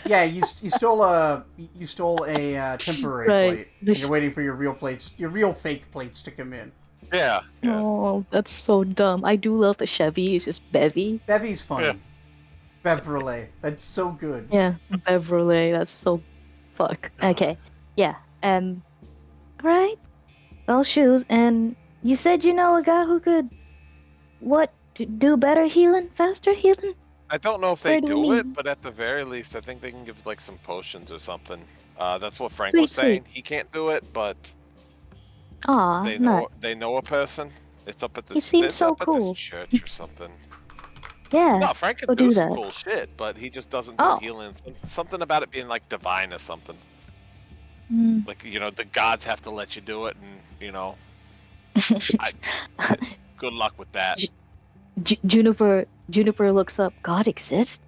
Speaker 2: Yeah, you stole a temporary
Speaker 3: Right.
Speaker 2: plate. And you're waiting for your real plates, your real fake plates to come in.
Speaker 1: Yeah.
Speaker 3: Oh, that's so dumb. I do love the Chevy. It's just Bevy.
Speaker 2: Bevy's funny.
Speaker 1: Yeah.
Speaker 2: Beverly. That's so good.
Speaker 3: Yeah, Beverly. That's so fuck. Okay. Yeah. Right. Well, shoes. And you said you know a guy who could do better healing, faster healing.
Speaker 1: I don't know if they
Speaker 3: Where do
Speaker 1: do
Speaker 3: we-
Speaker 1: it, but at the very least, I think they can give like some potions or something. That's what Frank
Speaker 3: Sweet,
Speaker 1: was saying. He can't do it, but
Speaker 3: Aw,
Speaker 1: they know a person. It's up at this.
Speaker 3: He seems
Speaker 1: it's
Speaker 3: so
Speaker 1: up at
Speaker 3: cool.
Speaker 1: this church or something.
Speaker 3: Yeah.
Speaker 1: No, Frank
Speaker 3: go
Speaker 1: can do
Speaker 3: do
Speaker 1: some
Speaker 3: that.
Speaker 1: cool shit, but he just doesn't do
Speaker 3: Oh.
Speaker 1: healing. Something about it being like divine or something.
Speaker 3: Mm.
Speaker 1: Like the gods have to let you do it, and good luck with that.
Speaker 3: Juniper looks up. God exists?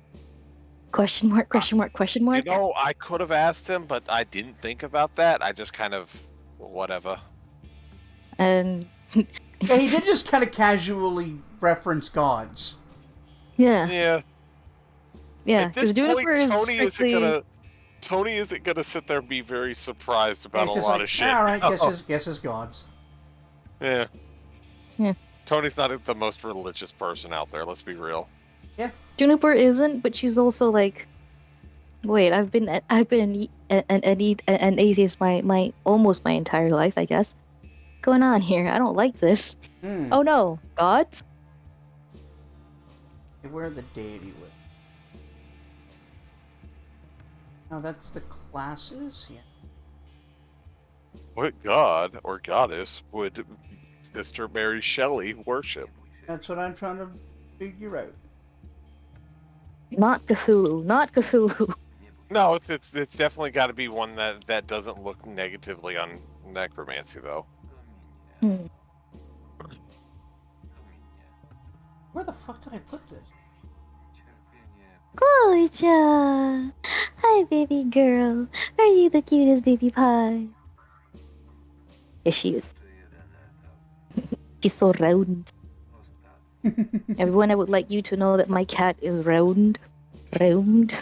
Speaker 3: Question mark? Question mark? Question mark?
Speaker 1: I could have asked him, but I didn't think about that. I just kind of whatever.
Speaker 3: And
Speaker 2: Yeah, he did just kind of casually reference gods.
Speaker 3: yeah,
Speaker 1: Yeah. At
Speaker 3: because
Speaker 1: this point,
Speaker 3: Juniper is strictly.
Speaker 1: Tony isn't gonna sit there and be very surprised about
Speaker 2: It's
Speaker 1: a
Speaker 2: just
Speaker 1: lot
Speaker 2: like,
Speaker 1: of shit.
Speaker 2: all right,
Speaker 1: Oh,
Speaker 2: guess his gods.
Speaker 1: yeah.
Speaker 3: Yeah.
Speaker 1: Tony's not the most religious person out there. Let's be real.
Speaker 3: Juniper isn't, but she's also like, wait, I've been an atheist my almost my entire life, I guess. What's going on here? I don't like this.
Speaker 2: Hmm.
Speaker 3: Oh no, gods?
Speaker 2: Where are the deity lists? Oh, that's the classes? Yeah.
Speaker 1: What god or goddess would Sister Mary Shelley worship?
Speaker 2: That's what I'm trying to figure out.
Speaker 3: Not Cthulhu. Not Cthulhu.
Speaker 1: No, it's definitely got to be one that doesn't look negatively on necromancy, though.
Speaker 3: Hmm.
Speaker 2: Where the fuck did I put this?
Speaker 3: Chloe-chan! Hi, baby girl. Are you the cutest baby pie? Yes, she is. She's so round. Everyone, I would like you to know that my cat is round. Round.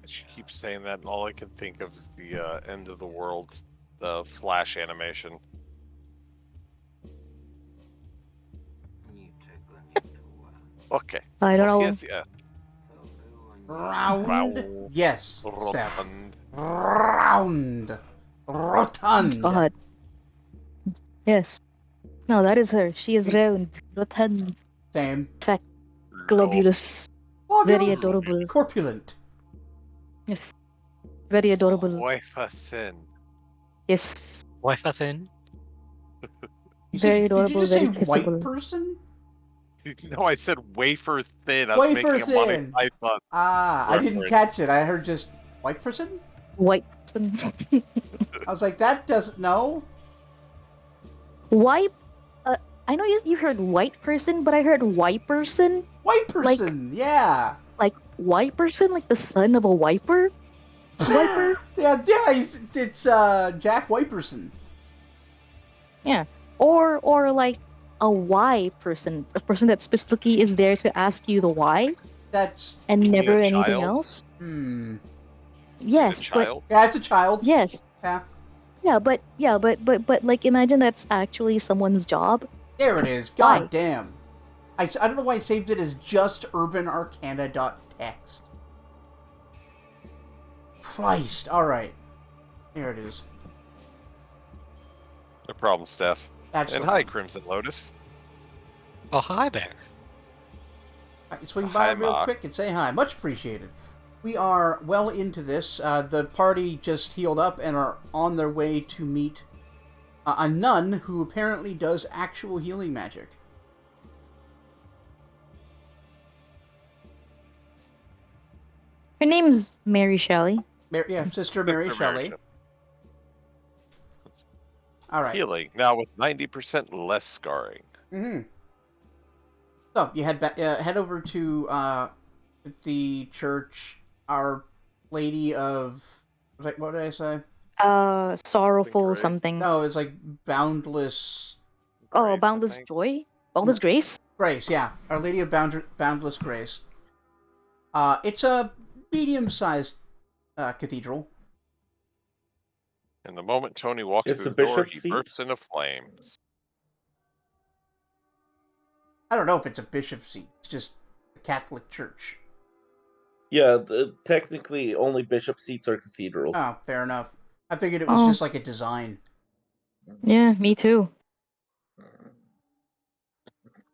Speaker 1: She keeps saying that, and all I can think of is the end of the world, the Flash animation. Okay.
Speaker 3: I don't know.
Speaker 1: Yes, yeah.
Speaker 2: Round?
Speaker 1: Round.
Speaker 2: Yes, Steph.
Speaker 1: Rotund.
Speaker 2: Round. Rotund.
Speaker 3: God. Yes. No, that is her. She is round, rotund,
Speaker 2: Same.
Speaker 3: fat, globulous, very adorable.
Speaker 2: Corpulent.
Speaker 3: Yes. Very adorable.
Speaker 1: Wife a sin.
Speaker 3: Yes.
Speaker 5: Wife us in.
Speaker 3: Very
Speaker 2: Did you
Speaker 3: adorable,
Speaker 2: just say
Speaker 3: very kissable.
Speaker 2: white person?
Speaker 1: No, I said wafer thin. I was
Speaker 2: Wafer
Speaker 1: making a Monty
Speaker 2: thin.
Speaker 1: Python.
Speaker 2: Ah, I didn't
Speaker 1: Reference.
Speaker 2: catch it. I heard just white person?
Speaker 3: White person.
Speaker 2: I was like, that doesn't... No?
Speaker 3: White. I know you heard white person, but I heard white person.
Speaker 2: White person, yeah.
Speaker 3: Like white person, like the son of a wiper. Wiper.
Speaker 2: Yeah, it's Jack Wiperson.
Speaker 3: Or like a why person, a person that specifically is there to ask you the why
Speaker 2: That's...
Speaker 3: and
Speaker 1: You mean
Speaker 3: never
Speaker 1: a
Speaker 3: anything
Speaker 1: child?
Speaker 3: else.
Speaker 2: Hmm.
Speaker 3: Yes,
Speaker 1: a
Speaker 3: but
Speaker 1: child?
Speaker 2: Yeah, it's a child.
Speaker 3: yes,
Speaker 2: Yeah.
Speaker 3: but like imagine that's actually someone's job.
Speaker 2: There it is.
Speaker 3: Why?
Speaker 2: God damn. I don't know why I saved it as just urbanarcana.txt. Christ. Alright. There it is.
Speaker 1: No problem, Steph.
Speaker 2: That's
Speaker 1: And
Speaker 2: the
Speaker 1: hi,
Speaker 2: one.
Speaker 1: Crimson Lotus.
Speaker 5: Oh, hi there.
Speaker 2: Alright, swing
Speaker 1: Hi,
Speaker 2: by real
Speaker 1: Ma.
Speaker 2: quick and say hi. Much appreciated. We are well into this. The party just healed up and are on their way to meet a nun who apparently does actual healing magic.
Speaker 3: Her name's Mary Shelley.
Speaker 2: Sister Mary Shelley. Alright.
Speaker 1: Healing, now with 90% less scarring.
Speaker 2: Mm-hmm. So, you head over to the church, Our Lady of... What did I say?
Speaker 3: Sorrowful
Speaker 1: Great.
Speaker 3: something.
Speaker 2: No, it's like Boundless...
Speaker 3: Oh,
Speaker 1: Grace, I
Speaker 3: boundless
Speaker 1: think.
Speaker 3: joy, boundless grace.
Speaker 2: Grace, yeah. Our Lady of Boundless Grace. It's a medium-sized cathedral.
Speaker 1: And the moment Tony walks
Speaker 4: It's
Speaker 1: through
Speaker 4: a
Speaker 1: the door,
Speaker 4: bishop's
Speaker 1: he
Speaker 4: seat?
Speaker 1: bursts into flames.
Speaker 2: I don't know if it's a bishop's seat. It's just a Catholic church.
Speaker 4: Yeah, technically only bishop seats are cathedrals.
Speaker 2: Oh, fair enough. I figured it was
Speaker 3: Oh.
Speaker 2: just like a design.
Speaker 3: Yeah, me too.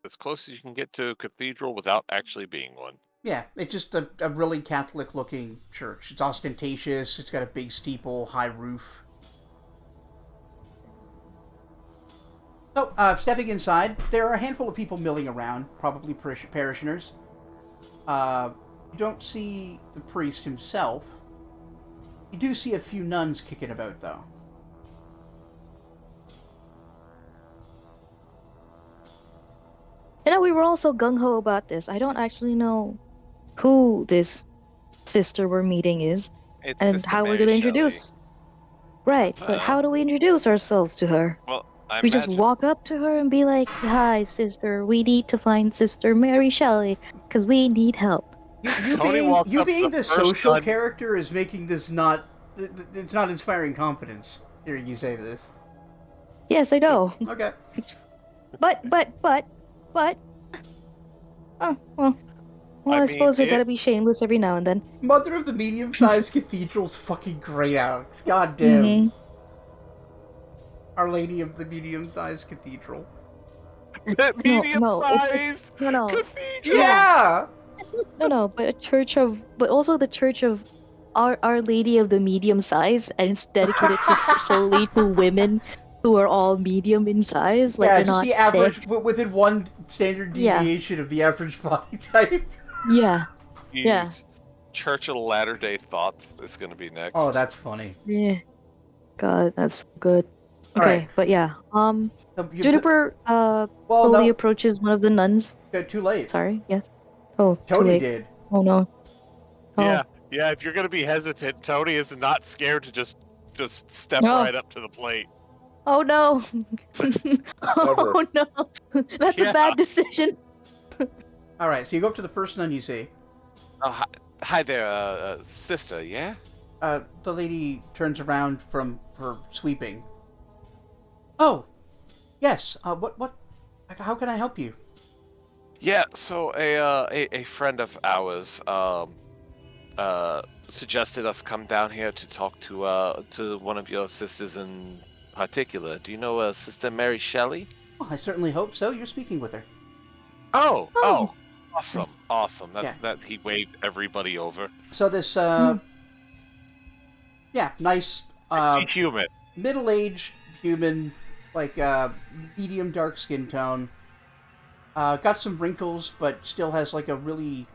Speaker 1: As close as you can get to a cathedral without actually being one.
Speaker 2: Yeah, it's just a really Catholic-looking church. It's ostentatious, it's got a big steeple, high roof. So, stepping inside, there are a handful of people milling around, probably parishioners. You don't see the priest himself. You do see a few nuns kicking about, though.
Speaker 3: You know, we were also gung-ho about this. I don't actually know who this sister we're meeting is
Speaker 1: It's
Speaker 3: and
Speaker 1: Sister
Speaker 3: how we're
Speaker 1: Mary
Speaker 3: going to
Speaker 1: Shelley.
Speaker 3: introduce. Right, but how do we introduce ourselves to her?
Speaker 1: Well, I
Speaker 3: We just
Speaker 1: imagine
Speaker 3: walk up to her and be like, "Hi, sister. We need to find Sister Mary Shelley because we need help."
Speaker 2: You
Speaker 1: Tony
Speaker 2: being
Speaker 1: walked up
Speaker 2: the
Speaker 1: the first
Speaker 2: social
Speaker 1: nun-
Speaker 2: character is making this not... It's not inspiring confidence, hearing you say this.
Speaker 3: Yes, I know.
Speaker 2: Okay.
Speaker 3: But. Oh, well. Well,
Speaker 1: I
Speaker 3: I suppose we
Speaker 1: mean,
Speaker 3: gotta be shameless every now and then.
Speaker 2: Mother of the medium-sized cathedral's fucking great, Alex. God damn.
Speaker 3: Mhm.
Speaker 2: Our Lady of the medium-sized cathedral.
Speaker 1: Medium
Speaker 3: no,
Speaker 1: size
Speaker 3: no,
Speaker 1: cathedral.
Speaker 2: Yeah.
Speaker 3: no, but but also the church of Our Lady of the Medium Size, and it's dedicated to solely to women who are all medium in size, like
Speaker 2: Yeah,
Speaker 3: they're
Speaker 2: just
Speaker 3: not
Speaker 2: the average,
Speaker 3: thick.
Speaker 2: within one standard
Speaker 3: Yeah.
Speaker 2: deviation of the average body type.
Speaker 3: Yeah, yeah,
Speaker 1: Jeez. Church of Latter Day Thoughts is going to be next.
Speaker 2: Oh, that's funny.
Speaker 3: yeah. God, that's good.
Speaker 2: All
Speaker 3: Okay,
Speaker 2: right.
Speaker 3: but yeah,
Speaker 2: So
Speaker 3: Juniper
Speaker 2: well,
Speaker 3: slowly
Speaker 2: no,
Speaker 3: approaches one of the nuns.
Speaker 2: too late.
Speaker 3: Sorry, yes. Oh, too
Speaker 2: Tony
Speaker 3: late.
Speaker 2: did.
Speaker 3: Oh no. Oh.
Speaker 1: Yeah, yeah. If you're going to be hesitant, Tony is not scared to just step
Speaker 3: No.
Speaker 1: right up to the plate.
Speaker 3: Oh no. Oh no. That's
Speaker 1: Yeah.
Speaker 3: a bad decision.
Speaker 2: All right, so you go up to the first nun you see.
Speaker 1: Hi there, sister. Yeah.
Speaker 2: The lady turns around from her sweeping. Oh, yes. What? How can I help you?
Speaker 1: Yeah. So a friend of ours suggested us come down here to talk to one of your sisters in particular. Do you know Sister Mary Shelley?
Speaker 2: Oh, I certainly hope so. You're speaking with her.
Speaker 1: Oh,
Speaker 3: Oh.
Speaker 1: awesome. That's
Speaker 2: Yeah.
Speaker 1: that he waved everybody over.
Speaker 2: So this, yeah, nice,
Speaker 1: Human.
Speaker 2: middle-aged human, like medium dark skin tone. Got some wrinkles, but still has like a really,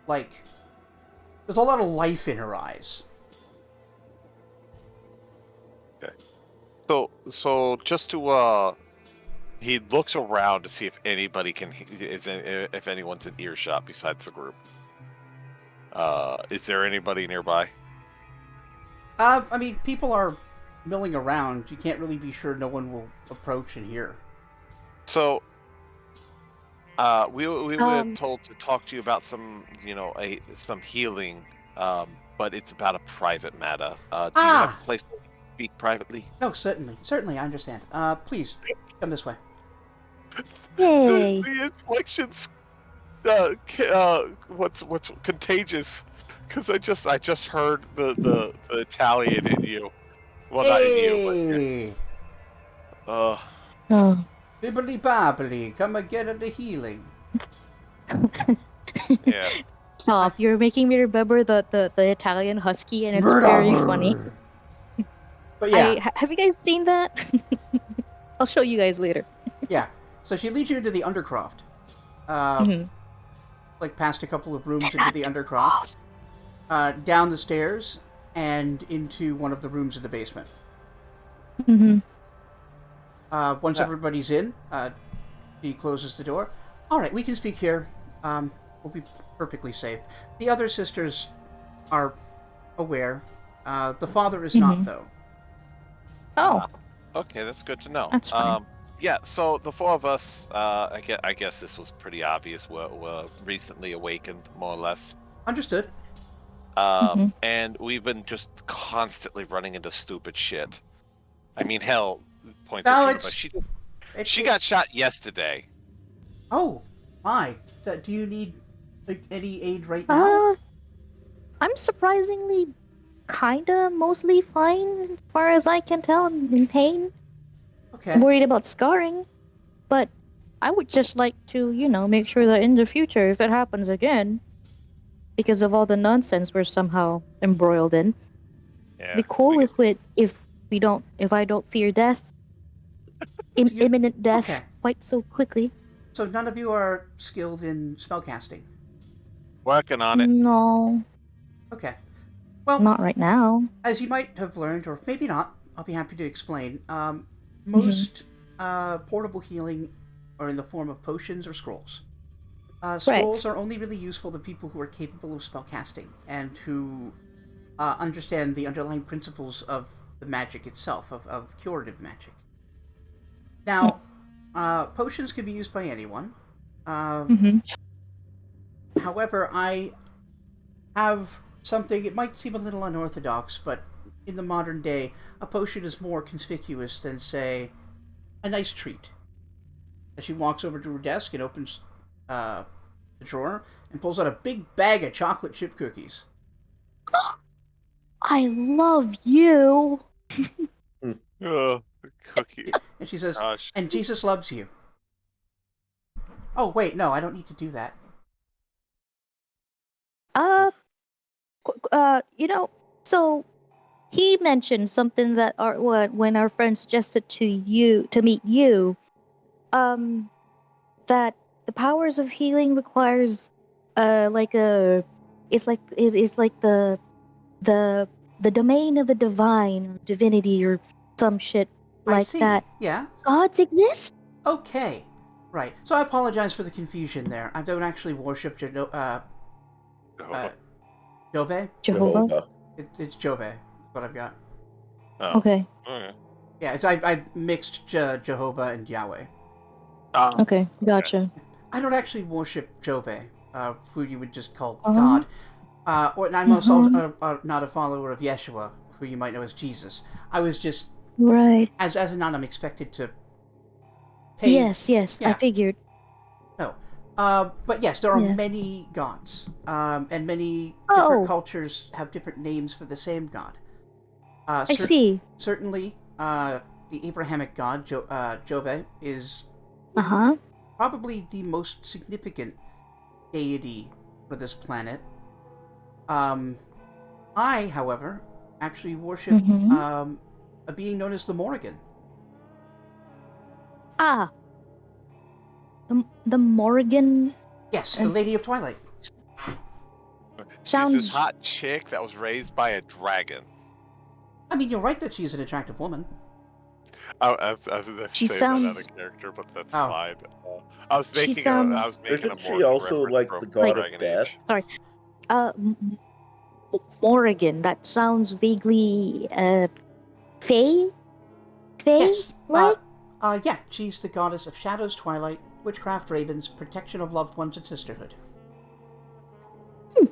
Speaker 2: like, there's a lot of life in her eyes.
Speaker 1: So just to he looks around to see if anybody if anyone's in earshot besides the group. Is there anybody nearby?
Speaker 2: I mean, people are milling around. You can't really be sure no one will approach and hear.
Speaker 1: So, we were told to talk to you about some some healing, but it's about a private matter. Do you have a place to speak privately?
Speaker 2: No, certainly, I understand. Please come this way.
Speaker 3: Yay.
Speaker 1: The infliction's what's contagious? Because I just heard the Italian in you. Well, not in you, but
Speaker 3: Oh.
Speaker 2: Bibbly bobbly, come and get the healing.
Speaker 1: yeah.
Speaker 3: Stop. You're making me remember the Italian husky, and it's very funny.
Speaker 2: But yeah,
Speaker 3: Have you guys seen that? I'll show you guys later.
Speaker 2: yeah. So she leads you into the Undercroft.
Speaker 3: Mhm.
Speaker 2: Like past a couple of rooms into the Undercroft. Down the stairs and into one of the rooms in the basement.
Speaker 3: Mhm.
Speaker 2: Once everybody's in, he closes the door. All right, we can speak here. We'll be perfectly safe. The other sisters are aware. The father is not, though.
Speaker 3: Oh,
Speaker 1: Okay, that's good to know.
Speaker 3: That's fine.
Speaker 1: Yeah, so the four of us, I guess this was pretty obvious. We're recently awakened, more or less.
Speaker 2: Understood.
Speaker 1: And we've been just constantly running into stupid shit. I mean, hell, points
Speaker 2: No,
Speaker 1: at Juniper. She got shot yesterday.
Speaker 2: Oh, my. Do you need any aid right now?
Speaker 3: I'm surprisingly kinda mostly fine as far as I can tell. I'm in pain.
Speaker 2: Okay.
Speaker 3: I'm worried about scarring, but I would just like to, make sure that in the future, if it happens again, because of all the nonsense we're somehow embroiled in,
Speaker 1: Yeah.
Speaker 3: be cool if I don't fear death, imminent death,
Speaker 2: Okay.
Speaker 3: quite so quickly.
Speaker 2: So none of you are skilled in spellcasting?
Speaker 1: Working on it.
Speaker 3: No,
Speaker 2: Okay. Well,
Speaker 3: not right now.
Speaker 2: as you might have learned, or maybe not, I'll be happy to explain. Most portable healing are in the form of potions or scrolls. Scrolls are only really useful to people who are capable of spellcasting and who understand the underlying principles of the magic itself, of curative magic. Now, potions can be used by anyone. However, I have something, it might seem a little unorthodox, but in the modern day, a potion is more conspicuous than, say, a nice treat. As she walks over to her desk and opens the drawer and pulls out a big bag of chocolate chip cookies.
Speaker 3: I love you.
Speaker 1: Cookie.
Speaker 2: And she says,
Speaker 1: Gosh.
Speaker 2: and Jesus loves you. Oh, wait, no, I don't need to do that.
Speaker 3: So he mentioned something that when our friend suggested to meet you, that the powers of healing requires, it's like the domain of the divine or divinity or some shit
Speaker 2: I
Speaker 3: like
Speaker 2: see.
Speaker 3: that.
Speaker 2: Yeah.
Speaker 3: Gods exist?
Speaker 2: Okay. Right. So I apologize for the confusion there. I don't actually worship Jove.
Speaker 3: Jehovah?
Speaker 2: It's Jove. That's what I've got.
Speaker 1: Oh.
Speaker 3: Okay.
Speaker 1: Okay.
Speaker 2: Yeah, I mixed Jehovah and Yahweh.
Speaker 1: Ah,
Speaker 3: Okay. Gotcha.
Speaker 2: I don't actually worship Jove, who you would just call
Speaker 3: Uh-huh.
Speaker 2: God. And I'm also
Speaker 3: Mhm.
Speaker 2: not a follower of Yeshua, who you might know as Jesus. I was just,
Speaker 3: Right.
Speaker 2: as a nun, I'm expected to pay.
Speaker 3: Yes, I
Speaker 2: Yeah.
Speaker 3: figured.
Speaker 2: No. But yes, there are
Speaker 3: Yeah.
Speaker 2: many gods, and many
Speaker 3: Oh.
Speaker 2: different cultures have different names for the same god.
Speaker 3: I see.
Speaker 2: Certainly, the Abrahamic god Jove is
Speaker 3: Uh-huh.
Speaker 2: probably the most significant deity for this planet. I, however, actually worship
Speaker 3: Mm-hmm.
Speaker 2: a being known as the Morrigan.
Speaker 3: Ah, the Morrigan
Speaker 2: Yes, the
Speaker 3: uh,
Speaker 2: Lady of Twilight.
Speaker 1: she's this
Speaker 3: sounds.
Speaker 1: hot chick that was raised by a dragon.
Speaker 2: I mean, you're right that she's an attractive woman.
Speaker 1: I was going to
Speaker 3: She
Speaker 1: say that out of
Speaker 3: sounds.
Speaker 1: character, but that's
Speaker 2: Oh.
Speaker 1: fine. I was
Speaker 3: She
Speaker 1: making I was
Speaker 3: sounds
Speaker 1: making a
Speaker 4: Isn't she
Speaker 1: Morgan
Speaker 4: also
Speaker 1: reference
Speaker 4: like the
Speaker 1: from
Speaker 4: god
Speaker 3: like.
Speaker 4: of
Speaker 1: Dragon
Speaker 4: death?
Speaker 1: Age.
Speaker 3: Sorry. Morrigan. That sounds vaguely Fae? Fae
Speaker 2: Yes.
Speaker 3: like?
Speaker 2: Yeah, she's the goddess of shadows, twilight, witchcraft, ravens, protection of loved ones, and sisterhood.
Speaker 3: Hmm.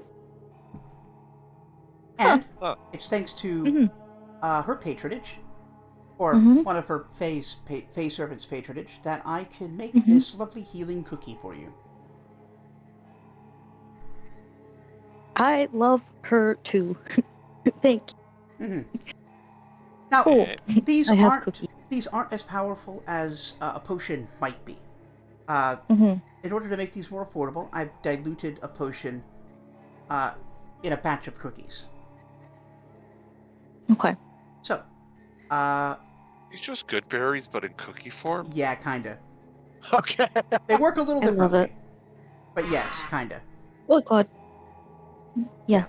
Speaker 2: And
Speaker 1: Huh.
Speaker 2: it's thanks to
Speaker 3: Mm-hmm.
Speaker 2: her patronage, or
Speaker 3: Mm-hmm.
Speaker 2: one of her Fae servants' patronage, that I can make
Speaker 3: Mm-hmm.
Speaker 2: this lovely healing cookie for you.
Speaker 3: I love her too. Thank you.
Speaker 2: Mm-hmm. Now,
Speaker 3: Cool.
Speaker 2: these
Speaker 3: I have
Speaker 2: aren't
Speaker 3: cookie.
Speaker 2: these aren't as powerful as a potion might be. Uh,
Speaker 3: Mm-hmm.
Speaker 2: in order to make these more affordable, I've diluted a potion in a batch of cookies.
Speaker 3: Okay.
Speaker 2: So,
Speaker 1: It's just good berries, but in cookie form.
Speaker 2: yeah, kinda.
Speaker 1: Okay.
Speaker 2: They work a little
Speaker 3: I love
Speaker 2: differently,
Speaker 3: it.
Speaker 2: but yes, kinda.
Speaker 3: Oh god. Yeah.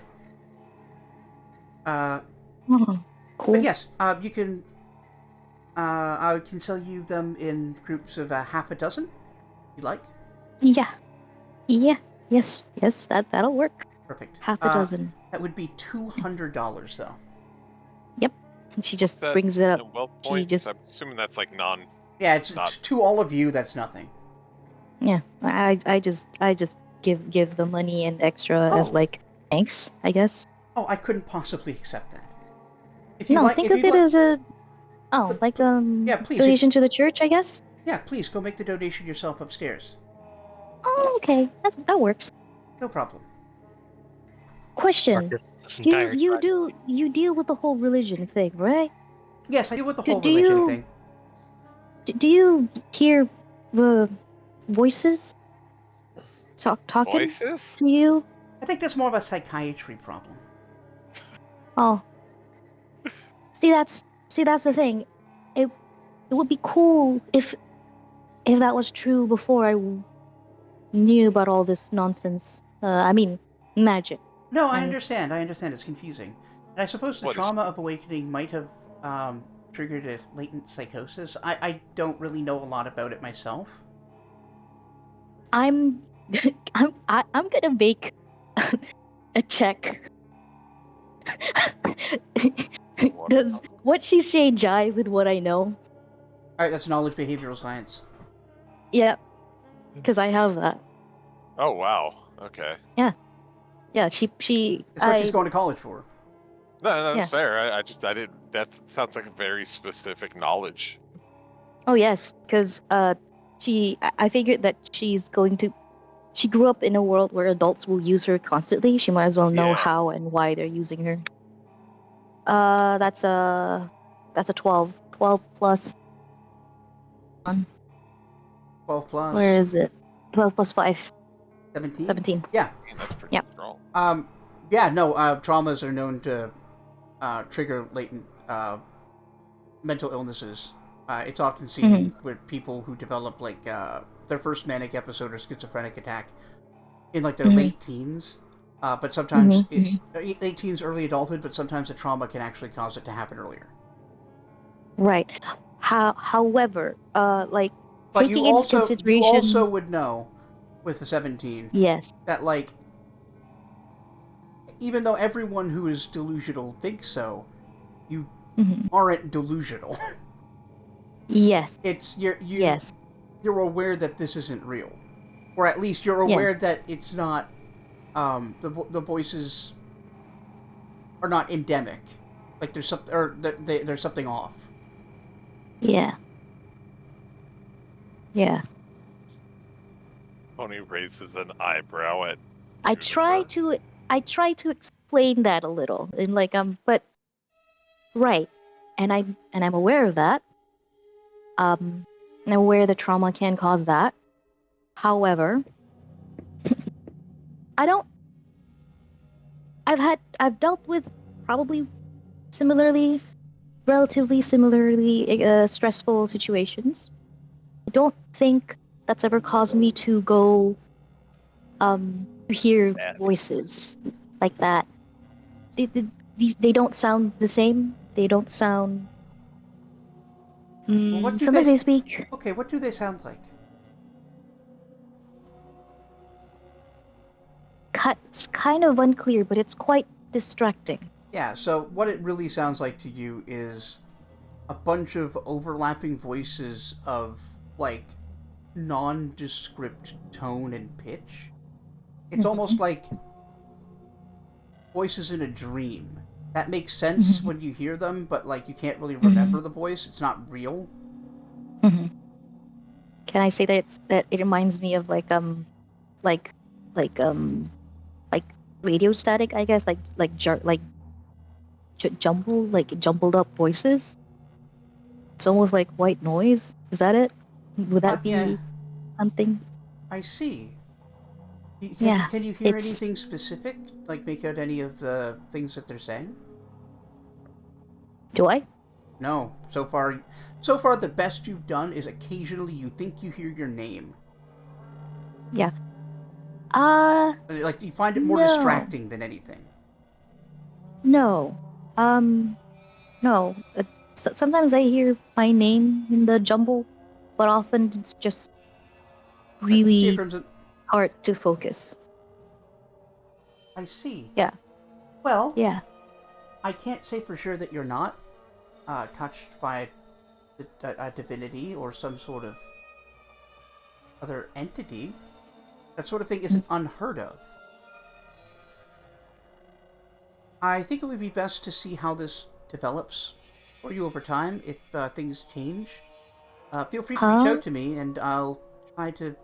Speaker 2: Uh,
Speaker 3: Oh, cool.
Speaker 2: but yes, you can. I can sell you them in groups of half a dozen. You like?
Speaker 3: Yeah. Yeah. Yes. That'll work.
Speaker 2: Perfect.
Speaker 3: Half a dozen.
Speaker 2: That would be $200 though.
Speaker 3: Yep. And she
Speaker 1: What's
Speaker 3: just
Speaker 1: that
Speaker 3: brings it up.
Speaker 1: in wealth
Speaker 3: She
Speaker 1: points?
Speaker 3: just
Speaker 1: I'm assuming that's like non.
Speaker 2: Yeah, it's
Speaker 1: Not-
Speaker 2: to all of you. That's nothing.
Speaker 3: yeah. I just give the money and extra as
Speaker 2: Oh.
Speaker 3: like thanks, I guess.
Speaker 2: Oh, I couldn't possibly accept that. If you
Speaker 3: No,
Speaker 2: like,
Speaker 3: think
Speaker 2: if
Speaker 3: of
Speaker 2: you'd
Speaker 3: it
Speaker 2: like,
Speaker 3: as a
Speaker 2: But- yeah, please.
Speaker 3: donation to the church, I guess.
Speaker 2: Yeah, please go make the donation yourself upstairs.
Speaker 3: Oh, okay. That works.
Speaker 2: No problem.
Speaker 3: Question.
Speaker 5: This entire
Speaker 3: You deal with the whole religion thing, right?
Speaker 2: Yes, I deal with the
Speaker 3: Do-
Speaker 2: whole
Speaker 3: do
Speaker 2: religion
Speaker 3: you-
Speaker 2: thing.
Speaker 3: Do you hear the voices talking
Speaker 1: Voices?
Speaker 3: to you?
Speaker 2: I think that's more of a psychiatry problem.
Speaker 3: Oh. See that's the thing. It would be cool if that was true before I knew about all this nonsense. I mean, magic.
Speaker 2: No, I
Speaker 3: And-
Speaker 2: understand. I understand. It's confusing. And I suppose the
Speaker 1: What is-
Speaker 2: trauma of awakening might have triggered a latent psychosis. I don't really know a lot about it myself.
Speaker 3: I'm I'm gonna make a check. Does what she's saying jive with what I know?
Speaker 2: All right, that's knowledge behavioral science.
Speaker 3: Yeah, because I have that.
Speaker 1: Oh wow. Okay.
Speaker 3: Yeah, she.
Speaker 2: That's what she's going to college for.
Speaker 1: No, that's
Speaker 3: Yeah.
Speaker 1: fair. I didn't. That sounds like a very specific knowledge.
Speaker 3: Oh yes, because I figured that she's going to. She grew up in a world where adults will use her constantly. She might as well know
Speaker 1: Yeah.
Speaker 3: how and why they're using her. That's a 12. 12 plus.
Speaker 2: 12 plus.
Speaker 3: Where is it? 12 plus 5.
Speaker 2: 17?
Speaker 3: 17.
Speaker 2: Yeah.
Speaker 1: That's pretty
Speaker 3: Yeah.
Speaker 1: strong.
Speaker 2: Traumas are known to trigger latent mental illnesses. It's often seen with people who develop like their first manic episode or schizophrenic attack in like their late teens. But sometimes late teens, early adulthood. But sometimes the trauma can actually cause it to happen earlier.
Speaker 3: Right. However, like
Speaker 2: But you
Speaker 3: taking into consideration,
Speaker 2: also would know with the 17
Speaker 3: yes,
Speaker 2: that like even though everyone who is delusional thinks so, you aren't delusional.
Speaker 3: yes,
Speaker 2: It's
Speaker 3: yes,
Speaker 2: you're aware that this isn't real, or at least you're
Speaker 3: yeah,
Speaker 2: aware that it's not. The voices are not endemic. Like there's something, or there's something off.
Speaker 3: yeah, yeah.
Speaker 1: Tony raises an eyebrow at
Speaker 3: I
Speaker 1: Juniper.
Speaker 3: try to explain that a little, and like but right, and I'm aware of that. I'm aware the trauma can cause that. However, I don't. I've dealt with probably relatively similarly stressful situations. I don't think that's ever caused me to go to hear
Speaker 1: Bad.
Speaker 3: voices like that. They don't sound the same. They don't sound.
Speaker 2: Well, what do
Speaker 3: Sometimes
Speaker 2: they?
Speaker 3: they speak.
Speaker 2: Okay, what do they sound like?
Speaker 3: It's kind of unclear, but it's quite distracting.
Speaker 2: Yeah. So what it really sounds like to you is a bunch of overlapping voices of like nondescript tone and pitch. It's almost like voices in a dream. That makes sense when you hear them, but like you can't really remember the voice. It's not real.
Speaker 3: Can I say that it reminds me of like like like radio static, I guess, jumbled up voices. It's almost like white noise. Is that it? Would that
Speaker 2: Yeah,
Speaker 3: be something?
Speaker 2: I see.
Speaker 3: Yeah,
Speaker 2: Can you hear
Speaker 3: it's.
Speaker 2: anything specific? Like make out any of the things that they're saying?
Speaker 3: Do I?
Speaker 2: No. So far the best you've done is occasionally you think you hear your name.
Speaker 3: Yeah.
Speaker 2: Like you find it more
Speaker 3: No,
Speaker 2: distracting than anything.
Speaker 3: no, no. Sometimes I hear my name in the jumble, but often it's just
Speaker 2: See,
Speaker 3: really
Speaker 2: Crimson,
Speaker 3: hard to focus.
Speaker 2: I see.
Speaker 3: Yeah,
Speaker 2: Well,
Speaker 3: yeah.
Speaker 2: I can't say for sure that you're not touched by a divinity or some sort of other entity. That sort of thing isn't unheard of. I think it would be best to see how this develops for you over time. If things change, feel free to reach out to me, and I'll try to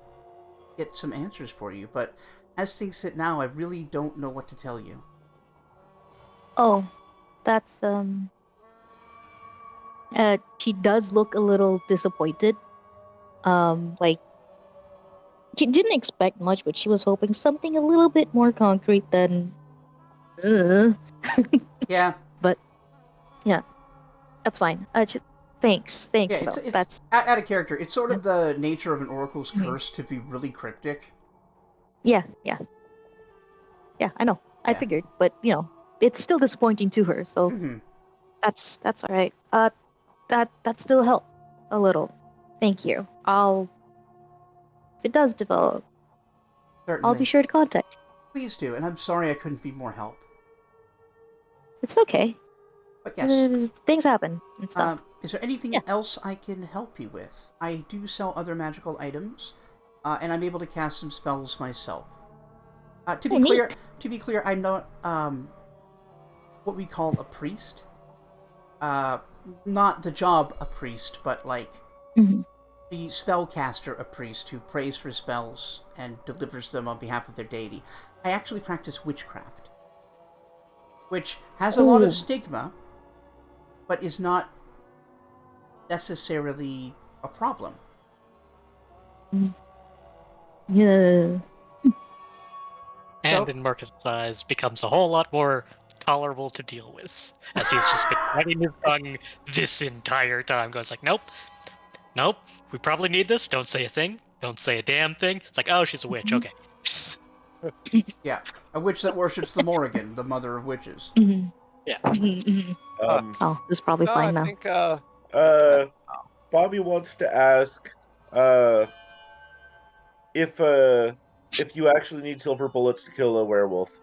Speaker 2: get some answers for you. But as things sit now, I really don't know what to tell you.
Speaker 3: Oh, that's she does look a little disappointed. Like she didn't expect much, but she was hoping something a little bit more concrete than
Speaker 2: Yeah,
Speaker 3: but yeah, that's fine. Thanks
Speaker 2: yeah.
Speaker 3: though.
Speaker 2: It's
Speaker 3: That's
Speaker 2: out of character. It's sort of the nature of an oracle's curse to be really cryptic.
Speaker 3: yeah. I know. I
Speaker 2: Yeah.
Speaker 3: figured, but it's still disappointing to her. So
Speaker 2: Mm-hmm.
Speaker 3: that's all right. That still helped a little. Thank you. If it does develop, I'll be
Speaker 2: Certainly.
Speaker 3: sure to contact you.
Speaker 2: Please do. And I'm sorry I couldn't be more help.
Speaker 3: It's okay.
Speaker 2: But yes.
Speaker 3: Things happen and stuff.
Speaker 2: Is there anything
Speaker 3: Yeah.
Speaker 2: else I can help you with? I do sell other magical items, and I'm able to cast some spells myself. To be
Speaker 3: Neat.
Speaker 2: clear, I'm not what we call a priest. Not the job a priest, but like
Speaker 3: Mhm.
Speaker 2: the spellcaster a priest who prays for spells and delivers them on behalf of their deity. I actually practice witchcraft, which has a lot of
Speaker 3: Cool.
Speaker 2: stigma, but is not necessarily a problem.
Speaker 3: Yeah.
Speaker 5: And
Speaker 2: So-
Speaker 5: in Marcus's eyes, becomes a whole lot more tolerable to deal with, as he's just been biting his tongue this entire time. Goes like, nope, nope, we probably need this. Don't say a thing. Don't say a damn thing. It's like, oh, she's a witch. Okay.
Speaker 2: Yeah, a witch that worships the Morrigan, the mother of witches.
Speaker 3: Mhm.
Speaker 5: Yeah.
Speaker 3: Mhm, mhm. Oh, this is probably
Speaker 1: No,
Speaker 3: fine
Speaker 1: I
Speaker 3: now.
Speaker 1: think
Speaker 4: Bobby wants to ask if you actually need silver bullets to kill a werewolf.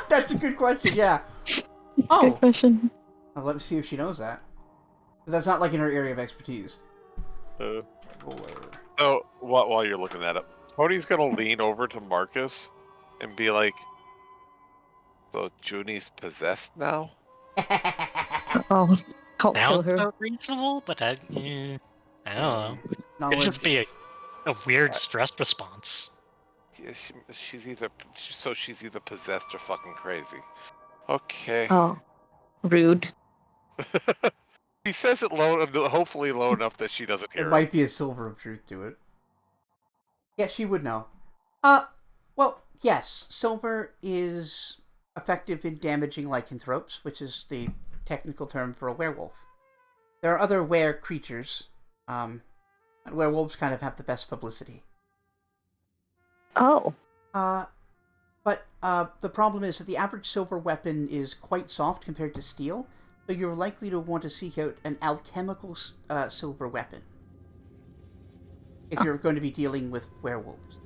Speaker 2: That's a good question. Yeah.
Speaker 3: Good
Speaker 2: Oh,
Speaker 3: question.
Speaker 2: well, let me see if she knows that. That's not like in her area of expertise.
Speaker 1: uh, so while you're looking that up, Cody's gonna lean over to Marcus and be like, "So Junie's possessed now?"
Speaker 3: Oh, I'll
Speaker 5: Now
Speaker 3: kill
Speaker 5: it's
Speaker 3: her.
Speaker 5: not reasonable, but I don't know. It'd
Speaker 2: Knowledge.
Speaker 5: just be a weird stress response.
Speaker 1: Yeah, she's either possessed or fucking crazy. Okay.
Speaker 3: Oh, rude.
Speaker 1: He says it low, hopefully low enough that she doesn't
Speaker 2: There
Speaker 1: hear
Speaker 2: might
Speaker 1: him.
Speaker 2: be a silver of truth to it. Yeah, she would know. Well, yes, silver is effective in damaging lycanthropes, which is the technical term for a werewolf. There are other were creatures, and werewolves kind of have the best publicity.
Speaker 3: Oh,
Speaker 2: But the problem is that the average silver weapon is quite soft compared to steel, so you're likely to want to seek out an alchemical silver weapon if you're going to be dealing with werewolves.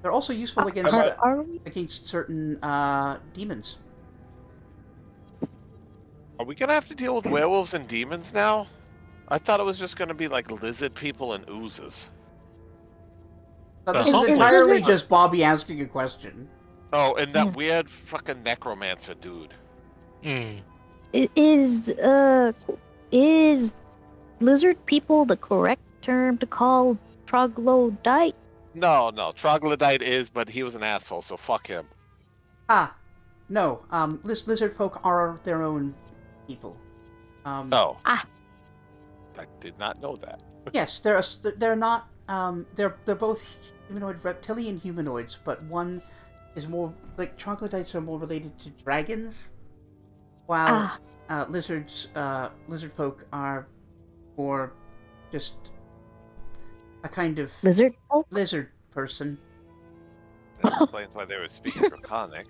Speaker 2: They're also useful against
Speaker 3: are we?
Speaker 2: against certain demons.
Speaker 1: Are we gonna have to deal with werewolves and demons now? I thought it was just gonna be like lizard people and oozes.
Speaker 2: Now,
Speaker 5: But
Speaker 2: this is
Speaker 5: hopefully-
Speaker 2: entirely just Bobby asking a question.
Speaker 1: Oh, and that
Speaker 3: Yeah.
Speaker 1: weird fucking necromancer dude.
Speaker 5: Hmm.
Speaker 3: Is lizard people the correct term to call troglodyte?
Speaker 1: No, troglodyte is, but he was an asshole, so fuck him.
Speaker 2: No. Lizard folk are their own people.
Speaker 1: Oh.
Speaker 3: Ah.
Speaker 1: I did not know that.
Speaker 2: Yes, they're not. They're both humanoid, reptilian humanoids, but one is more like troglodytes are more related to dragons, while lizard folk are more just a kind of
Speaker 3: Lizard folk?
Speaker 2: lizard person.
Speaker 1: That explains why they were speaking Draconic.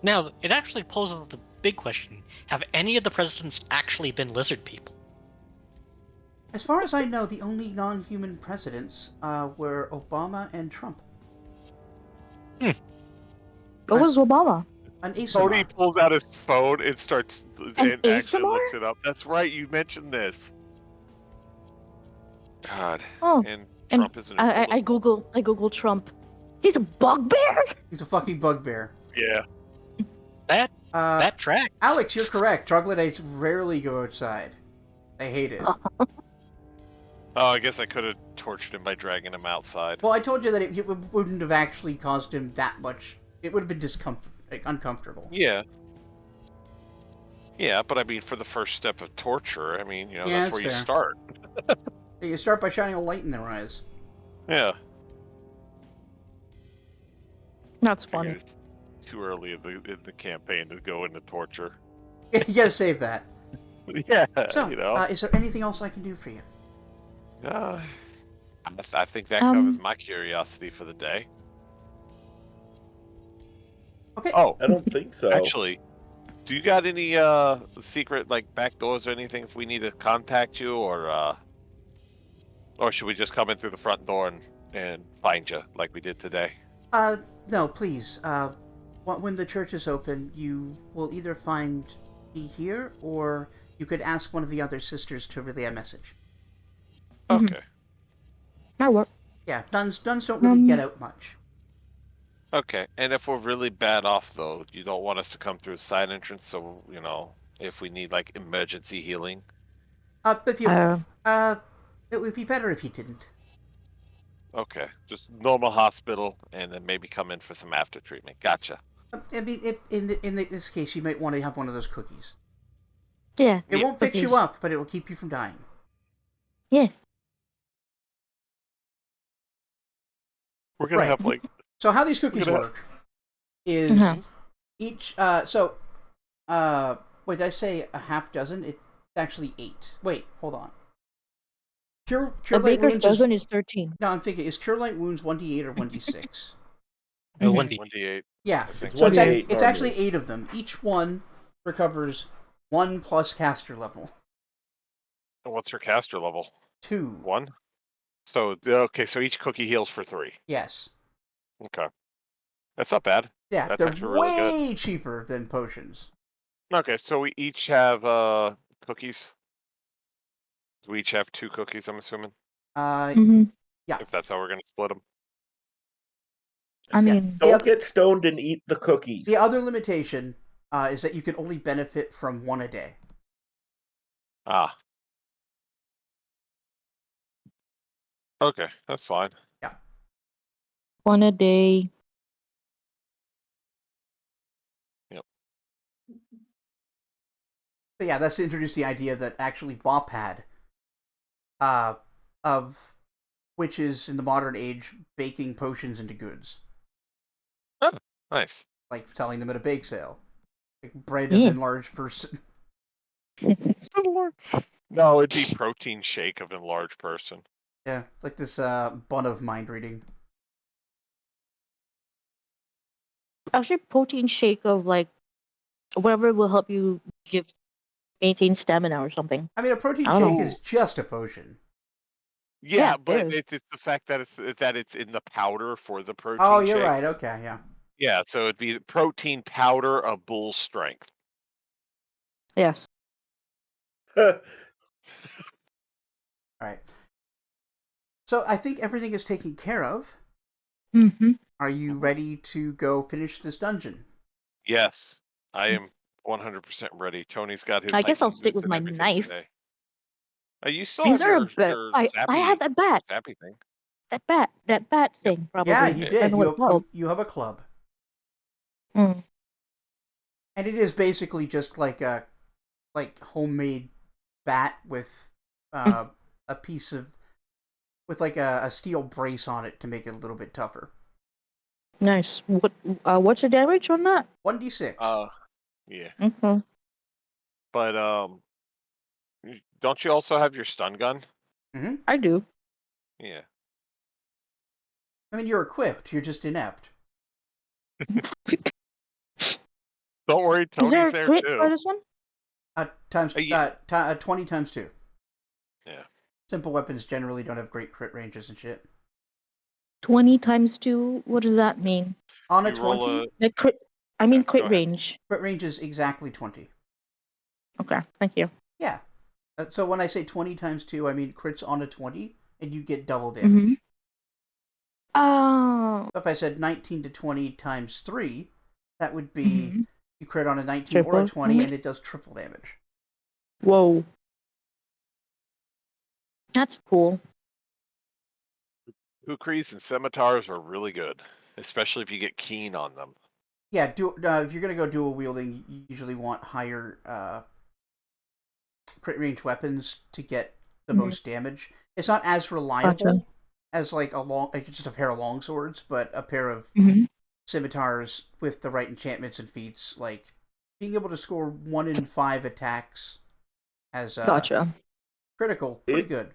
Speaker 5: Now, it actually poses the big question: have any of the presidents actually been lizard people?
Speaker 2: As far as I know, the only non-human presidents were Obama and Trump.
Speaker 3: What was Obama?
Speaker 2: An
Speaker 1: Cody
Speaker 2: Asimov.
Speaker 1: pulls out his phone and starts and actually
Speaker 3: ASMR?
Speaker 1: looks it up. That's right, you mentioned this. God.
Speaker 3: Oh,
Speaker 1: And
Speaker 3: and
Speaker 1: Trump isn't.
Speaker 3: I Google Trump. He's a bugbear.
Speaker 2: He's a fucking bugbear.
Speaker 1: Yeah.
Speaker 5: That tracks.
Speaker 2: Alex, you're correct. Troglodytes rarely go outside. They hate it.
Speaker 1: Oh, I guess I could have tortured him by dragging him outside.
Speaker 2: Well, I told you that it wouldn't have actually caused him that much. It would have been uncomfortable.
Speaker 1: Yeah. Yeah, but I mean, for the first step of torture, I mean,
Speaker 2: Yeah,
Speaker 1: that's where
Speaker 2: that's
Speaker 1: you
Speaker 2: fair.
Speaker 1: start.
Speaker 2: You start by shining a light in their eyes.
Speaker 1: Yeah.
Speaker 3: That's
Speaker 1: I
Speaker 3: funny.
Speaker 1: guess it's too early in the campaign to go into torture.
Speaker 2: You gotta save that.
Speaker 1: Yeah,
Speaker 2: So,
Speaker 1: you know.
Speaker 2: is there anything else I can do for you?
Speaker 1: I think that covers my curiosity for the day.
Speaker 2: Okay.
Speaker 1: Oh,
Speaker 4: I don't think so.
Speaker 1: actually, do you got any secret like back doors or anything if we need to contact you, or should we just come in through the front door and find you like we did today?
Speaker 2: No, please. When the church is open, you will either find me here, or you could ask one of the other sisters to relay a message.
Speaker 3: Mhm.
Speaker 1: Okay.
Speaker 3: That work.
Speaker 2: Yeah, nuns don't really get out much.
Speaker 1: Okay. And if we're really bad off though, you don't want us to come through a side entrance, so if we need like emergency healing.
Speaker 2: If you, it would be better if you didn't.
Speaker 1: Okay. Just normal hospital, and then maybe come in for some after treatment. Gotcha.
Speaker 2: I mean, in this case, you might want to have one of those cookies.
Speaker 3: Yeah.
Speaker 2: It
Speaker 1: Yeah,
Speaker 2: won't fix you
Speaker 3: cookies.
Speaker 2: up, but it will keep you from dying.
Speaker 3: Yes.
Speaker 1: We're gonna
Speaker 2: Right.
Speaker 1: have like
Speaker 2: So how these cookies
Speaker 1: gonna-
Speaker 2: work is
Speaker 3: Mhm.
Speaker 2: each. Wait, did I say a half dozen? It's actually 8. Wait, hold on. Cure
Speaker 3: The
Speaker 2: light
Speaker 3: baker's
Speaker 2: wounds
Speaker 3: dozen is 13.
Speaker 2: No, I'm thinking, is cure light wounds 1d8 or 1d6?
Speaker 5: No,
Speaker 3: Mhm.
Speaker 5: 1d.
Speaker 1: 1d8.
Speaker 2: Yeah,
Speaker 1: I think
Speaker 4: It's
Speaker 2: so it's,
Speaker 4: 1d8
Speaker 2: it's actually
Speaker 4: normally.
Speaker 2: 8 of them. Each one recovers 1 plus caster level.
Speaker 1: And what's her caster level?
Speaker 2: 2.
Speaker 1: 1. So okay, so each cookie heals for 3.
Speaker 2: Yes.
Speaker 1: Okay, that's not bad.
Speaker 2: Yeah,
Speaker 1: That's
Speaker 2: they're
Speaker 1: actually really good.
Speaker 2: way cheaper than potions.
Speaker 1: Okay, so we each have cookies. We each have 2 cookies. I'm assuming,
Speaker 3: Mm-hmm.
Speaker 1: if that's how we're gonna split them.
Speaker 3: I mean,
Speaker 4: Don't get stoned and eat the cookies.
Speaker 2: The other limitation is that you can only benefit from 1 a day.
Speaker 1: Ah. Okay, that's fine.
Speaker 2: Yeah.
Speaker 3: 1 a day.
Speaker 1: Yep.
Speaker 2: But yeah, that's to introduce the idea that actually Bop had of witches in the modern age baking potions into goods.
Speaker 1: Oh, nice.
Speaker 2: Like selling them at a bake sale. Like bread
Speaker 3: Yeah.
Speaker 2: of enlarged person.
Speaker 1: Good lord. No, it'd be protein shake of enlarged person.
Speaker 2: Yeah, like this bun of mind reading.
Speaker 3: Actually, protein shake of like whatever will help you maintain stamina or something.
Speaker 2: I mean, a protein
Speaker 3: I don't
Speaker 2: shake
Speaker 3: know.
Speaker 2: is just a potion.
Speaker 1: Yeah,
Speaker 3: Yeah,
Speaker 1: but
Speaker 3: it is.
Speaker 1: it's the fact that it's in the powder for the protein
Speaker 2: Oh, you're
Speaker 1: shake.
Speaker 2: right. Okay, yeah.
Speaker 1: Yeah, so it'd be protein powder of bull strength.
Speaker 3: Yes.
Speaker 2: All right. So I think everything is taken care of.
Speaker 3: Mm-hmm.
Speaker 2: Are you ready to go finish this dungeon?
Speaker 1: Yes, I am 100% ready. Tony's got his
Speaker 3: I guess I'll
Speaker 1: 19
Speaker 3: stick
Speaker 1: boots
Speaker 3: with
Speaker 1: and
Speaker 3: my
Speaker 1: everything
Speaker 3: knife.
Speaker 1: today. You still
Speaker 3: Is
Speaker 1: have
Speaker 3: there a
Speaker 1: your
Speaker 3: bat? I had that bat.
Speaker 1: sappy thing.
Speaker 3: That bat
Speaker 1: Yep.
Speaker 3: thing probably.
Speaker 2: Yeah, you
Speaker 3: I
Speaker 2: did.
Speaker 3: don't know what it's called.
Speaker 2: You have a club,
Speaker 3: Mm.
Speaker 2: and it is basically just like a homemade bat with a piece of with like a steel brace on it to make it a little bit tougher.
Speaker 3: Nice. What's the damage on that?
Speaker 2: 1d6.
Speaker 1: Yeah,
Speaker 3: Okay.
Speaker 1: but don't you also have your stun gun?
Speaker 3: I do.
Speaker 1: Yeah.
Speaker 2: I mean, you're equipped. You're just inept.
Speaker 1: Don't worry,
Speaker 3: Is there
Speaker 1: Tony's
Speaker 3: a
Speaker 1: there
Speaker 3: crit
Speaker 1: too.
Speaker 3: for this one?
Speaker 1: Yeah.
Speaker 2: 20 times 2.
Speaker 1: Yeah.
Speaker 2: Simple weapons generally don't have great crit ranges and shit.
Speaker 3: 20 times 2? What does that mean?
Speaker 2: On a
Speaker 1: You roll
Speaker 2: 20,
Speaker 3: The crit. I mean
Speaker 1: go
Speaker 3: crit
Speaker 1: ahead.
Speaker 3: range.
Speaker 2: crit range is exactly 20.
Speaker 3: Okay, thank you.
Speaker 2: Yeah. So when I say 20 times 2, I mean crits on a 20, and you get double damage.
Speaker 3: Mhm. Oh.
Speaker 2: So if I said 19 to 20 times 3, that would be
Speaker 3: Mhm.
Speaker 2: you crit on a 19 or a
Speaker 3: Triple
Speaker 2: 20,
Speaker 3: damage?
Speaker 2: and it does triple damage.
Speaker 3: Whoa. That's cool.
Speaker 1: Kukris and scimitars are really good, especially if you get keen on them.
Speaker 2: Yeah, if you're going to go dual wielding, you usually want higher crit range weapons to get the most damage. It's not as reliable as like just a pair of longswords, but a pair of
Speaker 3: Mhm.
Speaker 2: scimitars with the right enchantments and feats, like being able to score 1 in 5 attacks as
Speaker 3: Gotcha.
Speaker 2: critical, pretty good.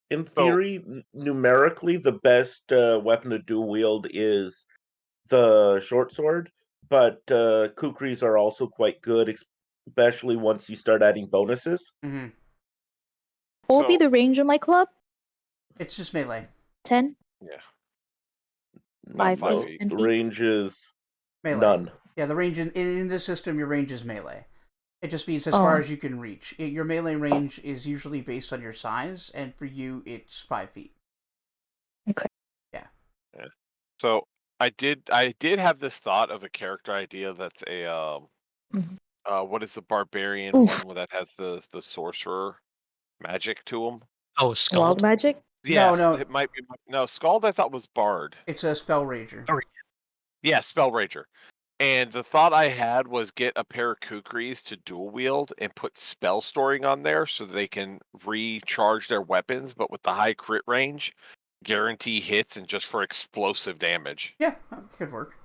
Speaker 4: In theory, numerically, the best weapon to dual wield is the short sword, but kukris are also quite good, especially once you start adding bonuses.
Speaker 2: Mm-hmm.
Speaker 3: What would be
Speaker 1: So-
Speaker 3: the range of my club?
Speaker 2: It's just melee.
Speaker 3: 10?
Speaker 1: Yeah.
Speaker 3: Five,
Speaker 1: 5
Speaker 3: eight,
Speaker 1: feet.
Speaker 3: and
Speaker 4: The
Speaker 3: feet?
Speaker 4: range is
Speaker 2: Melee.
Speaker 4: none.
Speaker 2: Yeah, the range in this system, your range is melee. It just means as
Speaker 3: Oh.
Speaker 2: far as you can reach. Your melee range is usually based on your size, and for you, it's 5 feet.
Speaker 3: Okay.
Speaker 2: Yeah.
Speaker 1: So I did have this thought of a character idea that's a
Speaker 3: Mhm.
Speaker 1: what is the barbarian
Speaker 3: Oof.
Speaker 1: one that has the sorcerer magic to him?
Speaker 5: Oh,
Speaker 3: Wild
Speaker 5: Scald?
Speaker 3: magic?
Speaker 1: Yes,
Speaker 2: no.
Speaker 1: it might be. No, Scald I thought was Bard.
Speaker 2: It's a spell rager.
Speaker 5: Oh.
Speaker 1: Yeah, Spell Rager. And the thought I had was get a pair of kukris to dual wield and put spell storing on there so that they can recharge their weapons, but with the high crit range. guarantee hits and just for explosive damage.
Speaker 2: Yeah, that could work.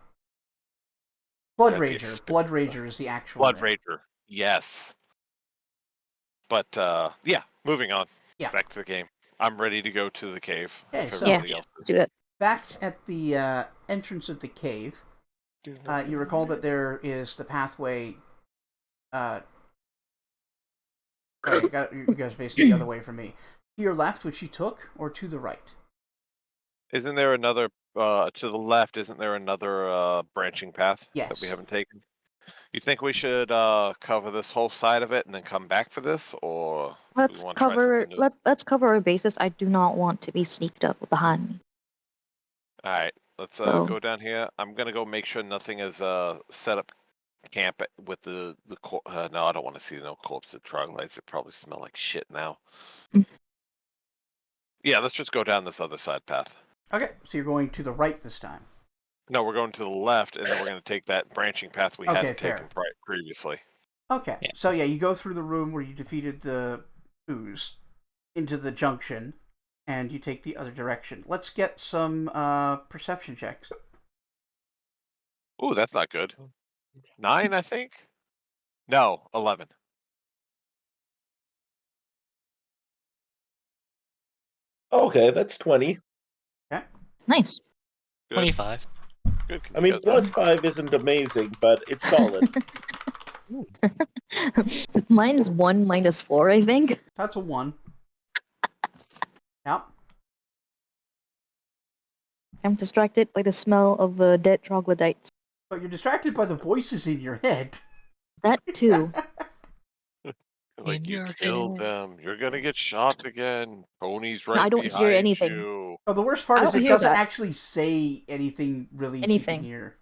Speaker 2: Blood
Speaker 1: That'd be
Speaker 2: Rager. Blood Rager is the actual
Speaker 1: Blood
Speaker 2: name.
Speaker 1: Rager. Yes. But yeah, moving on.
Speaker 2: Yeah.
Speaker 1: Back to the game. I'm ready to go to the cave.
Speaker 2: Okay,
Speaker 1: If
Speaker 2: so-
Speaker 1: everybody
Speaker 3: Yeah,
Speaker 1: else
Speaker 3: let's
Speaker 1: is.
Speaker 3: do it.
Speaker 2: Back at the entrance of the cave, you recall that there is the pathway. Sorry, you guys facing the other way from me. To your left, which you took, or to the right?
Speaker 1: Isn't there another to the left? Isn't there another branching path that we
Speaker 2: Yes.
Speaker 1: haven't taken? You think we should cover this whole side of it and then come back for this, or do
Speaker 3: Let's
Speaker 1: we want to try
Speaker 3: cover
Speaker 1: something new?
Speaker 3: let's cover our bases. I do not want to be sneaked up behind me.
Speaker 1: All right, let's
Speaker 3: So-
Speaker 1: go down here. I'm gonna go make sure nothing is set up camp with the no, I don't want to see no corpses of troglodytes. They probably smell like shit now.
Speaker 3: Mm.
Speaker 1: Yeah, let's just go down this other side path.
Speaker 2: Okay, so you're going to the right this time.
Speaker 1: No, we're going to the left, and then we're going to take that branching path we
Speaker 2: Okay,
Speaker 1: hadn't
Speaker 2: fair.
Speaker 1: taken previously.
Speaker 2: Okay,
Speaker 5: Yeah.
Speaker 2: so yeah, you go through the room where you defeated the ooze into the junction, and you take the other direction. Let's get some perception checks.
Speaker 1: Ooh, that's not good. 9, I think. No, 11.
Speaker 4: Okay, that's 20.
Speaker 3: Nice.
Speaker 1: Good.
Speaker 5: 25.
Speaker 1: Good.
Speaker 4: I mean, plus 5 isn't amazing, but it's solid.
Speaker 3: Mine's 1 minus 4, I think.
Speaker 2: That's a 1. Yep.
Speaker 3: I'm distracted by the smell of dead troglodytes.
Speaker 2: But you're distracted by the voices in your head.
Speaker 3: That too.
Speaker 1: Like
Speaker 5: In
Speaker 1: you
Speaker 5: your
Speaker 1: killed
Speaker 5: head.
Speaker 1: them. You're gonna get shot again. Tony's right
Speaker 3: I don't
Speaker 1: behind
Speaker 3: hear anything.
Speaker 1: you.
Speaker 2: Oh, the worst part
Speaker 3: I
Speaker 2: is
Speaker 3: don't
Speaker 2: it
Speaker 3: hear
Speaker 2: doesn't
Speaker 3: that.
Speaker 2: actually say anything really you
Speaker 3: Anything.
Speaker 2: can hear.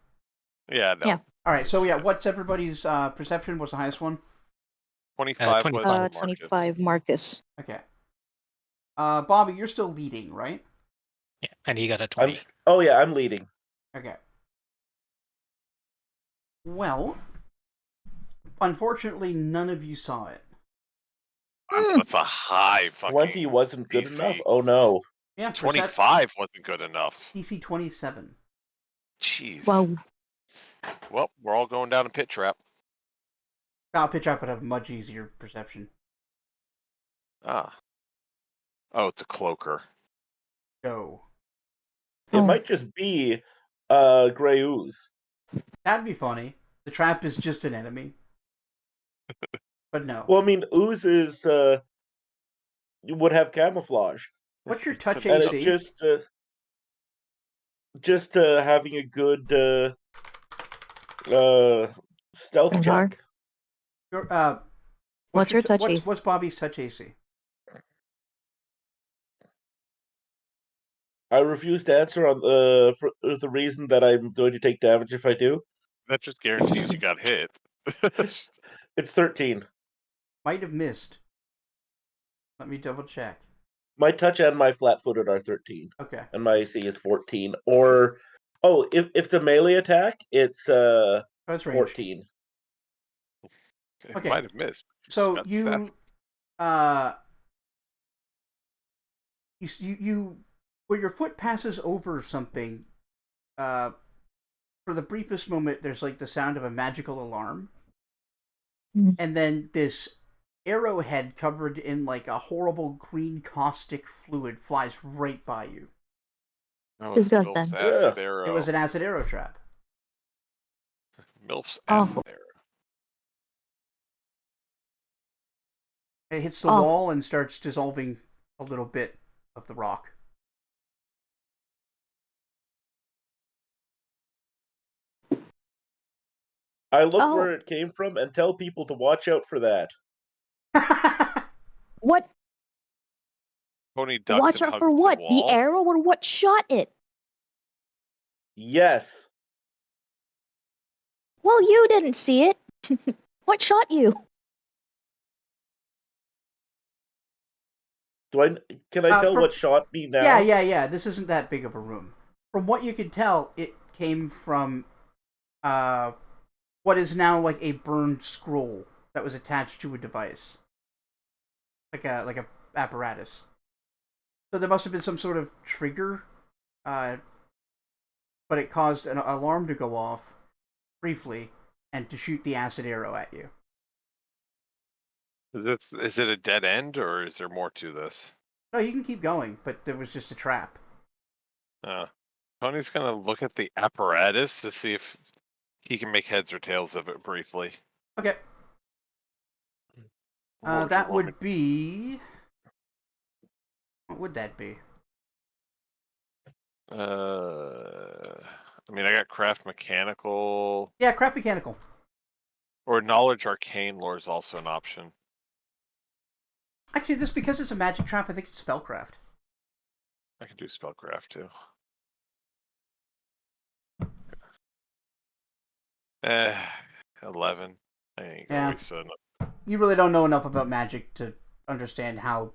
Speaker 1: Yeah, no.
Speaker 3: Yeah.
Speaker 2: All right, so yeah, what's everybody's perception? What's the highest one?
Speaker 1: 25 was
Speaker 5: 25.
Speaker 1: Marcus.
Speaker 3: 25 Marcus.
Speaker 2: Okay. Bobby, you're still leading, right?
Speaker 5: Yeah, and he got a
Speaker 4: I'm
Speaker 5: 20.
Speaker 4: oh yeah, I'm leading.
Speaker 2: Okay. Well, unfortunately, none of you saw it.
Speaker 1: That's a high fucking
Speaker 4: 20 wasn't good
Speaker 1: DC.
Speaker 4: enough. Oh no.
Speaker 2: Yeah,
Speaker 1: 25 wasn't good enough.
Speaker 2: DC 27.
Speaker 1: Jeez.
Speaker 3: Wow.
Speaker 1: Well, we're all going down a pit trap.
Speaker 2: Now, pitch up would have much easier perception.
Speaker 1: Ah. Oh, it's a cloaker.
Speaker 2: Go.
Speaker 4: It
Speaker 3: Oh.
Speaker 4: might just be gray ooze.
Speaker 2: That'd be funny. The trap is just an enemy. But no.
Speaker 4: Well, I mean, ooze is would have camouflage,
Speaker 2: What's your
Speaker 1: It's
Speaker 2: touch
Speaker 1: a-
Speaker 4: and
Speaker 2: AC?
Speaker 4: it's just having a good stealth
Speaker 3: Jar?
Speaker 4: check.
Speaker 2: Your,
Speaker 3: What's your touch AC?
Speaker 2: What's Bobby's touch AC?
Speaker 4: I refuse to answer on for the reason that I'm going to take damage if I do.
Speaker 1: That just guarantees you got hit.
Speaker 4: It's 13.
Speaker 2: Might have missed. Let me double check.
Speaker 4: My touch and my flat-footed are 13,
Speaker 2: Okay.
Speaker 4: and my AC is 14. Or if the melee attack, it's
Speaker 2: That's range.
Speaker 4: 14.
Speaker 1: It
Speaker 2: Okay.
Speaker 1: might have missed.
Speaker 2: So
Speaker 1: That's-
Speaker 2: you, where your foot passes over something, for the briefest moment, there's like the sound of a magical alarm,
Speaker 3: Mhm.
Speaker 2: and then this arrowhead covered in like a horrible green caustic fluid flies right by you.
Speaker 1: Oh, it's
Speaker 3: Disgusting.
Speaker 1: Milf's acid
Speaker 4: Ugh.
Speaker 1: arrow.
Speaker 2: It was an acid arrow trap.
Speaker 1: Milf's
Speaker 3: Oh.
Speaker 1: acid arrow.
Speaker 2: It hits the
Speaker 3: Oh.
Speaker 2: wall and starts dissolving a little bit of the rock.
Speaker 4: I look
Speaker 3: Oh.
Speaker 4: where it came from and tell people to watch out for that.
Speaker 3: What?
Speaker 1: Tony ducks
Speaker 3: Watch
Speaker 1: and
Speaker 3: out
Speaker 1: hugs
Speaker 3: for what?
Speaker 1: The
Speaker 3: The
Speaker 1: wall.
Speaker 3: arrow or what shot it?
Speaker 4: Yes.
Speaker 3: Well, you didn't see it. What shot you?
Speaker 4: Can I tell
Speaker 2: from-
Speaker 4: what shot me now?
Speaker 2: Yeah. This isn't that big of a room. From what you could tell, it came from what is now like a burned scroll that was attached to a device, like a apparatus. So there must have been some sort of trigger, but it caused an alarm to go off briefly and to shoot the acid arrow at you.
Speaker 1: Is it a dead end or is there more to this?
Speaker 2: No, you can keep going, but there was just a trap.
Speaker 1: Tony's gonna look at the apparatus to see if he can make heads or tails of it briefly.
Speaker 2: Okay.
Speaker 1: What
Speaker 2: That
Speaker 1: you want
Speaker 2: would be. What would that be?
Speaker 1: I mean, I got craft mechanical
Speaker 2: Yeah, craft mechanical.
Speaker 1: or knowledge arcane lore is also an option.
Speaker 2: Actually, just because it's a magic trap, I think it's spellcraft.
Speaker 1: I can do spellcraft too. 11. I ain't gonna
Speaker 2: Yeah.
Speaker 1: waste enough.
Speaker 2: You really don't know enough about magic to understand how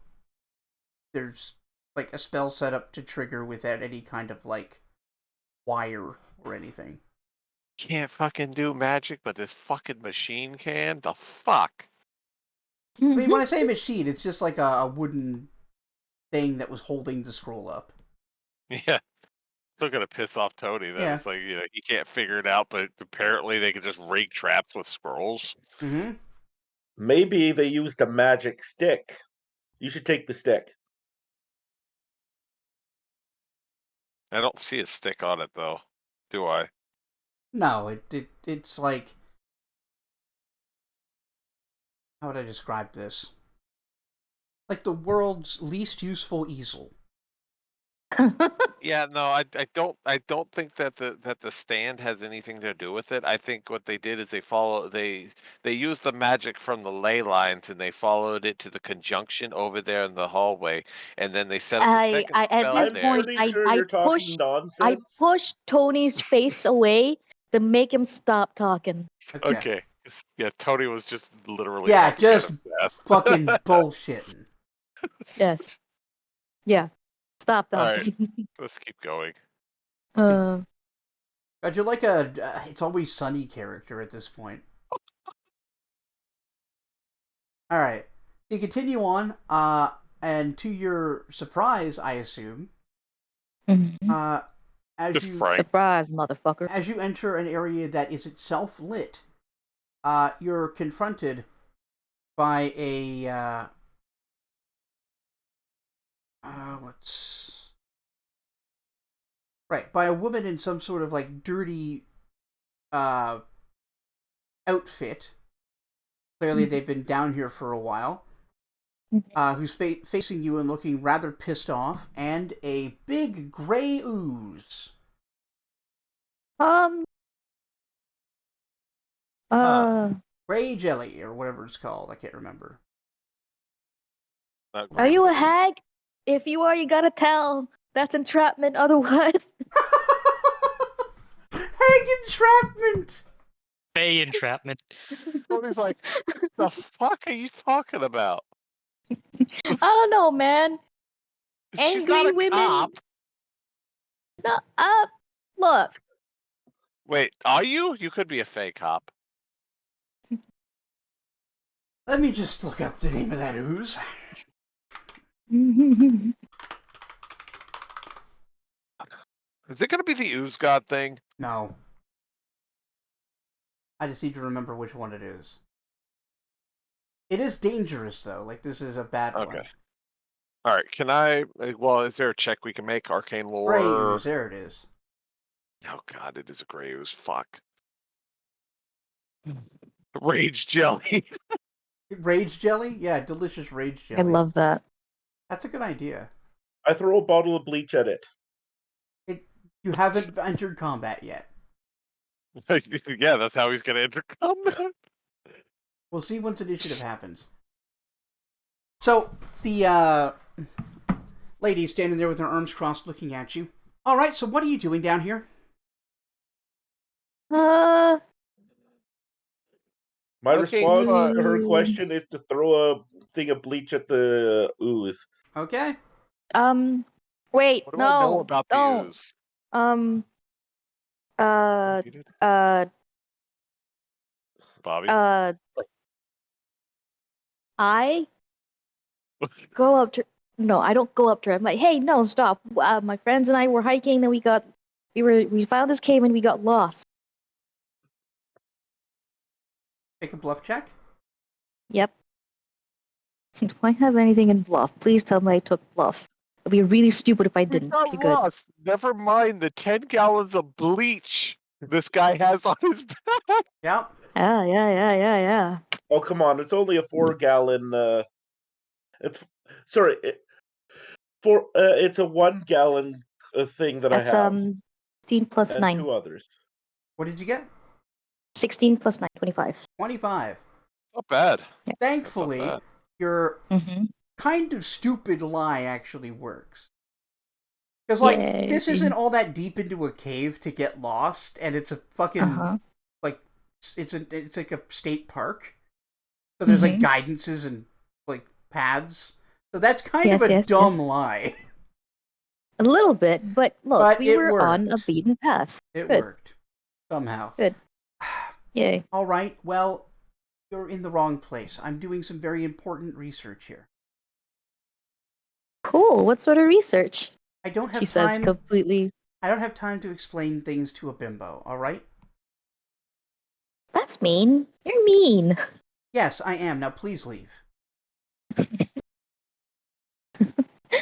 Speaker 2: there's like a spell set up to trigger without any kind of like wire or anything.
Speaker 1: Can't fucking do magic, but this fucking machine can? The fuck?
Speaker 2: I mean, when I say machine, it's just like a wooden thing that was holding the scroll up.
Speaker 1: Yeah. Still gonna piss off Tony that
Speaker 2: Yeah.
Speaker 1: it's like, he can't figure it out, but apparently they can just rig traps with scrolls.
Speaker 2: Mm-hmm.
Speaker 4: Maybe they used a magic stick. You should take the stick.
Speaker 1: I don't see a stick on it though. Do I?
Speaker 2: No, it's like, how would I describe this? Like the world's least useful easel.
Speaker 1: Yeah, no, I don't think that the stand has anything to do with it. I think what they did is they used the magic from the ley lines and they followed it to the conjunction over there in the hallway, and then they set up the second
Speaker 3: At
Speaker 1: spell
Speaker 3: this
Speaker 4: I'm
Speaker 1: there.
Speaker 3: point,
Speaker 4: pretty sure you're talking nonsense.
Speaker 3: I pushed Tony's face away to make him stop talking.
Speaker 1: Okay. Yeah, Tony was just literally
Speaker 2: Yeah,
Speaker 1: talking out
Speaker 2: just
Speaker 1: of death.
Speaker 2: fucking bullshitting.
Speaker 3: Yes. Yeah. Stop
Speaker 1: All right.
Speaker 3: talking.
Speaker 1: Let's keep going.
Speaker 3: uh,
Speaker 2: God, you're like a It's Always Sunny character at this point. All right, you continue on, and to your surprise, I assume,
Speaker 3: mhm.
Speaker 2: as
Speaker 1: Just
Speaker 2: you
Speaker 1: Frank.
Speaker 3: Surprise, motherfucker.
Speaker 2: as you enter an area that is itself lit, you're confronted by a by a woman in some sort of like dirty outfit. Clearly, they've been down here for a while. Who's facing you and looking rather pissed off, and a big gray ooze. Gray jelly, or whatever it's called. I can't remember.
Speaker 1: Not
Speaker 3: Are you a
Speaker 1: great.
Speaker 3: hag? If you are, you gotta tell. That's entrapment otherwise.
Speaker 2: Hag entrapment!
Speaker 5: Bay entrapment.
Speaker 1: Tony's like, the fuck are you talking about?
Speaker 3: I don't know, man.
Speaker 1: She's
Speaker 3: Angry
Speaker 1: not a
Speaker 3: women.
Speaker 1: cop.
Speaker 3: No, look.
Speaker 1: Wait, are you? You could be a fake cop.
Speaker 2: Let me just look up the name of that ooze.
Speaker 1: Is it going to be the ooze god thing?
Speaker 2: No. I just need to remember which one it is. It is dangerous, though. Like, this is a bad one.
Speaker 1: Okay. All right. Can I? Well, is there a check we can make? Arcane lore.
Speaker 2: Gray ooze. There it is.
Speaker 1: Oh god, it is a gray ooze. Fuck. Rage jelly.
Speaker 2: Rage jelly? Yeah, delicious rage jelly.
Speaker 3: I love that.
Speaker 2: That's a good idea.
Speaker 4: I throw a bottle of bleach at it.
Speaker 2: You haven't entered combat yet.
Speaker 1: Yeah, that's how he's going to enter combat.
Speaker 2: We'll see once initiative happens. So, the lady standing there with her arms crossed looking at you. Alright, so what are you doing down here?
Speaker 4: My
Speaker 1: Okay,
Speaker 4: response to her question is to throw a thing of bleach at the ooze.
Speaker 2: Okay.
Speaker 3: Wait,
Speaker 1: What do I know about the
Speaker 3: don't.
Speaker 1: ooze? Bobby?
Speaker 3: I go up to no, I don't go up to her. I'm like, hey, no, stop. My friends and I were hiking, and we found this cave and we got lost.
Speaker 2: Make a bluff check.
Speaker 3: Yep. Do I have anything in bluff? Please tell me I took bluff. It'd be really stupid if I
Speaker 1: We
Speaker 3: didn't.
Speaker 1: got
Speaker 3: Okay, good.
Speaker 1: lost. Never mind the 10 gallons of bleach this guy has on his back.
Speaker 2: Yep.
Speaker 3: Yeah.
Speaker 4: Oh, come on. It's only a 4-gallon. It's sorry. It's a 1-gallon thing that
Speaker 3: That's
Speaker 4: I have,
Speaker 3: 16 plus
Speaker 4: and
Speaker 3: 9.
Speaker 4: 2 others.
Speaker 2: What did you get?
Speaker 3: 16 plus 9, 25.
Speaker 2: 25.
Speaker 1: Not bad.
Speaker 2: Thankfully,
Speaker 1: bad.
Speaker 2: your
Speaker 3: Mm-hmm.
Speaker 2: kind of stupid lie actually works. Because, like,
Speaker 3: Yay.
Speaker 2: this isn't all that deep into a cave to get lost, and it's a fucking,
Speaker 3: Uh-huh.
Speaker 2: like, it's like a state park. So there's, like,
Speaker 3: Mhm.
Speaker 2: guidances and, like, paths. So that's kind of
Speaker 3: Yes,
Speaker 2: a
Speaker 3: yes,
Speaker 2: dumb
Speaker 3: yes.
Speaker 2: lie.
Speaker 3: A little bit, but look,
Speaker 2: But
Speaker 3: we
Speaker 2: it
Speaker 3: were on a
Speaker 2: worked.
Speaker 3: beaten path.
Speaker 2: It
Speaker 3: Good.
Speaker 2: worked. Somehow.
Speaker 3: Good. Yay.
Speaker 2: All right, well, you're in the wrong place. I'm doing some very important research here.
Speaker 3: Cool. What sort of research?
Speaker 2: I don't have
Speaker 3: She says
Speaker 2: time.
Speaker 3: completely.
Speaker 2: I don't have time to explain things to a bimbo, all right?
Speaker 3: That's mean. You're mean.
Speaker 2: Yes, I am. Now please leave.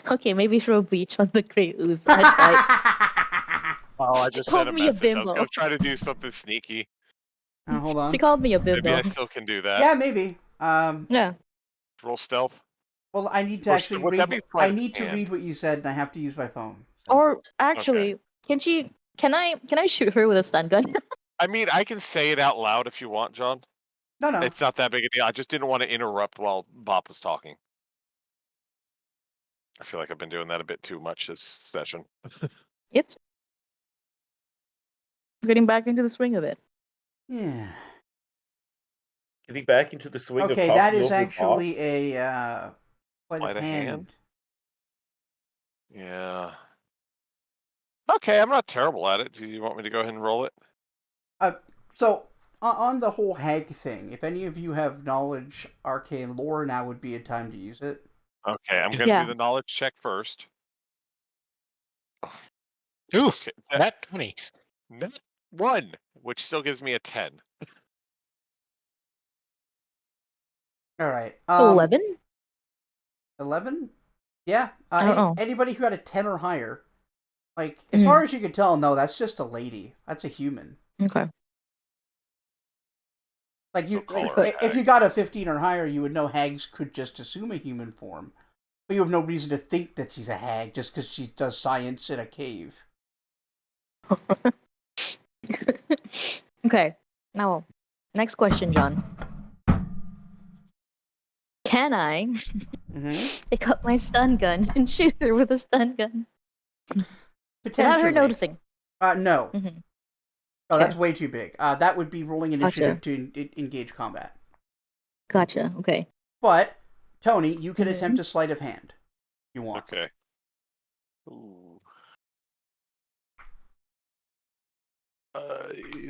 Speaker 3: Okay, maybe throw bleach on the gray ooze. I tried.
Speaker 1: Oh, I
Speaker 3: She
Speaker 1: just
Speaker 3: called
Speaker 1: sent a
Speaker 3: me a
Speaker 1: message. I was
Speaker 3: bimbo.
Speaker 1: going to try to do something sneaky.
Speaker 2: Hold on.
Speaker 3: She called me a
Speaker 1: Maybe
Speaker 3: bimbo.
Speaker 1: I still can do that.
Speaker 2: Yeah, maybe.
Speaker 3: Yeah.
Speaker 1: Roll stealth.
Speaker 2: Well, I need to
Speaker 1: Or
Speaker 2: actually
Speaker 1: would
Speaker 2: read.
Speaker 1: that be
Speaker 2: I
Speaker 1: sleight of
Speaker 2: need to
Speaker 1: hand?
Speaker 2: read what you said, and I have to use my phone. So.
Speaker 3: Or actually, can I shoot her with a stun gun?
Speaker 1: I mean, I can say it out loud if you want, John.
Speaker 2: No.
Speaker 1: It's not that big a deal. I just didn't want to interrupt while Bob was talking. I feel like I've been doing that a bit too much this session.
Speaker 3: It's getting back into the swing of it.
Speaker 2: Yeah.
Speaker 4: Getting back into the swing of
Speaker 2: Okay,
Speaker 4: talking
Speaker 2: that is
Speaker 4: over Bob.
Speaker 2: actually a sleight
Speaker 1: Sleight
Speaker 2: of
Speaker 1: of
Speaker 2: hand.
Speaker 1: hand? Yeah. Okay, I'm not terrible at it. Do you want me to go ahead and roll it?
Speaker 2: So on the whole hag thing, if any of you have knowledge arcane lore, now would be a time to use it.
Speaker 1: Okay, I'm going to
Speaker 3: Yeah.
Speaker 1: do the knowledge check first.
Speaker 5: Oof.
Speaker 1: Okay,
Speaker 5: That 20.
Speaker 1: Net 1, which still gives me a 10.
Speaker 2: All right.
Speaker 3: 11?
Speaker 2: 11? Yeah.
Speaker 3: I don't know.
Speaker 2: Anybody who had a 10 or higher, like, as far as you can tell, no, that's just a lady. That's a human.
Speaker 3: Okay.
Speaker 2: Like,
Speaker 1: So call her a
Speaker 2: if you
Speaker 1: hag.
Speaker 2: got a 15 or higher, you would know hags could just assume a human form. But you have no reason to think that she's a hag just because she does science in a cave.
Speaker 3: Okay. Now, next question, John. Can I pick up my stun gun and shoot her with a stun gun without her noticing?
Speaker 2: No.
Speaker 3: Mhm.
Speaker 2: Oh, that's
Speaker 3: Okay.
Speaker 2: way too big. That would be rolling initiative to engage combat.
Speaker 3: Gotcha. Okay.
Speaker 2: But, Tony, you can attempt a sleight of hand. If you want.
Speaker 1: Okay. Ooh.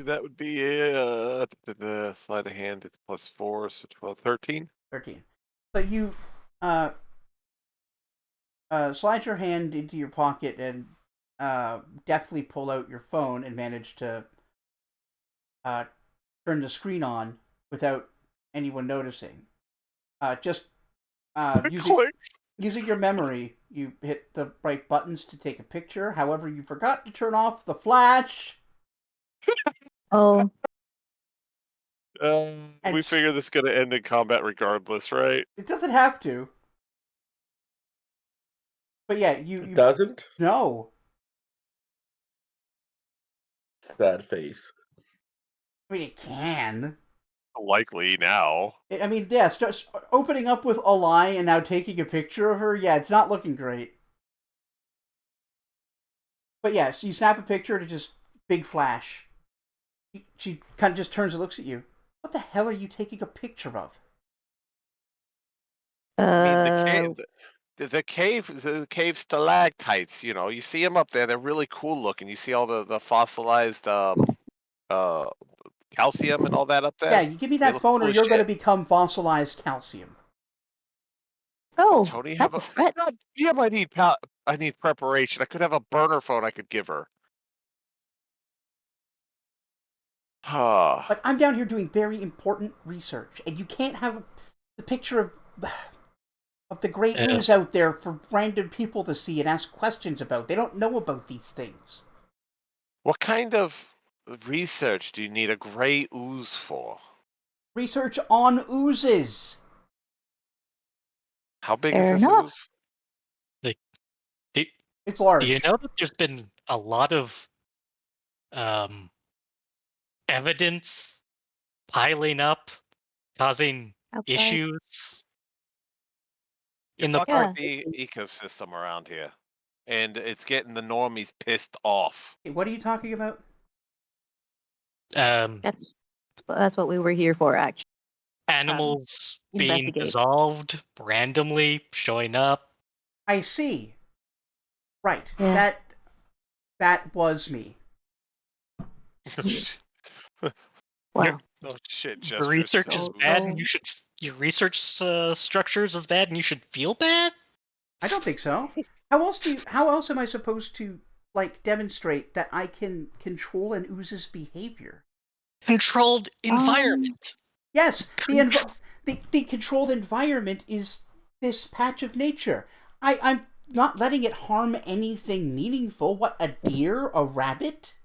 Speaker 1: That would be the sleight of hand. It's plus 4, so 12, 13.
Speaker 2: 13. So you slide your hand into your pocket and deftly pull out your phone and manage to turn the screen on without anyone noticing. Just using your memory, you hit the right buttons to take a picture. However, you forgot to turn off the flash.
Speaker 3: Oh.
Speaker 1: We figure this is going to end in combat regardless, right?
Speaker 2: It doesn't have to. But yeah, you
Speaker 4: doesn't?
Speaker 2: No.
Speaker 4: Sad face.
Speaker 2: I mean, it can.
Speaker 1: Likely now.
Speaker 2: I mean, yeah, opening up with a lie and now taking a picture of her, yeah, it's not looking great. But yeah, so you snap a picture to just big flash. She kind of just turns and looks at you. What the hell are you taking a picture of?
Speaker 1: I mean, the cave stalactites, you know, you see them up there. They're really cool looking. You see all the fossilized calcium and all that up there.
Speaker 2: Yeah, you give me that phone or
Speaker 1: cool as
Speaker 2: you're going to
Speaker 1: shit.
Speaker 2: become fossilized calcium.
Speaker 3: Oh,
Speaker 1: Tony
Speaker 3: that's
Speaker 1: have
Speaker 3: a
Speaker 1: a
Speaker 3: threat.
Speaker 1: God damn, I need preparation. I could have a burner phone I could give her.
Speaker 2: But I'm down here doing very important research, and you can't have the picture of the great ooze out there for random people to see and ask questions about. They don't know about these things.
Speaker 1: What kind of research do you need a gray ooze for?
Speaker 2: Research on oozes.
Speaker 1: How big
Speaker 3: Fair
Speaker 1: is this
Speaker 3: enough.
Speaker 1: ooze?
Speaker 2: It's large.
Speaker 5: Do you know that there's been a lot of evidence piling up, causing
Speaker 3: Outside.
Speaker 5: issues in the
Speaker 1: Fuck
Speaker 3: Yeah.
Speaker 1: with the ecosystem around here, and it's getting the normies pissed off.
Speaker 2: Hey, what are you talking about?
Speaker 3: That's what we were here for, actually.
Speaker 5: Animals being
Speaker 3: investigate.
Speaker 5: dissolved randomly, showing up.
Speaker 2: I see. Right.
Speaker 3: Yeah.
Speaker 2: That was me.
Speaker 3: Wow.
Speaker 1: Oh shit,
Speaker 5: Your
Speaker 1: Jester.
Speaker 5: research is
Speaker 3: so-
Speaker 5: bad,
Speaker 3: so-
Speaker 5: and your research structures is bad, and you should feel bad.
Speaker 2: I don't think so. How else am I supposed to demonstrate that I can control an ooze's behavior?
Speaker 5: Controlled environment.
Speaker 2: Yes, the controlled environment is this patch of nature. I'm not letting it harm anything meaningful. What, a deer, a rabbit?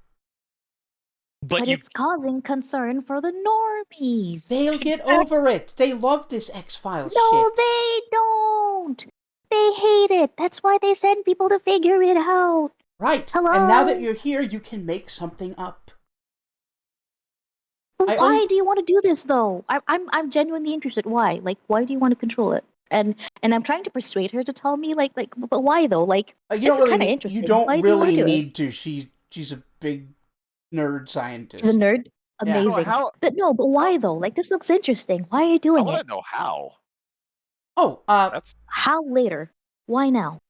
Speaker 5: But
Speaker 3: But
Speaker 5: you
Speaker 3: it's causing concern for the normies.
Speaker 2: They'll get over it. They love this X-Files
Speaker 3: No,
Speaker 2: shit.
Speaker 3: they don't. They hate it. That's why they send people to figure it out.
Speaker 2: Right.
Speaker 3: Hello?
Speaker 2: And now that you're here, you can make something up.
Speaker 3: But
Speaker 2: I
Speaker 3: why
Speaker 2: only-
Speaker 3: do you want to do this, though? I'm genuinely interested. Why? Like, why do you want to control it? And I'm trying to persuade her to tell me, but why though? Like,
Speaker 2: You
Speaker 3: this
Speaker 2: don't
Speaker 3: is
Speaker 2: really
Speaker 3: kind of
Speaker 2: need,
Speaker 3: interesting.
Speaker 2: you don't
Speaker 3: Why do you wanna
Speaker 2: really
Speaker 3: do it?
Speaker 2: need to. She's a big nerd scientist.
Speaker 3: She's a nerd.
Speaker 2: Yeah.
Speaker 3: Amazing.
Speaker 1: How?
Speaker 3: But why though? Like, this looks interesting. Why are you
Speaker 1: I
Speaker 3: doing
Speaker 1: want
Speaker 3: it?
Speaker 1: to know how.
Speaker 2: Oh,
Speaker 1: That's
Speaker 3: How later? Why now?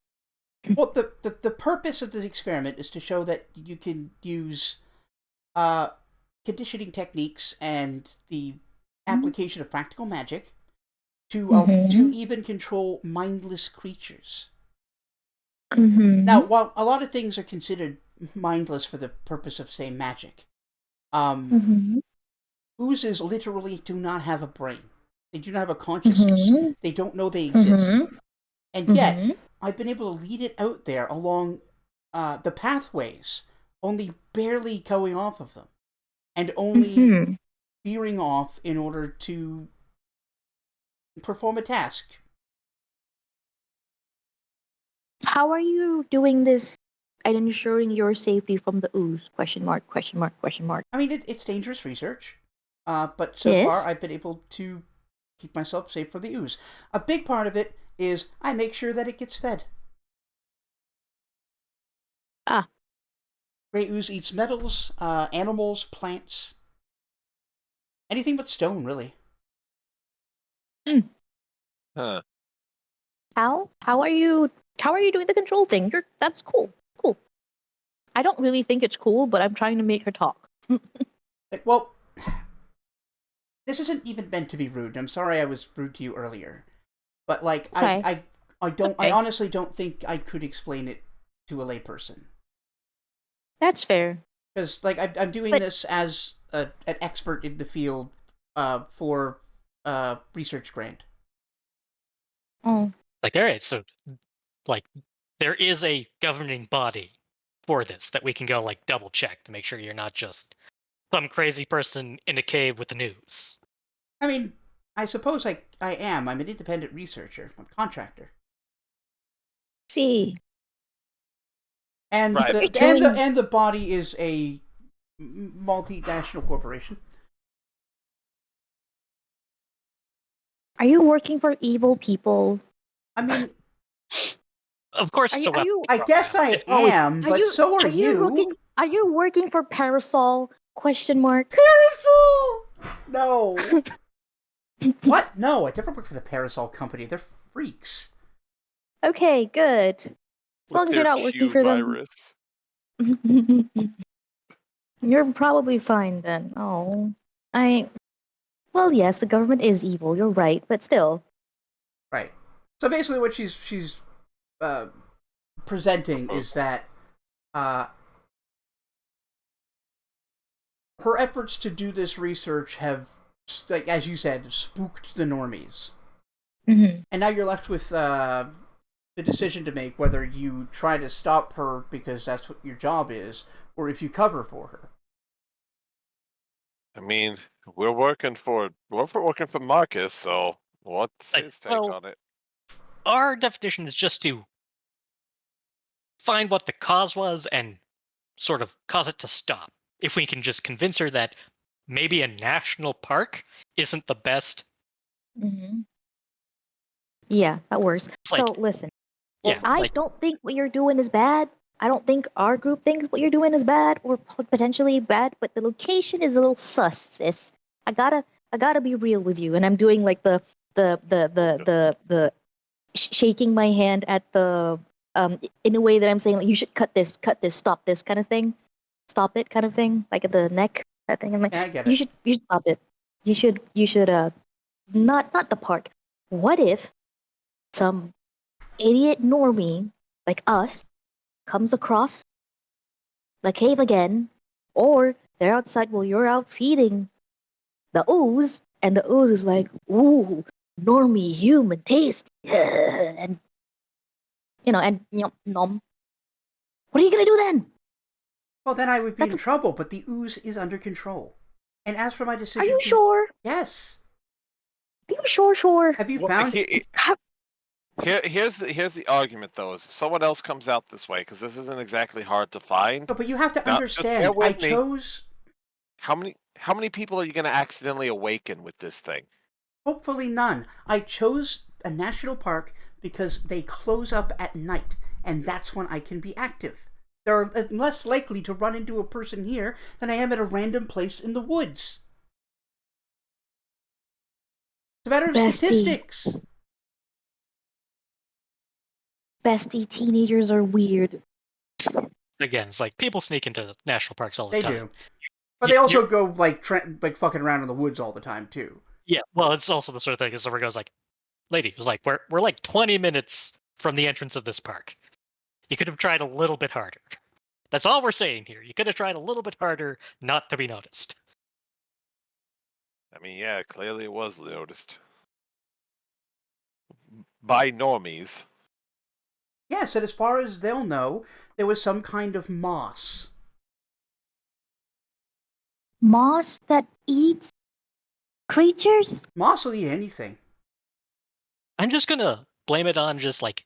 Speaker 2: well, the purpose of this experiment is to show that you can use conditioning techniques and the application of practical magic to even control mindless creatures.
Speaker 3: Mm-hmm.
Speaker 2: Now, while a lot of things are considered mindless for the purpose of, say, magic, oozes literally do not have a brain. They do not have a consciousness. They don't know they exist. And yet, I've been able to lead it out there along the pathways, only barely going off of them, and only veering off in order to perform a task.
Speaker 3: How are you doing this and ensuring your safety from the ooze? Question mark, question mark, question mark.
Speaker 2: I mean, it's dangerous research, but so
Speaker 3: Yes.
Speaker 2: far I've been able to keep myself safe from the ooze. A big part of it is I make sure that it gets fed.
Speaker 3: Ah.
Speaker 2: Grey ooze eats metals, animals, plants, anything but stone, really.
Speaker 1: huh.
Speaker 3: How are you doing the control thing? That's cool. Cool. I don't really think it's cool, but I'm trying to make her talk.
Speaker 2: Well, this isn't even meant to be rude. I'm sorry I was rude to you earlier, but
Speaker 3: Okay.
Speaker 2: I don't.
Speaker 3: Okay.
Speaker 2: I honestly don't think I could explain it to a layperson,
Speaker 3: That's fair.
Speaker 2: because I'm doing this as an expert in the field for research grant.
Speaker 3: Oh.
Speaker 5: like, all right, so like there is a governing body for this that we can go like double check to make sure you're not just some crazy person in a cave with the news.
Speaker 2: I mean, I suppose I am. I'm an independent researcher. I'm a contractor.
Speaker 3: See.
Speaker 2: And
Speaker 1: Right.
Speaker 2: the body is a multinational corporation.
Speaker 3: Are you working for evil people?
Speaker 2: I mean,
Speaker 5: Of course,
Speaker 3: Are
Speaker 5: it's
Speaker 3: you-
Speaker 5: a weapons
Speaker 2: I guess
Speaker 5: program.
Speaker 2: I
Speaker 5: It's always-
Speaker 2: am, but so are you.
Speaker 3: Are you working for Parasol? Question mark.
Speaker 2: Parasol! No. What? No, I never worked for the Parasol Company. They're freaks.
Speaker 3: Okay, good. As
Speaker 1: With
Speaker 3: long as you're
Speaker 1: their
Speaker 3: not working
Speaker 1: Q
Speaker 3: for them.
Speaker 1: virus.
Speaker 3: You're probably fine then. Oh. Well, yes, the government is evil, you're right, but still.
Speaker 2: Right. So basically, what she's presenting is that her efforts to do this research have, like as you said, spooked the normies,
Speaker 3: Mm-hmm.
Speaker 2: and now you're left with the decision to make whether you try to stop her because that's what your job is, or if you cover for her.
Speaker 1: I mean, we're working for Marcus, so what's
Speaker 5: Like,
Speaker 1: his take
Speaker 5: well,
Speaker 1: on it?
Speaker 5: our definition is just to find what the cause was and sort of cause it to stop. If we can just convince her that maybe a national park isn't the best.
Speaker 3: Mm-hmm. Yeah, that works.
Speaker 5: It's like,
Speaker 3: So listen,
Speaker 5: yeah,
Speaker 3: I
Speaker 5: like,
Speaker 3: don't think what you're doing is bad. I don't think our group thinks what you're doing is bad or potentially bad, but the location is a little sus, sis. I gotta be real with you, and I'm doing like the shaking my hand at the in a way that I'm saying like you should cut this, stop this kind of thing, stop it kind of thing, like at the neck that thing. I'm like,
Speaker 2: Yeah, I get it.
Speaker 3: you should stop it. You should not the park. What if some idiot normie like us comes across the cave again, or they're outside while you're out feeding the ooze, and the ooze is like, ooh, normie human taste, and and nom. What are you gonna do then?
Speaker 2: Well, then I would be
Speaker 3: That's
Speaker 2: in trouble, but the ooze is under control. And as for my
Speaker 3: Are
Speaker 2: decision
Speaker 3: you
Speaker 2: to...
Speaker 3: sure?
Speaker 2: Yes.
Speaker 3: Are you sure? Sure.
Speaker 2: Have you
Speaker 1: Well,
Speaker 2: found...
Speaker 1: here's the argument though: is if someone else comes out this way, because this isn't exactly hard to find.
Speaker 2: No, but you have to
Speaker 1: Now, just bear
Speaker 2: understand, I
Speaker 1: with me.
Speaker 2: chose...
Speaker 1: How many people are you going to accidentally awaken with this thing?
Speaker 2: Hopefully none. I chose a national park because they close up at night, and that's when I can be active. They're less likely to run into a person here than I am at a random place in the woods. It's a matter of
Speaker 3: Bestie.
Speaker 2: statistics.
Speaker 3: Bestie, teenagers are weird.
Speaker 5: again, it's like people sneak into national parks all the
Speaker 2: They
Speaker 5: time.
Speaker 2: do. But they also go, like fucking around in the woods all the time, too.
Speaker 5: Yeah, well, it's also the sort of thing is someone goes like, lady, was like, we're like 20 minutes from the entrance of this park. You could have tried a little bit harder. That's all we're saying here. You could have tried a little bit harder not to be noticed.
Speaker 1: I mean, yeah, clearly it was noticed by normies.
Speaker 2: Yes, and as far as they'll know, there was some kind of moss.
Speaker 3: Moss that eats creatures?
Speaker 2: Moss will eat anything.
Speaker 5: I'm just gonna blame it on just like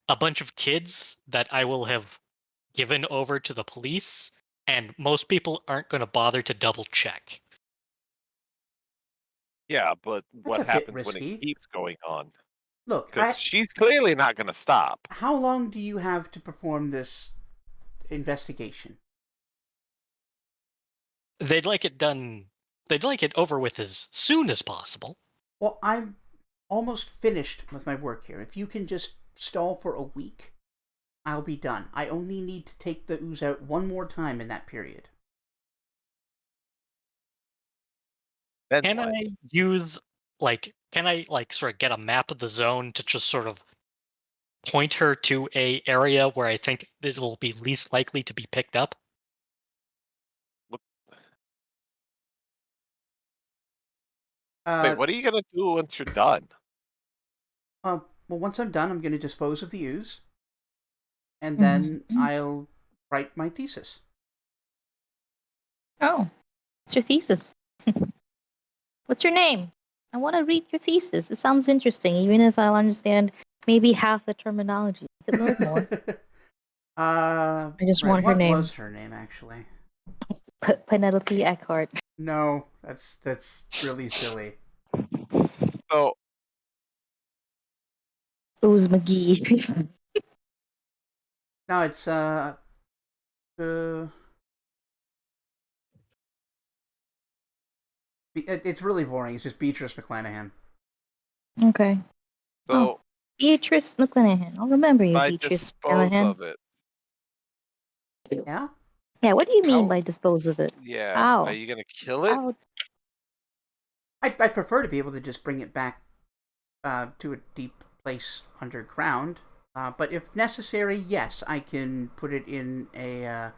Speaker 5: a bunch of kids that I will have given over to the police, and most people aren't gonna bother to double check.
Speaker 1: Yeah, but what
Speaker 2: a bit
Speaker 1: happens when
Speaker 2: risky.
Speaker 1: it keeps going on?
Speaker 2: Look,
Speaker 1: Because she's clearly not going to stop.
Speaker 2: how long do you have to perform this investigation?
Speaker 5: They'd like it done. They'd like it over with as soon as possible.
Speaker 2: Well, I'm almost finished with my work here. If you can just stall for a week, I'll be done. I only need to take the ooze out one more time in that period.
Speaker 5: Can I use can I sort of get a map of the zone to just sort of point her to a area where I think it will be least likely to be picked up?
Speaker 1: Wait, what are you going to do once you're done?
Speaker 2: Well, once I'm done, I'm going to dispose of the ooze, and then I'll write my thesis.
Speaker 3: Oh, it's your thesis. What's your name? I want to read your thesis. It sounds interesting, even if I'll understand maybe half the terminology. I could learn more.
Speaker 2: I
Speaker 3: just want her name.
Speaker 2: What was her name, actually?
Speaker 3: Penelope Eckhart.
Speaker 2: No, that's really silly.
Speaker 1: So,
Speaker 3: Ooze McGee.
Speaker 2: No, it's it's really boring. It's just Beatrice McClanahan.
Speaker 3: Okay.
Speaker 1: so
Speaker 3: Beatrice McClanahan. I'll remember you,
Speaker 1: by
Speaker 3: Beatrice
Speaker 1: dispose
Speaker 3: McClanahan.
Speaker 1: of it.
Speaker 2: Yeah?
Speaker 3: Yeah, what do you mean
Speaker 1: How-
Speaker 3: by dispose of it?
Speaker 1: Yeah.
Speaker 3: How?
Speaker 1: Are you going to kill it?
Speaker 3: How?
Speaker 2: I'd prefer to be able to just bring it back to a deep place underground. But if necessary, yes, I can put it in a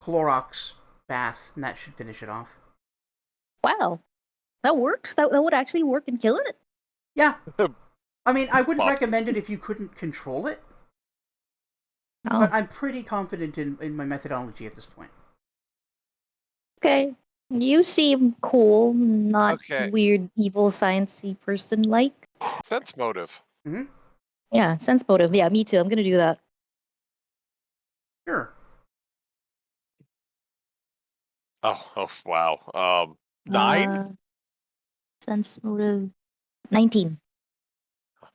Speaker 2: Clorox bath, and that should finish it off.
Speaker 3: Wow, that works. That would actually work in killing it.
Speaker 2: Yeah. I mean, I wouldn't
Speaker 1: Well-
Speaker 2: recommend it if you couldn't control it,
Speaker 3: Oh,
Speaker 2: but I'm pretty confident in my methodology at this point.
Speaker 3: okay. You seem cool, not
Speaker 1: Okay.
Speaker 3: weird, evil, sciencey person like.
Speaker 1: Sense motive.
Speaker 2: Mm-hmm.
Speaker 3: Yeah, sense motive. Yeah, me too. I'm gonna do that.
Speaker 2: Sure.
Speaker 1: Oh wow. 9.
Speaker 3: Uh, sense motive. 19.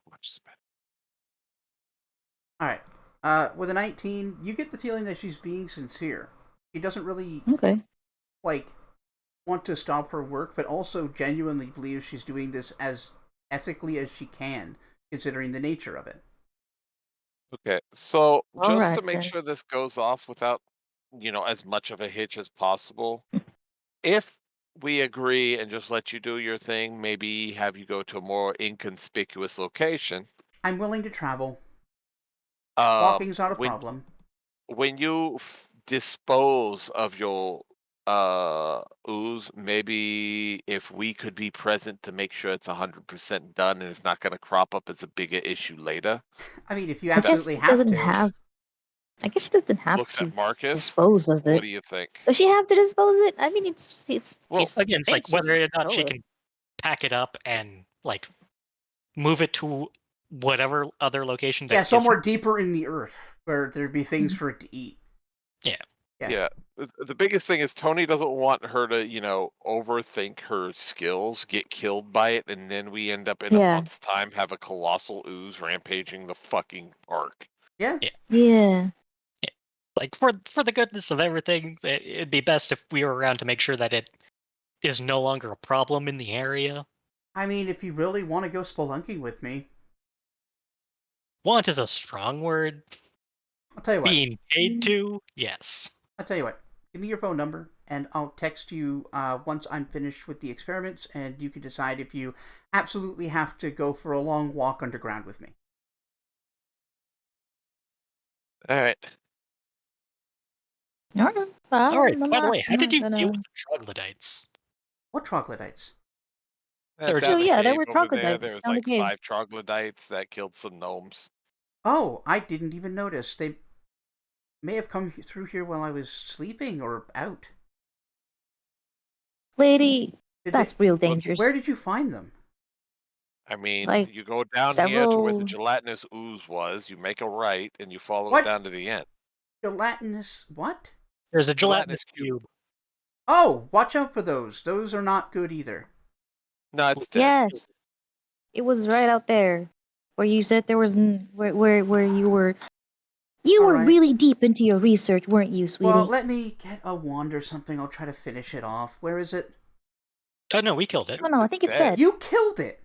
Speaker 1: Much spent.
Speaker 2: All right. With a 19, you get the feeling that she's being sincere. She doesn't really
Speaker 3: Okay.
Speaker 2: want to stop her work, but also genuinely believes she's doing this as ethically as she can, considering the nature of it.
Speaker 1: Okay, so
Speaker 3: All
Speaker 1: just
Speaker 3: right,
Speaker 1: to make
Speaker 3: then.
Speaker 1: sure this goes off without, as much of a hitch as possible, if we agree and just let you do your thing, maybe have you go to a more inconspicuous location.
Speaker 2: I'm willing to travel.
Speaker 1: Um,
Speaker 2: Walking's not a
Speaker 1: when
Speaker 2: problem.
Speaker 1: when you dispose of your ooze, maybe if we could be present to make sure it's 100% done and it's not going to crop up as a bigger issue later.
Speaker 2: I mean, if you
Speaker 3: I guess
Speaker 2: absolutely
Speaker 3: she
Speaker 2: have
Speaker 3: doesn't
Speaker 2: to.
Speaker 3: have. I guess she doesn't have
Speaker 1: Looks
Speaker 3: to
Speaker 1: at Marcus.
Speaker 3: dispose of
Speaker 1: What
Speaker 3: it.
Speaker 1: do you think?
Speaker 3: Does she have to dispose it? I mean, it's
Speaker 1: Well,
Speaker 3: she's
Speaker 5: Again, it's like
Speaker 3: thinks she's
Speaker 5: whether or not
Speaker 3: gonna
Speaker 5: she
Speaker 3: throw it.
Speaker 5: can pack it up and like move it to whatever other location that
Speaker 2: Yeah, somewhere
Speaker 5: isn't-
Speaker 2: deeper in the earth where there'd be things for it to eat.
Speaker 5: Yeah.
Speaker 2: Yeah.
Speaker 1: The biggest thing is Tony doesn't want her to, overthink her skills, get killed by it, and then we end up in a
Speaker 3: Yeah.
Speaker 1: month's time have a colossal ooze rampaging the fucking park.
Speaker 2: Yeah.
Speaker 3: Yeah.
Speaker 5: like for the goodness of everything, it'd be best if we were around to make sure that it is no longer a problem in the area.
Speaker 2: I mean, if you really want to go spelunking with me,
Speaker 5: Want is a strong word.
Speaker 2: I'll tell you what.
Speaker 5: Being paid to, yes.
Speaker 2: I'll tell you what. Give me your phone number, and I'll text you once I'm finished with the experiments, and you can decide if you absolutely have to go for a long walk underground with me.
Speaker 1: All right.
Speaker 3: All right.
Speaker 5: All right.
Speaker 3: I'm
Speaker 5: By the
Speaker 3: not-
Speaker 5: way, how
Speaker 3: I'm
Speaker 5: did
Speaker 3: not
Speaker 5: you
Speaker 3: gonna-
Speaker 5: deal with the troglodytes?
Speaker 2: What troglodytes?
Speaker 5: They were
Speaker 1: Down
Speaker 5: just-
Speaker 1: the
Speaker 3: yeah, there
Speaker 1: cave
Speaker 3: were
Speaker 1: over
Speaker 3: troglodytes
Speaker 1: There was
Speaker 3: down the
Speaker 1: like
Speaker 3: cave.
Speaker 1: 5 troglodytes that killed some gnomes.
Speaker 2: Oh, I didn't even notice. They may have come through here while I was sleeping or out.
Speaker 3: Lady,
Speaker 2: Did
Speaker 3: that's real dangerous.
Speaker 2: Where did you find them?
Speaker 1: I mean,
Speaker 3: Like,
Speaker 1: you go down here to where the
Speaker 3: several-
Speaker 1: gelatinous ooze was, you make a right, and you follow
Speaker 2: What?
Speaker 1: it down to the end.
Speaker 2: Gelatinous what?
Speaker 5: There's a
Speaker 1: Gelatinous
Speaker 5: gelatinous cube.
Speaker 2: Oh, watch out for those. Those are not good either.
Speaker 1: No, it's dead.
Speaker 3: Yes, it was right out there, where you said there was where you were. You
Speaker 2: All
Speaker 3: were
Speaker 2: right.
Speaker 3: really deep into your research, weren't you, sweetie?
Speaker 2: Well, let me get a wand or something. I'll try to finish it off. Where is it?
Speaker 5: Oh no, we killed it.
Speaker 3: Oh no, I think it's
Speaker 1: dead.
Speaker 3: dead.
Speaker 2: You killed it.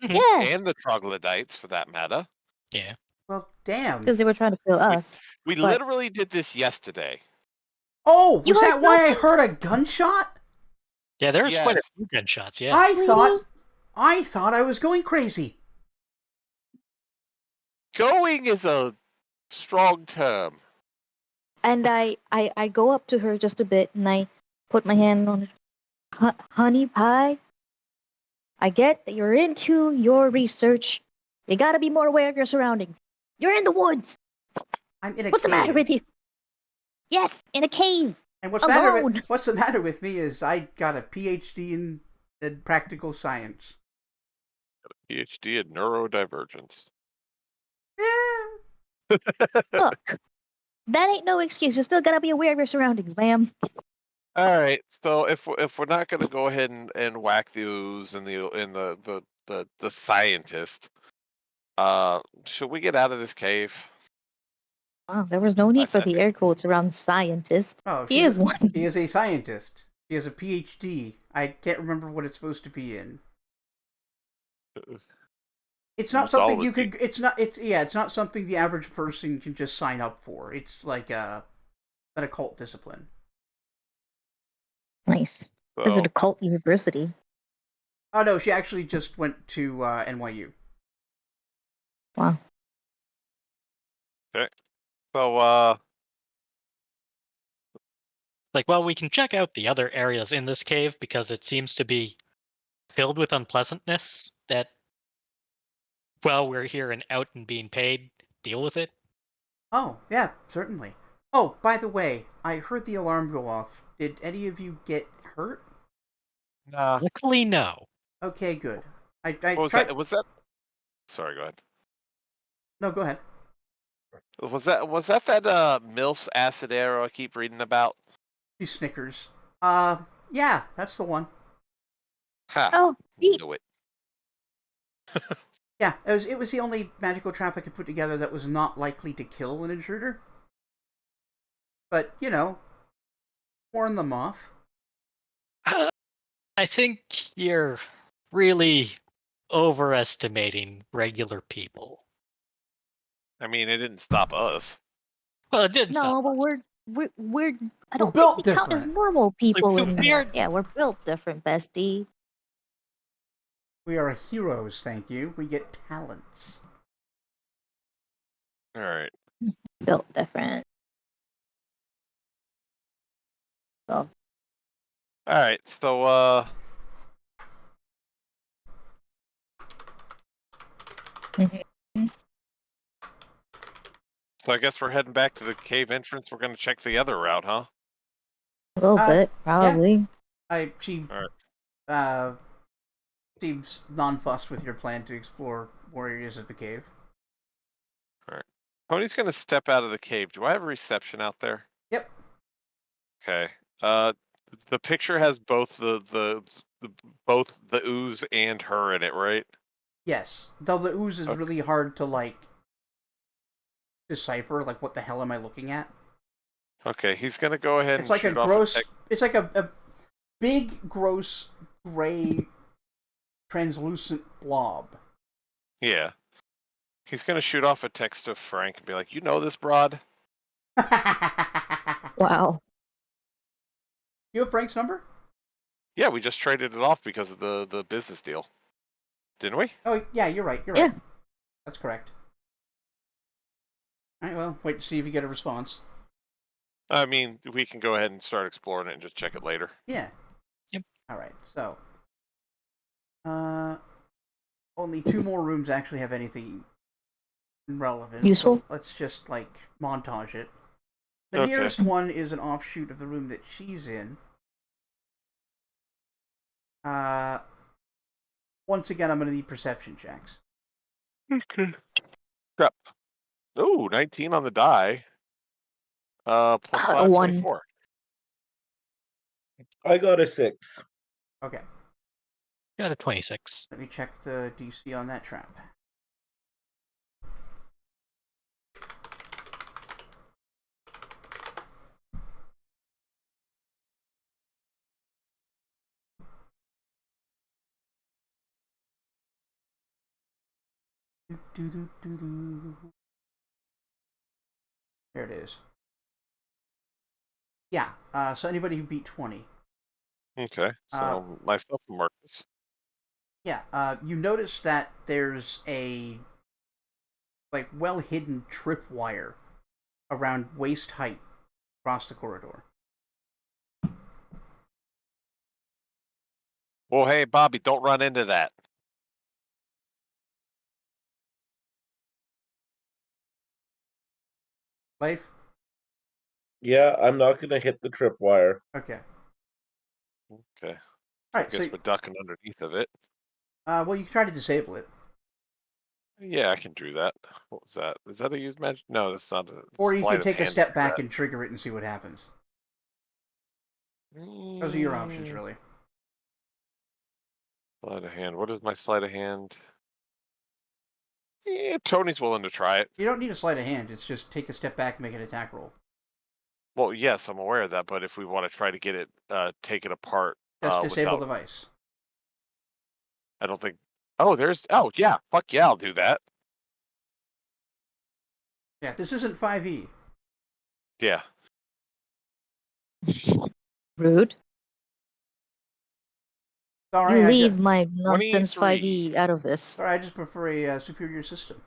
Speaker 3: Yeah,
Speaker 1: And the troglodytes, for that matter.
Speaker 5: Yeah.
Speaker 2: Well, damn.
Speaker 3: because they were trying to kill us.
Speaker 1: We
Speaker 3: But-
Speaker 1: literally did this yesterday.
Speaker 2: Oh,
Speaker 3: You
Speaker 2: was
Speaker 3: heard
Speaker 2: that why I
Speaker 3: nothing?
Speaker 2: heard a gunshot?
Speaker 5: Yeah, there was quite a
Speaker 1: Yes.
Speaker 5: few gunshots, yeah.
Speaker 2: I
Speaker 3: Sweetie?
Speaker 2: thought I was going crazy.
Speaker 1: Going is a strong term.
Speaker 3: And I go up to her just a bit, and I put my hand on it. Honey pie, I get that you're into your research. You gotta be more aware of your surroundings. You're in the woods.
Speaker 2: I'm in a
Speaker 3: What's
Speaker 2: cave.
Speaker 3: the matter with you? Yes, in a cave.
Speaker 2: And what's
Speaker 3: Alone.
Speaker 2: the matter with me is I got a PhD in practical science.
Speaker 1: PhD in neurodivergence.
Speaker 2: Eh,
Speaker 3: Look, that ain't no excuse. You still gotta be aware of your surroundings, ma'am.
Speaker 1: All right. So if we're not gonna go ahead and whack the ooze and the scientist, should we get out of this cave?
Speaker 3: Wow, there was no need for
Speaker 1: I
Speaker 3: the
Speaker 1: think-
Speaker 3: air quotes around scientist.
Speaker 2: Oh,
Speaker 3: He is one.
Speaker 2: He is a scientist. He has a PhD. I can't remember what it's supposed to be in. It's not something you could. It's not something the average person can just sign up for. It's like an occult discipline.
Speaker 3: Nice. Is it
Speaker 1: So,
Speaker 3: a cult university?
Speaker 2: Oh no, she actually just went to NYU.
Speaker 3: Wow.
Speaker 1: So,
Speaker 5: Like, well, we can check out the other areas in this cave because it seems to be filled with unpleasantness that, while we're here and out and being paid, deal with it.
Speaker 2: Oh, yeah, certainly. Oh, by the way, I heard the alarm go off. Did any of you get hurt?
Speaker 1: nah.
Speaker 5: Luckily, no.
Speaker 2: Okay, good. I
Speaker 1: What was
Speaker 2: tried.
Speaker 1: that? Was that? Sorry, go ahead.
Speaker 2: No, go ahead.
Speaker 1: Was that MILF's acid arrow I keep reading about?
Speaker 2: She snickers. Yeah, that's the one.
Speaker 1: Ha!
Speaker 3: Oh, neat.
Speaker 1: Knew it.
Speaker 2: Yeah, it was the only magical trap I could put together that was not likely to kill an intruder. But, warn them off.
Speaker 5: I think you're really overestimating regular people.
Speaker 1: I mean, it didn't stop us.
Speaker 5: Well, it didn't stop
Speaker 3: No, but
Speaker 5: us.
Speaker 3: we're I
Speaker 2: We're
Speaker 3: don't
Speaker 2: built
Speaker 3: think we count as
Speaker 2: different.
Speaker 3: normal people
Speaker 5: Like,
Speaker 3: anymore. Yeah, we're built different, bestie.
Speaker 2: We are heroes, thank you. We get talents.
Speaker 1: All right.
Speaker 3: Built different. So
Speaker 1: All right. So, so I guess we're heading back to the cave entrance. We're gonna check the other route, huh?
Speaker 3: a little bit, probably.
Speaker 2: She
Speaker 1: All
Speaker 2: seems non-fussed with your plan to explore more areas of the cave.
Speaker 1: Tony's gonna step out of the cave. Do I have a reception out there?
Speaker 2: Yep.
Speaker 1: Okay. The picture has both the both the ooze and her in it, right?
Speaker 2: Yes. Though the ooze is
Speaker 1: Okay.
Speaker 2: really hard to, decipher, what the hell am I looking at?
Speaker 1: Okay, he's gonna go ahead
Speaker 2: It's
Speaker 1: and
Speaker 2: like a
Speaker 1: shoot off
Speaker 2: gross...
Speaker 1: tech-
Speaker 2: It's like a big, gross, gray, translucent blob.
Speaker 1: Yeah. He's gonna shoot off a text to Frank and be like, "You know this broad?"
Speaker 3: Wow.
Speaker 2: You have Frank's number?
Speaker 1: Yeah, we just traded it off because of the business deal, didn't we?
Speaker 2: Oh, yeah, you're right. You're
Speaker 3: Yeah.
Speaker 2: right. That's correct. All right, well, wait to see if you get a response.
Speaker 1: I mean, we can go ahead and start exploring it and just check it later.
Speaker 2: Yeah.
Speaker 5: Yep.
Speaker 2: All right, so... only 2 more rooms actually have anything relevant.
Speaker 3: Useful?
Speaker 2: So let's just, montage it. The
Speaker 1: Okay.
Speaker 2: nearest one is an offshoot of the room that she's in. Once again, I'm going to need perception checks.
Speaker 1: Okay. Crap. Ooh, 19 on the die. Plus 5,
Speaker 3: 1.
Speaker 1: 24.
Speaker 4: I got a 6.
Speaker 2: Okay,
Speaker 5: Got a 26.
Speaker 2: let me check the DC on that trap. There it is. Yeah, so anybody who beat 20.
Speaker 1: Okay, so myself and Marcus.
Speaker 2: Yeah, you notice that there's a well-hidden tripwire around waist height across the corridor.
Speaker 1: Well, hey, Bobby, don't run into that.
Speaker 2: Life?
Speaker 4: Yeah, I'm not going to hit the tripwire.
Speaker 2: Okay.
Speaker 1: Okay.
Speaker 2: All
Speaker 1: I
Speaker 2: right,
Speaker 1: guess
Speaker 2: so
Speaker 1: we're ducking underneath of it.
Speaker 2: well, you can try to disable it,
Speaker 1: Yeah, I can do that. What was that? Is that a used magic? No, that's not a
Speaker 2: or you
Speaker 1: sleight
Speaker 2: can
Speaker 1: of
Speaker 2: take a
Speaker 1: hand
Speaker 2: step
Speaker 1: to do
Speaker 2: back
Speaker 1: that.
Speaker 2: and trigger it and see what happens. Those are your options, really.
Speaker 1: Sleight of hand. What is my sleight of hand? Yeah, Tony's willing to try it.
Speaker 2: You don't need a sleight of hand. It's just take a step back and make an attack roll.
Speaker 1: Well, yes, I'm aware of that, but if we want to try to get it, take it apart,
Speaker 2: Just disable
Speaker 1: without,
Speaker 2: device.
Speaker 1: I don't think. Oh, yeah, fuck yeah, I'll do that.
Speaker 2: Yeah, this isn't 5e.
Speaker 1: Yeah.
Speaker 3: Rude.
Speaker 2: Sorry,
Speaker 3: You
Speaker 2: I
Speaker 3: leave
Speaker 2: just,
Speaker 3: my nonsense
Speaker 1: 23.
Speaker 3: 5e out of this.
Speaker 2: sorry, I just prefer a superior system.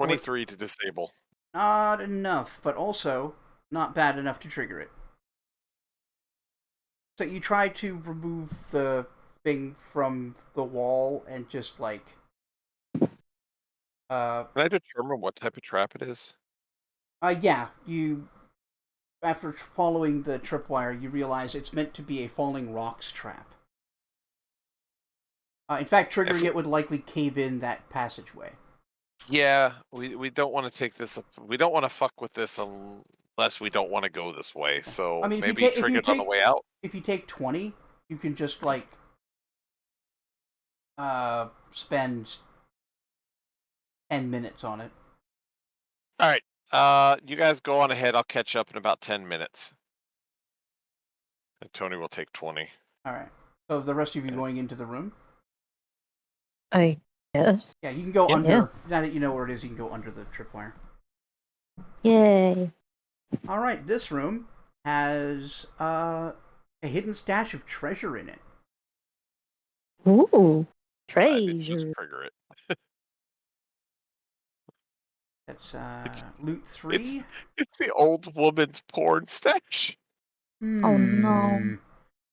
Speaker 1: 23 to disable.
Speaker 2: Not enough, but also not bad enough to trigger it. So you try to remove the thing from the wall and just like
Speaker 1: Can I determine what type of trap it is?
Speaker 2: yeah, you after following the tripwire, you realize it's meant to be a falling rocks trap. In fact, triggering it would likely cave in that passageway.
Speaker 1: Yeah, we don't want to take this. We don't want to fuck with this unless we don't want to go this way. So
Speaker 2: I mean,
Speaker 1: maybe trigger it on the way out.
Speaker 2: If you take 20, you can just like spend 10 minutes on it.
Speaker 1: All right. You guys go on ahead. I'll catch up in about 10 minutes. And Tony will take 20.
Speaker 2: All right. So the rest of you going into the room?
Speaker 3: I guess.
Speaker 2: Yeah, you can go
Speaker 5: Yeah.
Speaker 2: under.
Speaker 3: Yeah.
Speaker 2: Now that you know where it is, you can go under the tripwire.
Speaker 3: Yay.
Speaker 2: All right. This room has a hidden stash of treasure in it.
Speaker 3: Ooh.
Speaker 1: I did just
Speaker 3: Treasure.
Speaker 1: trigger it.
Speaker 2: That's loot 3.
Speaker 1: It's the old woman's porn stash.
Speaker 3: Oh, no.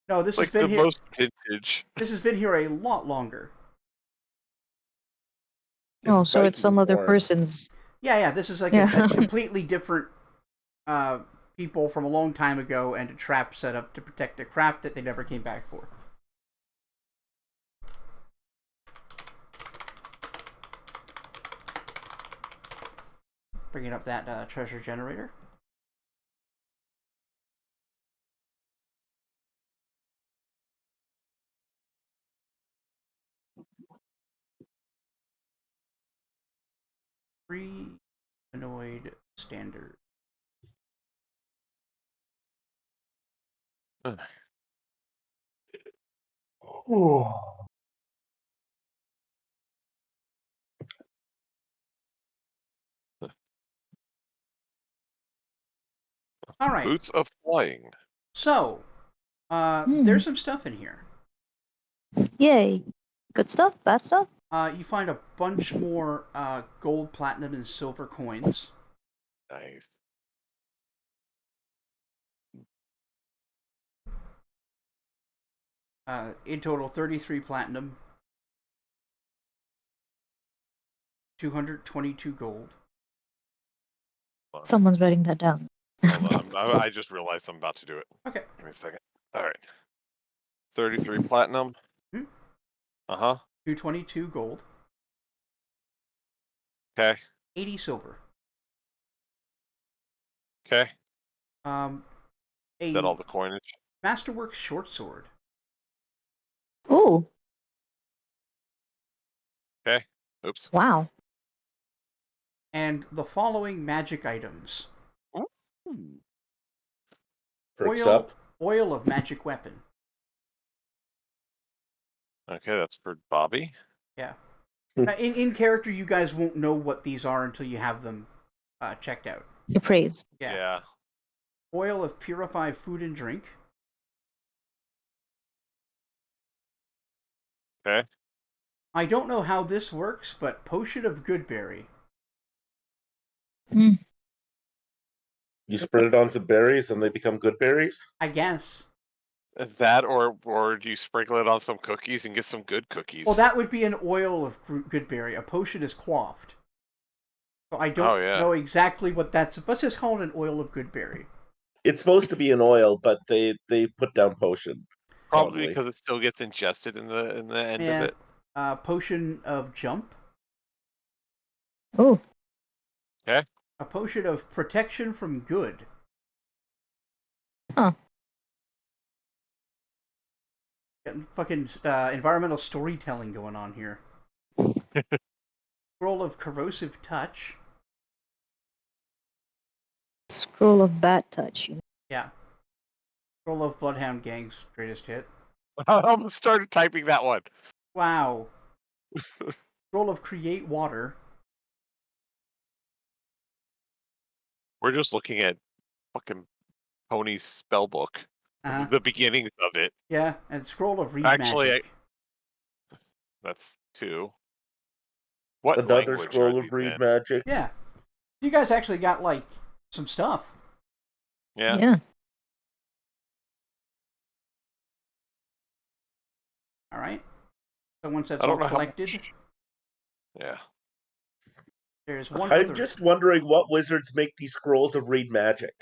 Speaker 2: No, this
Speaker 1: Like
Speaker 2: has been
Speaker 1: the
Speaker 2: here.
Speaker 1: most vintage.
Speaker 2: This has been here a lot longer.
Speaker 3: Oh, so it's
Speaker 4: Viking
Speaker 3: some other
Speaker 4: porn.
Speaker 3: person's.
Speaker 2: Yeah. This is like
Speaker 3: Yeah.
Speaker 2: a completely different people from a long time ago, and a trap set up to protect the crap that they never came back for. Bringing up that treasure generator. Free humanoid standard. All right.
Speaker 1: Boots of flying.
Speaker 2: So,
Speaker 3: Hmm.
Speaker 2: there's some stuff in here.
Speaker 3: Yay. Good stuff? Bad stuff?
Speaker 2: You find a bunch more gold, platinum, and silver coins.
Speaker 1: Nice.
Speaker 2: In total, 33 platinum, 222 gold.
Speaker 3: Someone's writing that down.
Speaker 1: Hold on. I just realized I'm about to do it.
Speaker 2: Okay.
Speaker 1: Give me a second. All right. 33 platinum.
Speaker 2: Hmm. 222 gold,
Speaker 1: Okay.
Speaker 2: 80 silver.
Speaker 1: Okay.
Speaker 2: A
Speaker 1: Is that all the coinage?
Speaker 2: Masterworks short sword.
Speaker 3: Ooh.
Speaker 1: Okay. Oops.
Speaker 3: Wow.
Speaker 2: And the following magic items.
Speaker 1: Ooh.
Speaker 4: Perks up.
Speaker 2: Oil of magic weapon.
Speaker 1: Okay, that's for Bobby.
Speaker 2: Yeah. In character, you guys won't know what these are until you have them checked out.
Speaker 3: Your praise.
Speaker 2: Yeah. Oil of purified food and drink.
Speaker 1: Okay.
Speaker 2: I don't know how this works, but potion of goodberry.
Speaker 3: Hmm.
Speaker 4: You spread it on some berries and they become good berries?
Speaker 2: I guess.
Speaker 1: That or do you sprinkle it on some cookies and get some good cookies?
Speaker 2: Well, that would be an oil of goodberry. A potion is quaffed. So I don't know exactly what that's. Let's just call it an oil of goodberry.
Speaker 4: It's supposed to be an oil, but they put down potion.
Speaker 1: Probably because it still gets ingested in the end of it.
Speaker 2: Potion of jump.
Speaker 3: Oh.
Speaker 1: Okay.
Speaker 2: A potion of protection from good.
Speaker 3: Huh.
Speaker 2: Getting fucking environmental storytelling going on here. Scroll of corrosive touch.
Speaker 3: Scroll of bat touch.
Speaker 2: Yeah. Scroll of Bloodhound Gang's greatest hit.
Speaker 1: I almost started typing that one.
Speaker 2: Wow. Scroll of create water.
Speaker 1: We're just looking at fucking Tony's spell book. The beginnings of it.
Speaker 2: Yeah, and scroll of read
Speaker 1: Actually,
Speaker 2: magic.
Speaker 1: that's 2. What
Speaker 4: Another
Speaker 1: language
Speaker 4: scroll
Speaker 1: are
Speaker 4: of
Speaker 1: these
Speaker 4: read
Speaker 1: in?
Speaker 4: magic.
Speaker 2: Yeah. You guys actually got, like, some stuff.
Speaker 1: Yeah.
Speaker 3: Yeah.
Speaker 2: All right. So once that's
Speaker 1: I
Speaker 2: all
Speaker 1: don't know
Speaker 2: collected,
Speaker 1: how much. Yeah.
Speaker 2: there's one
Speaker 4: I'm
Speaker 2: other.
Speaker 4: just wondering what wizards make these scrolls of read magic.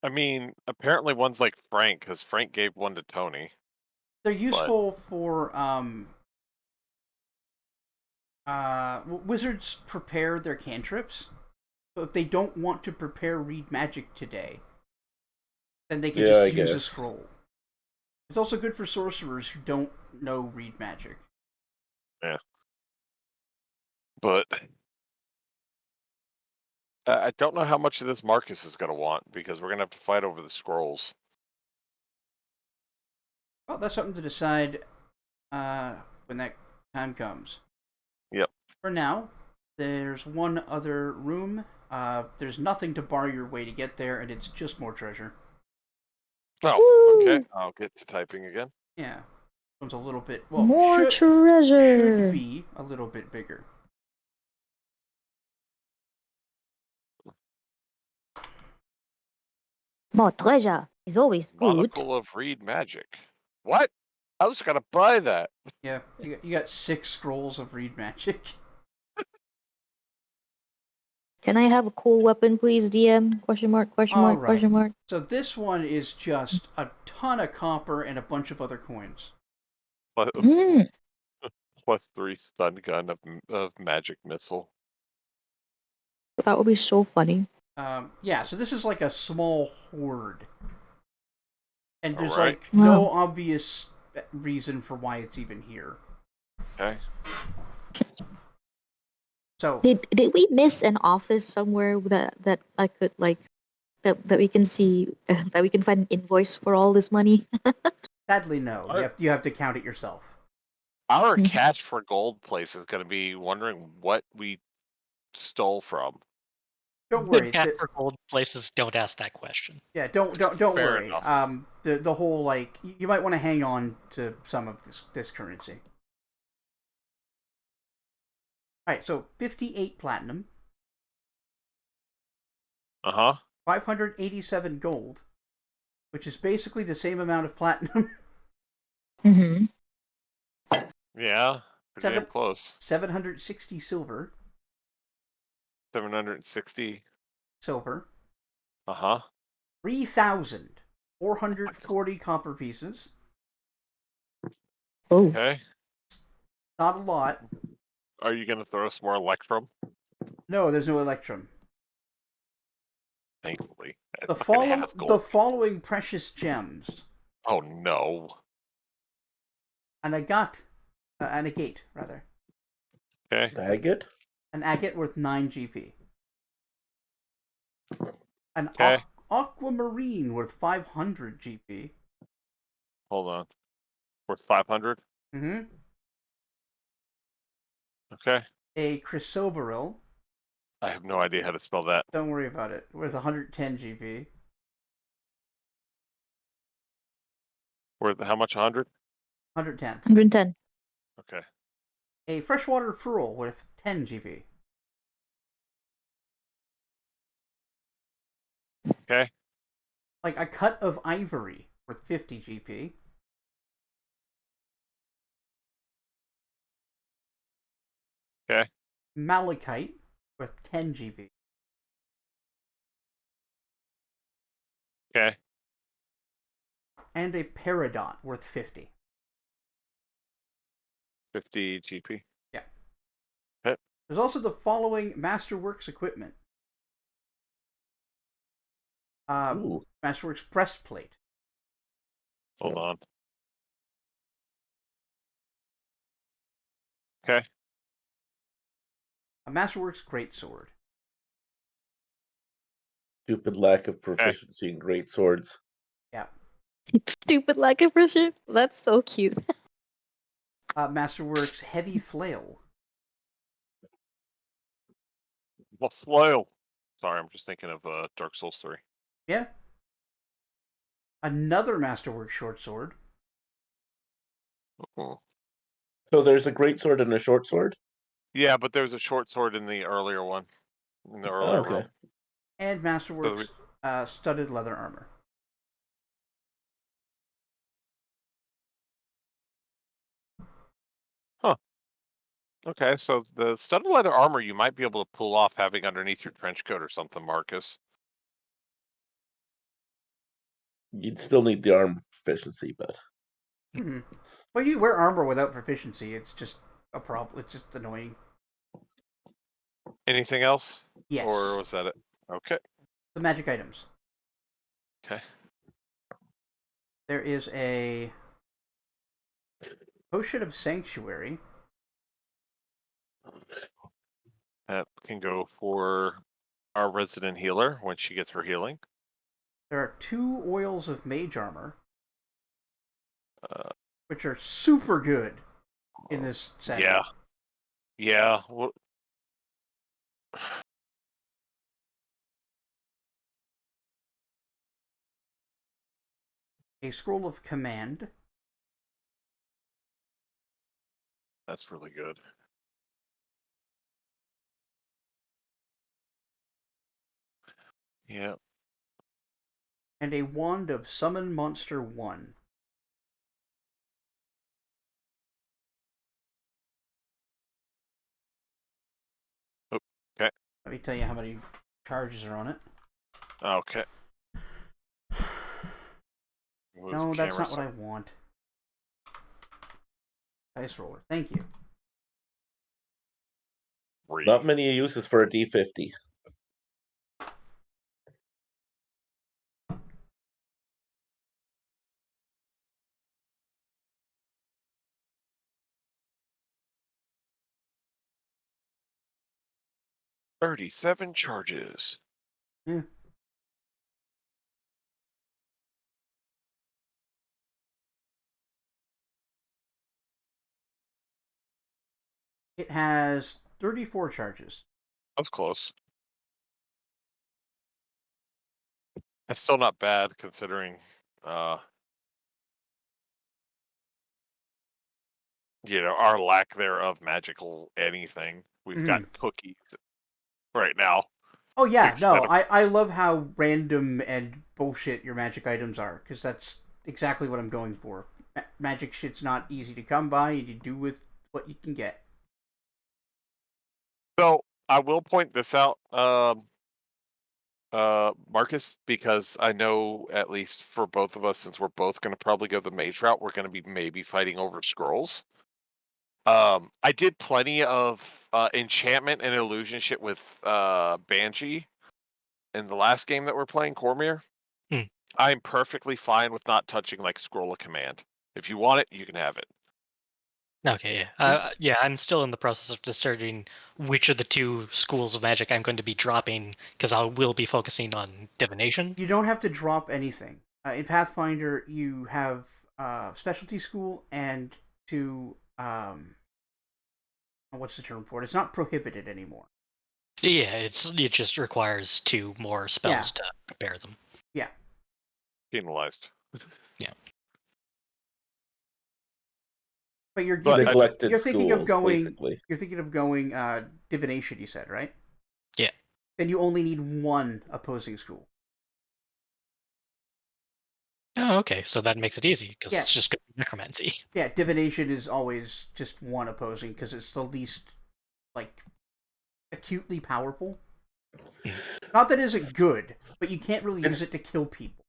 Speaker 1: I mean, apparently one's like Frank, because Frank gave one to Tony.
Speaker 2: They're useful for wizards prepare their cantrips. So if they don't want to prepare read magic today, then they can
Speaker 4: Yeah, I
Speaker 2: just use a
Speaker 4: guess.
Speaker 2: scroll. It's also good for sorcerers who don't know read magic.
Speaker 1: Yeah. But I don't know how much of this Marcus is going to want, because we're going to have to fight over the scrolls.
Speaker 2: Well, that's something to decide when that time comes.
Speaker 1: Yep.
Speaker 2: For now, there's one other room. There's nothing to bar your way to get there, and it's just more treasure.
Speaker 1: Oh,
Speaker 3: Woo!
Speaker 1: okay. I'll get to typing again.
Speaker 2: Yeah. One's a little bit,
Speaker 3: More
Speaker 2: should
Speaker 3: treasure.
Speaker 2: be a little bit bigger.
Speaker 3: More treasure is always good.
Speaker 1: Monocle of read magic. What? I was going to buy that.
Speaker 2: Yeah, you got 6 scrolls of read magic.
Speaker 3: Can I have a cool weapon, please, DM? Question mark, question
Speaker 2: All
Speaker 3: mark,
Speaker 2: right.
Speaker 3: question mark.
Speaker 2: So this one is just a ton of copper and a bunch of other coins.
Speaker 3: Mm.
Speaker 1: Plus 3 stun gun of magic missile.
Speaker 3: That would be so funny.
Speaker 2: Yeah, so this is like a small hoard. And there's
Speaker 1: Alright.
Speaker 2: like no obvious reason for why it's even here.
Speaker 1: Okay.
Speaker 2: So
Speaker 3: Did we miss an office somewhere that I could like that we can see that we can find an invoice for all this money?
Speaker 2: sadly, no. You have to count it yourself.
Speaker 1: Our
Speaker 3: Mhm.
Speaker 1: catch for gold place is going to be wondering what we stole from.
Speaker 2: Don't worry.
Speaker 5: Good cat for gold places don't ask that question.
Speaker 2: Yeah, don't
Speaker 1: Fair
Speaker 2: worry.
Speaker 1: enough.
Speaker 2: The whole like you might want to hang on to some of this currency. All right, so 58 platinum,
Speaker 1: Uh-huh.
Speaker 2: 587 gold, which is basically the same amount of platinum.
Speaker 3: Mm-hmm.
Speaker 1: Yeah. Pretty damn
Speaker 2: Seven-
Speaker 1: close.
Speaker 2: 760 silver,
Speaker 1: 760.
Speaker 2: silver,
Speaker 1: Uh-huh.
Speaker 2: 3,440 copper pieces.
Speaker 3: Oh,
Speaker 1: Okay.
Speaker 2: Not a lot.
Speaker 1: Are you going to throw us more Electrum?
Speaker 2: No, there's no electrum.
Speaker 1: Thankfully.
Speaker 2: The
Speaker 1: Fucking half
Speaker 2: the
Speaker 1: gold.
Speaker 2: following precious gems:
Speaker 1: Oh, no.
Speaker 2: an agate rather,
Speaker 1: Okay.
Speaker 4: Agate?
Speaker 2: an agate worth 9 GP, an
Speaker 1: Okay.
Speaker 2: aquamarine worth 500 GP.
Speaker 1: Hold on. Worth 500?
Speaker 2: Mm-hmm.
Speaker 1: Okay.
Speaker 2: A chrysoberyl.
Speaker 1: I have no idea how to spell that.
Speaker 2: Don't worry about it. Worth 110 GP.
Speaker 1: Worth how much? 100?
Speaker 2: 110.
Speaker 3: 110.
Speaker 1: Okay.
Speaker 2: A freshwater pearl worth 10 GP.
Speaker 1: Okay.
Speaker 2: Like a cut of ivory worth 50 GP.
Speaker 1: Okay.
Speaker 2: Malachite worth 10 GP.
Speaker 1: Okay.
Speaker 2: And a peridot worth 50.
Speaker 1: 50 GP.
Speaker 2: Yeah.
Speaker 1: Okay.
Speaker 2: There's also the following Masterworks equipment.
Speaker 4: Ooh.
Speaker 2: Masterworks breastplate.
Speaker 1: Hold on. Okay.
Speaker 2: A Masterworks greatsword.
Speaker 4: Stupid lack of proficiency in great swords.
Speaker 2: Yeah.
Speaker 3: Stupid lack of pressure. That's so cute.
Speaker 2: Masterworks heavy flail.
Speaker 1: Well, flail. Sorry, I'm just thinking of Dark Souls 3.
Speaker 2: Yeah. Another Masterworks short sword.
Speaker 1: Oh.
Speaker 4: So there's a great sword and a short sword?
Speaker 1: Yeah, but there's a short sword in the earlier one, in the earlier
Speaker 4: Okay.
Speaker 1: room.
Speaker 2: And Masterworks studded leather armor.
Speaker 1: Okay, so the studded leather armor you might be able to pull off having underneath your trench coat or something, Marcus.
Speaker 4: You'd still need the arm proficiency, but
Speaker 2: Mm-hmm. Well, you wear armor without proficiency. It's just a problem. It's just annoying.
Speaker 1: Anything else?
Speaker 2: Yes.
Speaker 1: Or was that it? Okay.
Speaker 2: The magic items.
Speaker 1: Okay.
Speaker 2: There is a potion of sanctuary.
Speaker 1: That can go for our resident healer when she gets her healing.
Speaker 2: There are 2 oils of mage armor,
Speaker 1: Uh,
Speaker 2: which are super good in this setting.
Speaker 1: yeah. Yeah. Well,
Speaker 2: A scroll of command.
Speaker 1: that's really good. Yeah.
Speaker 2: And a wand of summon monster 1.
Speaker 1: Okay.
Speaker 2: Let me tell you how many charges are on it.
Speaker 1: Okay. Moves
Speaker 2: No,
Speaker 1: the
Speaker 2: that's
Speaker 1: camera
Speaker 2: not what I want. Dice roller. Thank you.
Speaker 4: not many uses for a D50.
Speaker 1: $37 charges.
Speaker 2: Yeah. It has 34 charges.
Speaker 1: That's close. That's still not bad considering our lack there of magical anything. We've got cookies right now.
Speaker 2: Oh yeah,
Speaker 1: Instead
Speaker 2: no,
Speaker 1: of-
Speaker 2: I love how random and bullshit your magic items are, because that's exactly what I'm going for. Magic shit's not easy to come by, and you do with what you can get.
Speaker 1: So I will point this out, Marcus, because I know at least for both of us, since we're both going to probably go the mage route, we're going to be maybe fighting over scrolls. I did plenty of enchantment and illusion shit with Banshee in the last game that we're playing, Cormier.
Speaker 5: Hmm.
Speaker 1: I'm perfectly fine with not touching like scroll of command. If you want it, you can have it.
Speaker 5: Okay, yeah. Yeah, I'm still in the process of deciding which of the 2 schools of magic I'm going to be dropping, because I will be focusing on divination.
Speaker 2: You don't have to drop anything. In Pathfinder, you have specialty school and to what's the term for it? It's not prohibited anymore.
Speaker 5: Yeah, it just requires 2 more spells to prepare them.
Speaker 2: Yeah.
Speaker 1: Penalized.
Speaker 5: Yeah.
Speaker 2: But you're
Speaker 4: Neglected
Speaker 2: you're thinking of
Speaker 4: schools,
Speaker 2: going
Speaker 4: basically.
Speaker 2: you're thinking of going divination, you said, right?
Speaker 5: Yeah.
Speaker 2: Then you only need 1 opposing school.
Speaker 5: Oh, okay, so that makes it easy, because
Speaker 2: Yeah.
Speaker 5: it's just going to be necromancy.
Speaker 2: Yeah, divination is always just 1 opposing because it's the least like acutely powerful. Not that it isn't good, but you can't really use it to kill people.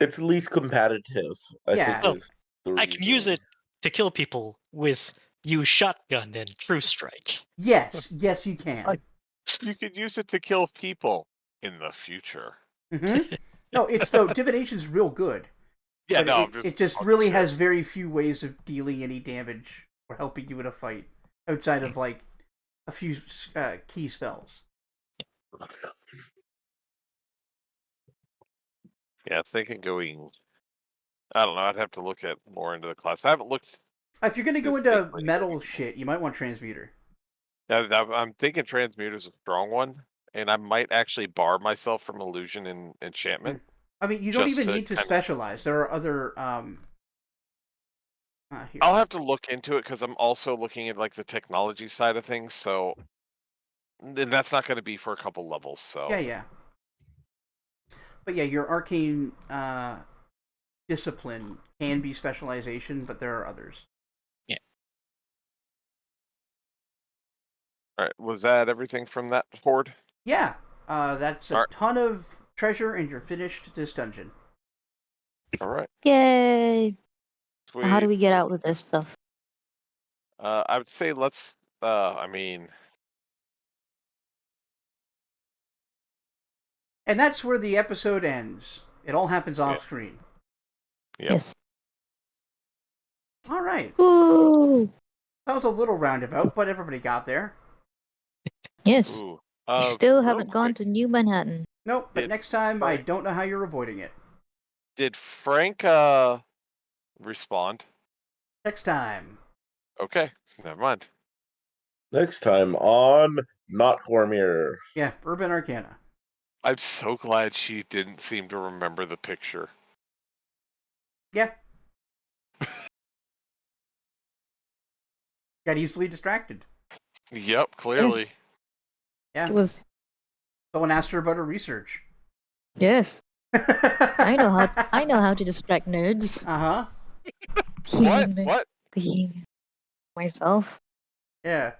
Speaker 4: It's least competitive, I
Speaker 2: Yeah.
Speaker 4: think is the
Speaker 5: I can use
Speaker 4: reasoning.
Speaker 5: it to kill people with use shotgun and true strike.
Speaker 2: Yes, you can.
Speaker 1: You could use it to kill people in the future.
Speaker 2: Mm-hmm. No, divination's real good.
Speaker 1: Yeah,
Speaker 2: But
Speaker 1: no,
Speaker 2: it just really has very few ways of dealing any damage or helping you in a fight outside of like a few key spells.
Speaker 1: Yeah, I was thinking going. I don't know. I'd have to look at more into the class. I haven't looked.
Speaker 2: If you're gonna go
Speaker 1: This
Speaker 2: into
Speaker 1: deeply.
Speaker 2: metal shit, you might want transmuter.
Speaker 1: I'm thinking transmuter's a strong one, and I might actually bar myself from illusion and enchantment.
Speaker 2: I mean, you don't
Speaker 1: Just
Speaker 2: even
Speaker 1: to
Speaker 2: need to
Speaker 1: kinda-
Speaker 2: specialize. There are other Here.
Speaker 1: I'll have to look into it because I'm also looking at like the technology side of things. So then that's not going to be for a couple levels. So
Speaker 2: Yeah. But yeah, your arcane discipline can be specialization, but there are others.
Speaker 1: All right, was that everything from that horde?
Speaker 2: Yeah, that's a
Speaker 1: All right.
Speaker 2: ton of treasure, and you're finished this dungeon.
Speaker 1: All right.
Speaker 3: Yay!
Speaker 1: Sweet.
Speaker 3: How do we get out with this stuff?
Speaker 1: I would say let's. I mean,
Speaker 2: And that's where the episode ends. It all happens off screen.
Speaker 1: Yep.
Speaker 3: Yes.
Speaker 2: All right.
Speaker 3: Woo!
Speaker 2: That was a little roundabout, but everybody got there.
Speaker 3: Yes.
Speaker 1: ooh.
Speaker 3: We still
Speaker 1: Real
Speaker 3: haven't gone
Speaker 1: quick,
Speaker 3: to New Manhattan.
Speaker 2: Nope, but
Speaker 1: Did
Speaker 2: next time, I
Speaker 1: Frank-
Speaker 2: don't know how you're avoiding it.
Speaker 1: Did Frank respond?
Speaker 2: Next time.
Speaker 1: Okay, never mind.
Speaker 4: Next time on Not Cormier.
Speaker 2: Yeah, Urban Arcana.
Speaker 1: I'm so glad she didn't seem to remember the picture.
Speaker 2: Yeah. Got easily distracted.
Speaker 1: Yep, clearly.
Speaker 3: Yes.
Speaker 2: Yeah.
Speaker 3: It was.
Speaker 2: Someone asked her about her research.
Speaker 3: Yes. I know how. I know how to distract nerds.
Speaker 2: Uh-huh.
Speaker 1: What?
Speaker 3: Being myself.
Speaker 2: Yeah.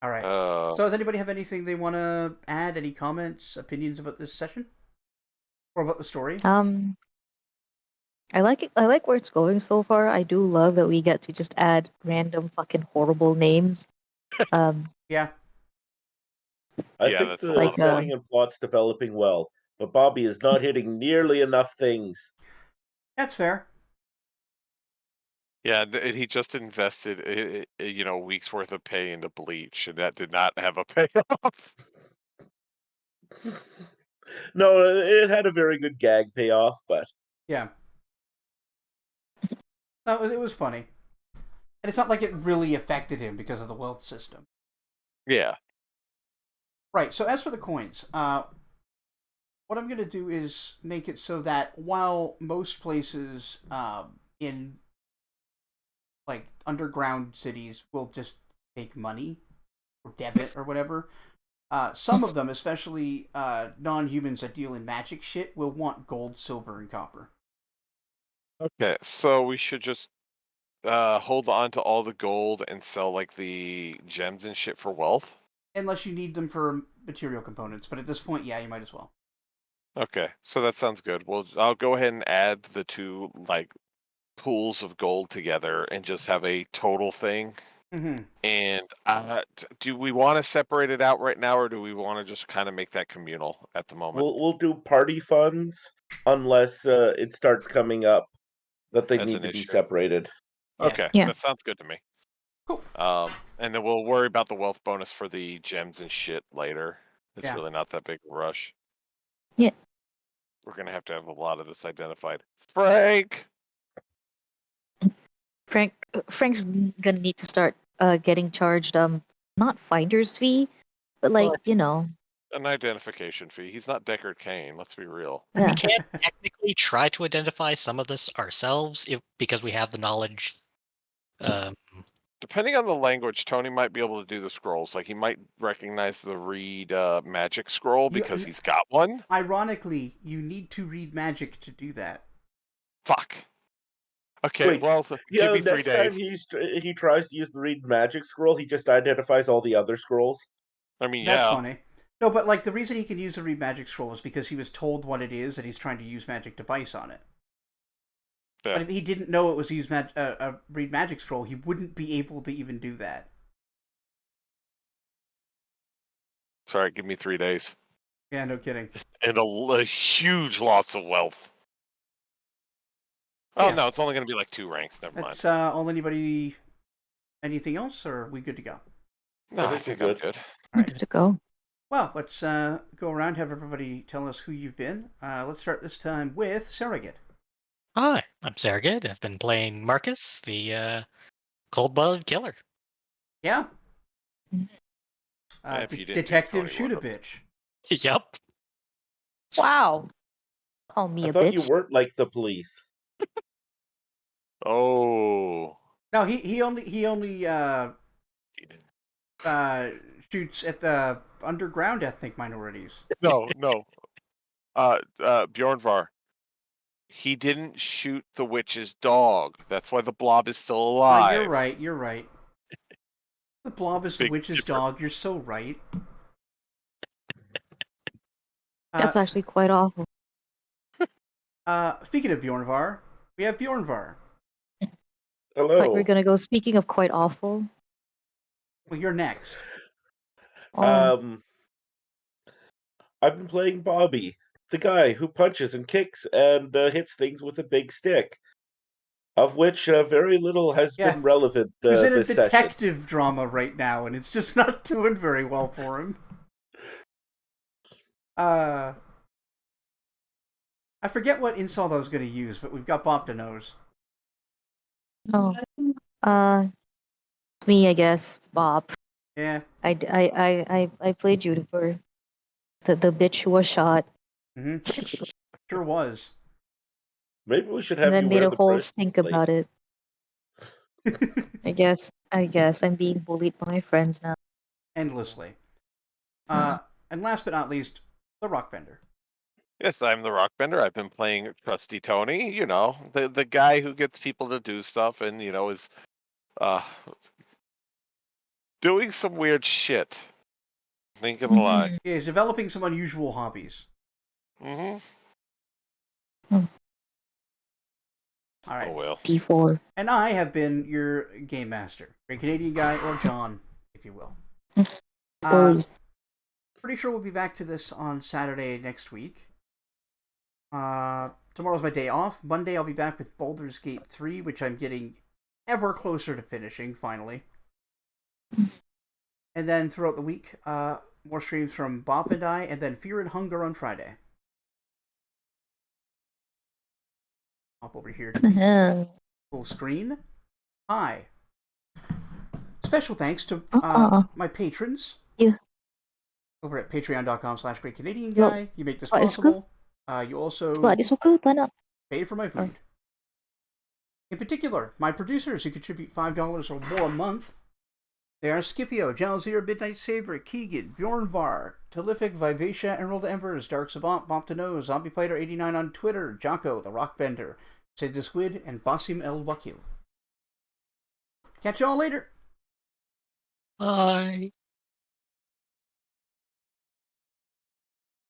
Speaker 2: All right. So does anybody have anything they want to add? Any comments, opinions about this session? Or about the story?
Speaker 3: I like it. I like where it's going so far. I do love that we get to just add random fucking horrible names.
Speaker 2: Yeah.
Speaker 4: I
Speaker 1: Yeah,
Speaker 4: think
Speaker 1: that's a
Speaker 4: the
Speaker 1: lot of
Speaker 4: setting and plot's developing well, but Bobby is not hitting nearly enough things.
Speaker 2: That's fair.
Speaker 1: Yeah, and he just invested, a week's worth of pay into Bleach, and that did not have a payoff.
Speaker 4: No, it had a very good gag payoff, but
Speaker 2: Yeah. No, it was funny. And it's not like it really affected him because of the wealth system.
Speaker 1: Yeah.
Speaker 2: Right, so as for the coins, what I'm going to do is make it so that while most places in like underground cities will just take money or debit or whatever, some of them, especially non-humans that deal in magic shit, will want gold, silver, and copper.
Speaker 1: Okay, so we should just hold on to all the gold and sell like the gems and shit for wealth.
Speaker 2: Unless you need them for material components, but at this point, yeah, you might as well.
Speaker 1: Okay, so that sounds good. Well, I'll go ahead and add the two like pools of gold together and just have a total thing.
Speaker 2: Mm-hmm.
Speaker 1: And do we want to separate it out right now, or do we want to just kind of make that communal at the moment?
Speaker 4: we'll do party funds unless it starts coming up that they
Speaker 1: As
Speaker 4: need
Speaker 1: an
Speaker 4: to be
Speaker 1: issue.
Speaker 4: separated.
Speaker 2: Yeah.
Speaker 1: Okay,
Speaker 3: Yeah.
Speaker 1: that sounds good to me.
Speaker 2: Cool.
Speaker 1: And then we'll worry about the wealth bonus for the gems and shit later. It's
Speaker 2: Yeah.
Speaker 1: really not that big a rush.
Speaker 3: Yeah.
Speaker 1: We're gonna have to have a lot of this identified. Frank!
Speaker 3: Frank's gonna need to start getting charged not finder's fee, but like,
Speaker 1: Well, an identification fee. He's not Deckard Cain, let's be real.
Speaker 3: yeah.
Speaker 5: We can't technically try to identify some of this ourselves because we have the knowledge.
Speaker 1: Depending on the language, Tony might be able to do the scrolls. Like he might recognize the read magic scroll because he's got one.
Speaker 2: Ironically, you need to read magic to do that.
Speaker 1: Fuck. Okay,
Speaker 4: Wait,
Speaker 1: well, give me 3
Speaker 4: next
Speaker 1: days.
Speaker 4: time he tries to use the read magic scroll, he just identifies all the other scrolls.
Speaker 1: I mean,
Speaker 2: That's
Speaker 1: yeah.
Speaker 2: funny. No, but like the reason he can use the read magic scroll is because he was told what it is and he's trying to use magic device on it.
Speaker 1: Yeah.
Speaker 2: But if he didn't know it was a read magic scroll, he wouldn't be able to even do that.
Speaker 1: Sorry, give me 3 days.
Speaker 2: Yeah, no kidding.
Speaker 1: And a huge loss of wealth. Oh,
Speaker 2: Yeah.
Speaker 1: no, it's only going to be like 2 ranks. Never mind.
Speaker 2: That's all anybody... Anything else, or are we good to go?
Speaker 1: No, I think I'm good.
Speaker 2: All
Speaker 3: Good
Speaker 2: right.
Speaker 3: to go.
Speaker 2: Well, let's go around, have everybody tell us who you've been. Let's start this time with Surrogate.
Speaker 5: Hi, I'm Sargid. I've been playing Marcus, the cold-blooded killer.
Speaker 2: Yeah.
Speaker 1: Yeah, if you didn't do
Speaker 2: Detective
Speaker 1: Tony
Speaker 2: Shoot a
Speaker 1: Wonder.
Speaker 2: Bitch.
Speaker 5: Yup.
Speaker 3: Wow. Call me
Speaker 4: I
Speaker 3: a
Speaker 4: thought
Speaker 3: bitch.
Speaker 4: you weren't like the police.
Speaker 1: Oh.
Speaker 2: No, he only shoots at the underground ethnic minorities.
Speaker 1: No. Bjornvar. He didn't shoot the witch's dog. That's why the blob is still alive.
Speaker 2: You're right. You're right. The blob is the
Speaker 1: Big
Speaker 2: witch's
Speaker 1: difference.
Speaker 2: dog. You're so right.
Speaker 3: That's actually quite awful.
Speaker 2: Speaking of Bjornvar, we have Bjornvar.
Speaker 4: Hello.
Speaker 3: But we're gonna go. Speaking of quite awful.
Speaker 2: Well, you're next.
Speaker 3: Oh,
Speaker 4: I've been playing Bobby, the guy who punches and kicks and hits things with a big stick, of which very little has
Speaker 2: Yeah.
Speaker 4: been relevant
Speaker 2: He's in a
Speaker 4: this session.
Speaker 2: detective drama right now, and it's just not doing very well for him. I forget what insult I was going to use, but we've got Bob to knows.
Speaker 3: oh. It's me, I guess. It's Bob.
Speaker 2: Yeah.
Speaker 3: I played Judifer. The bitch who was shot.
Speaker 2: Mm-hmm. Sure was.
Speaker 4: Maybe we should
Speaker 3: And
Speaker 4: have
Speaker 3: then
Speaker 4: you
Speaker 3: made
Speaker 4: wear
Speaker 3: a
Speaker 4: the
Speaker 3: whole
Speaker 4: breastplate.
Speaker 3: stink about it. I guess I'm being bullied by my friends now.
Speaker 2: Endlessly. And last but not least, the Rockbender.
Speaker 1: Yes, I'm the Rockbender. I've been playing Trusty Tony. You know, the guy who gets people to do stuff, and is doing some weird shit. Ain't gonna lie.
Speaker 2: Yeah, he's developing some unusual hobbies.
Speaker 1: Mm-hmm.
Speaker 2: All right.
Speaker 1: Oh well.
Speaker 3: D4.
Speaker 2: And I have been your game master, Great Canadian Guy, or John, if you will. Pretty sure we'll be back to this on Saturday next week. Tomorrow's my day off. Monday I'll be back with Baldur's Gate 3, which I'm getting ever closer to finishing, finally. And then throughout the week, more streams from Bob and I, and then Fear and Hunger on Friday. Hop over here to the full screen. Hi. Special thanks to my patrons.
Speaker 3: Yeah.
Speaker 2: Over at patreon.com/greatcanadianguy. You make this possible. You also pay for my food. In particular, my producers who contribute $5 or more a month. They are Scipio, Jalzir, Midnight Saber, Keegan, Bjornvar, Telific, Vivacia, Emerald Embers, Dark Savant, Bump to Nose, Zombie Fighter 89 on Twitter, Jocko, the Rockbender, Sid the Squid, and Basim El Wakil. Catch y'all later.
Speaker 5: Bye.